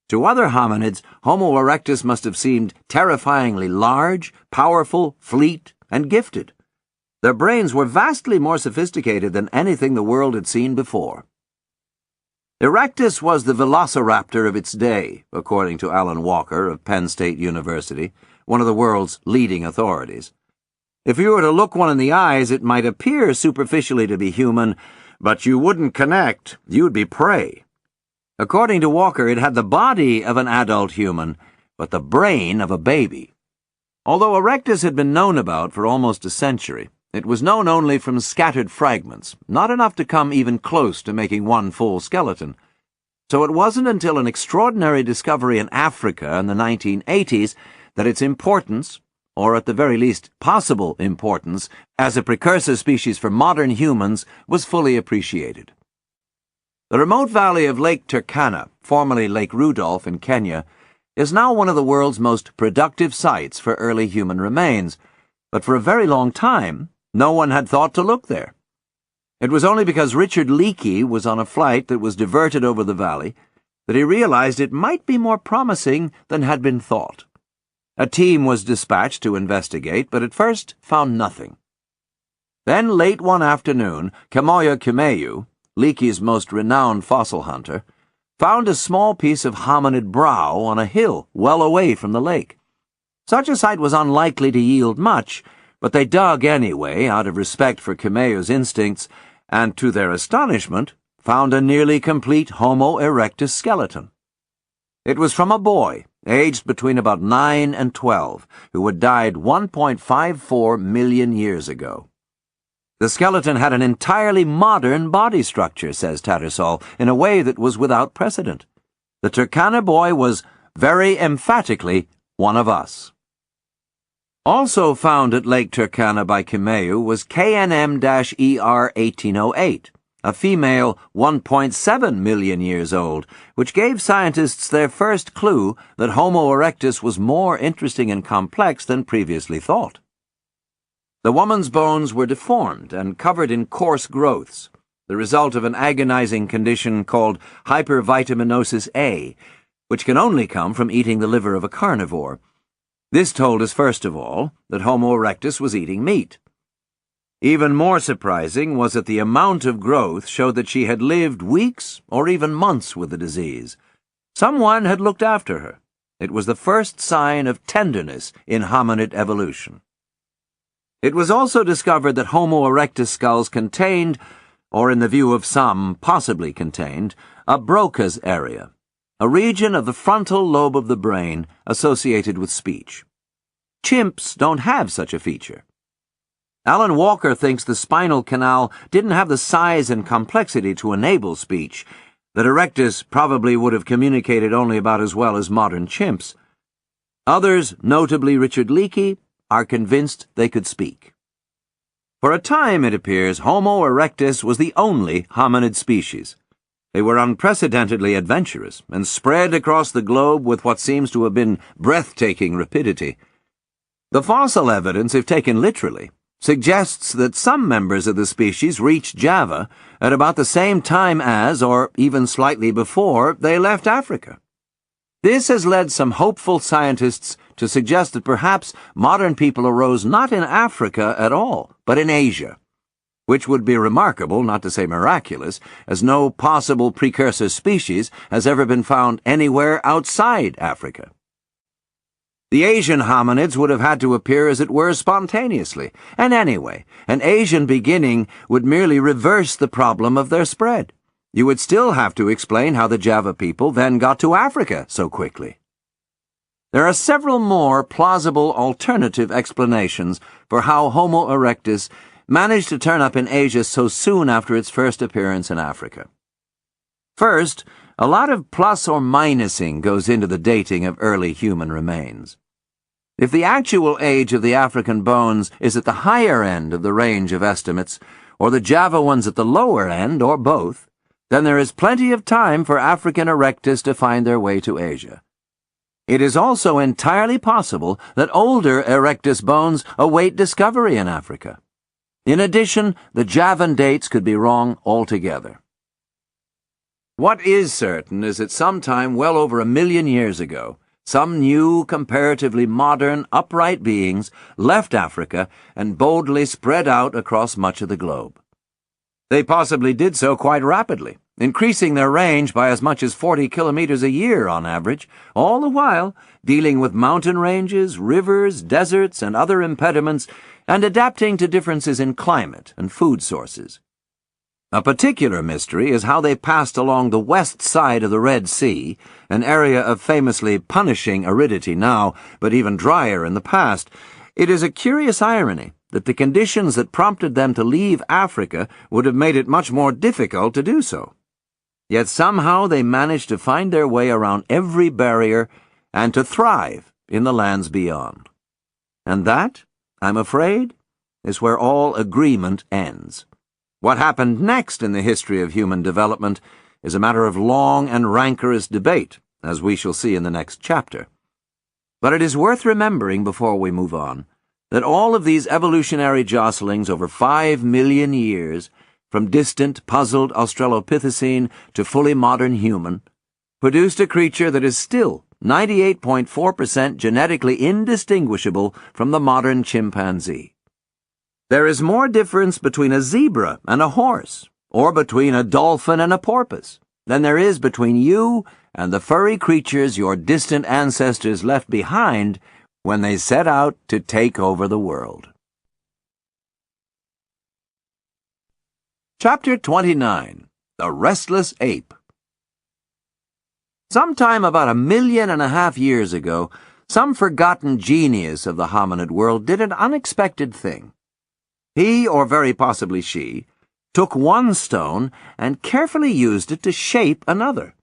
To other hominids, Homo erectus must have seemed terrifyingly large, powerful, fleet, and gifted. Their brains were vastly more sophisticated than anything the world had seen before. Erectus was the velociraptor of its day, according to Alan Walker of Penn State University, one of the world's leading authorities. If you were to look one in the eyes, it might appear superficially to be human, but you wouldn't connect. You'd be prey. According to Walker, it had the body of an adult human, but the brain of a baby. Although Erectus had been known about for almost a century, it was known only from scattered fragments, not enough to come even close to making one full skeleton. So it wasn't until an extraordinary discovery in Africa in the 1980s that its importance, or at the very least possible importance, as a precursor species for modern humans was fully appreciated. The remote valley of Lake Turkana, formerly Lake Rudolph in Kenya, is now one of the world's most productive sites for early human remains, but for a very long time, no one had thought to look there. It was only because Richard Leakey was on a flight that was diverted over the valley that he realized it might be more promising than had been thought. A team was dispatched to investigate, but at first found nothing. Then, late one afternoon, Kamoya Kimeyu, Leakey's most renowned fossil hunter, found a small piece of hominid brow on a hill well away from the lake. Such a site was unlikely to yield much, but they dug anyway, out of respect for Kimeyu's instincts, and to their astonishment, found a nearly complete Homo erectus skeleton. It was from a boy, aged between about 9 and 12, who had died 1.54 million years ago. The skeleton had an entirely modern body structure, says Tattersall, in a way that was without precedent. The Turkana boy was very emphatically one of us. Also found at Lake Turkana by Kimeyu was KNM-ER 1808, a female 1.7 million years old, which gave scientists their first clue that Homo erectus was more interesting and complex than previously thought. The woman's bones were deformed and covered in coarse growths, the result of an agonizing condition called hypervitaminosis A, which can only come from eating the liver of a carnivore. This told us, first of all, that Homo erectus was eating meat. Even more surprising was that the amount of growth showed that she had lived weeks or even months with the disease. Someone had looked after her. It was the first sign of tenderness in hominid evolution. It was also discovered that Homo erectus skulls contained, or in the view of some, possibly contained, a Broca's area, a region of the frontal lobe of the brain associated with speech. Chimps don't have such a feature. Alan Walker thinks the spinal canal didn't have the size and complexity to enable speech, that Erectus probably would have communicated only about as well as modern chimps. Others, notably Richard Leakey, are convinced they could speak. For a time, it appears, Homo erectus was the only hominid species. They were unprecedentedly adventurous and spread across the globe with what seems to have been breathtaking rapidity. The fossil evidence, if taken literally, suggests that some members of the species reached Java at about the same time as, or even slightly before, they left Africa. This has led some hopeful scientists to suggest that perhaps modern people arose not in Africa at all, but in Asia, which would be remarkable, not to say miraculous, as no possible precursor species has ever been found anywhere outside Africa. The Asian hominids would have had to appear, as it were, spontaneously, and anyway, an Asian beginning would merely reverse the problem of their spread. You would still have to explain how the Java people then got to Africa so quickly. There are several more plausible alternative explanations for how Homo erectus managed to turn up in Asia so soon after its first appearance in Africa. First, a lot of plus or minusing goes into the dating of early human remains. If the actual age of the African bones is at the higher end of the range of estimates, or the Java ones at the lower end, or both, then there is plenty of time for African erectus to find their way to Asia. It is also entirely possible that older erectus bones await discovery in Africa. In addition, the Javan dates could be wrong altogether. What is certain is that sometime well over 1 million years ago, some new, comparatively modern, upright beings left Africa and boldly spread out across much of the globe. They possibly did so quite rapidly, increasing their range by as much as 40 kilometers a year on average, all the while dealing with mountain ranges, rivers, deserts, and other impediments, and adapting to differences in climate and food sources. A particular mystery is how they passed along the west side of the Red Sea, an area of famously punishing aridity now, but even drier in the past. It is a curious irony that the conditions that prompted them to leave Africa would have made it much more difficult to do so. Yet somehow they managed to find their way around every barrier and to thrive in the lands beyond. And that, I'm afraid, is where all agreement ends. What happened next in the history of human development is a matter of long and rancorous debate, as we shall see in the next chapter. But it is worth remembering before we move on that all of these evolutionary jostlings over 5 million years, from distant, puzzled Australopithecine to fully modern human, produced a creature that is still 98.4% genetically indistinguishable from the modern chimpanzee. There is more difference between a zebra and a horse, or between a dolphin and a porpoise, than there is between you and the furry creatures your distant ancestors left behind when they set out to take over the world. Chapter 29. The Restless Ape. Sometime about 1.5 million years ago, some forgotten genius of the hominid world did an unexpected thing. He, or very possibly she, took one stone and carefully used it to shape another.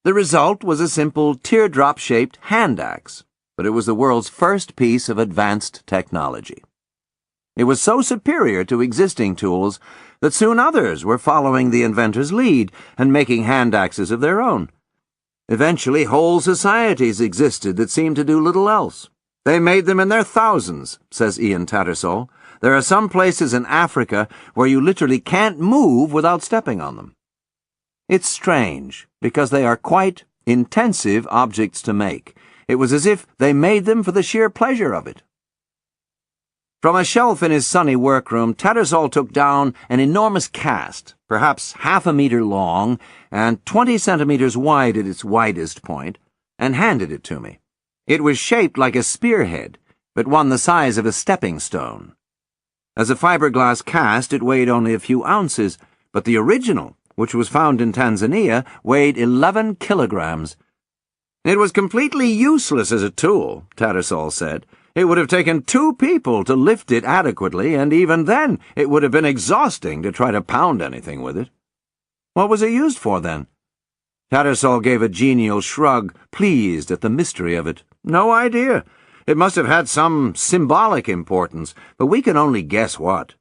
The result was a simple teardrop-shaped hand axe, but it was the world's first piece of advanced technology. It was so superior to existing tools that soon others were following the inventor's lead and making hand axes of their own. Eventually, whole societies existed that seemed to do little else. They made them in their thousands, says Ian Tattersall. There are some places in Africa where you literally can't move without stepping on them. It's strange, because they are quite intensive objects to make. It was as if they made them for the sheer pleasure of it. From a shelf in his sunny workroom, Tattersall took down an enormous cast, perhaps 0.5 meter long and 20 centimeters wide at its widest point, and handed it to me. It was shaped like a spearhead, but one the size of a stepping stone. As a fiberglass cast, it weighed only a few ounces, but the original, which was found in Tanzania, weighed 11 kilograms. It was completely useless as a tool, Tattersall said. It would have taken 2 people to lift it adequately, and even then it would have been exhausting to try to pound anything with it. What was it used for, then? Tattersall gave a genial shrug, pleased at the mystery of it. No idea. It must have had some symbolic importance, but we can only guess what.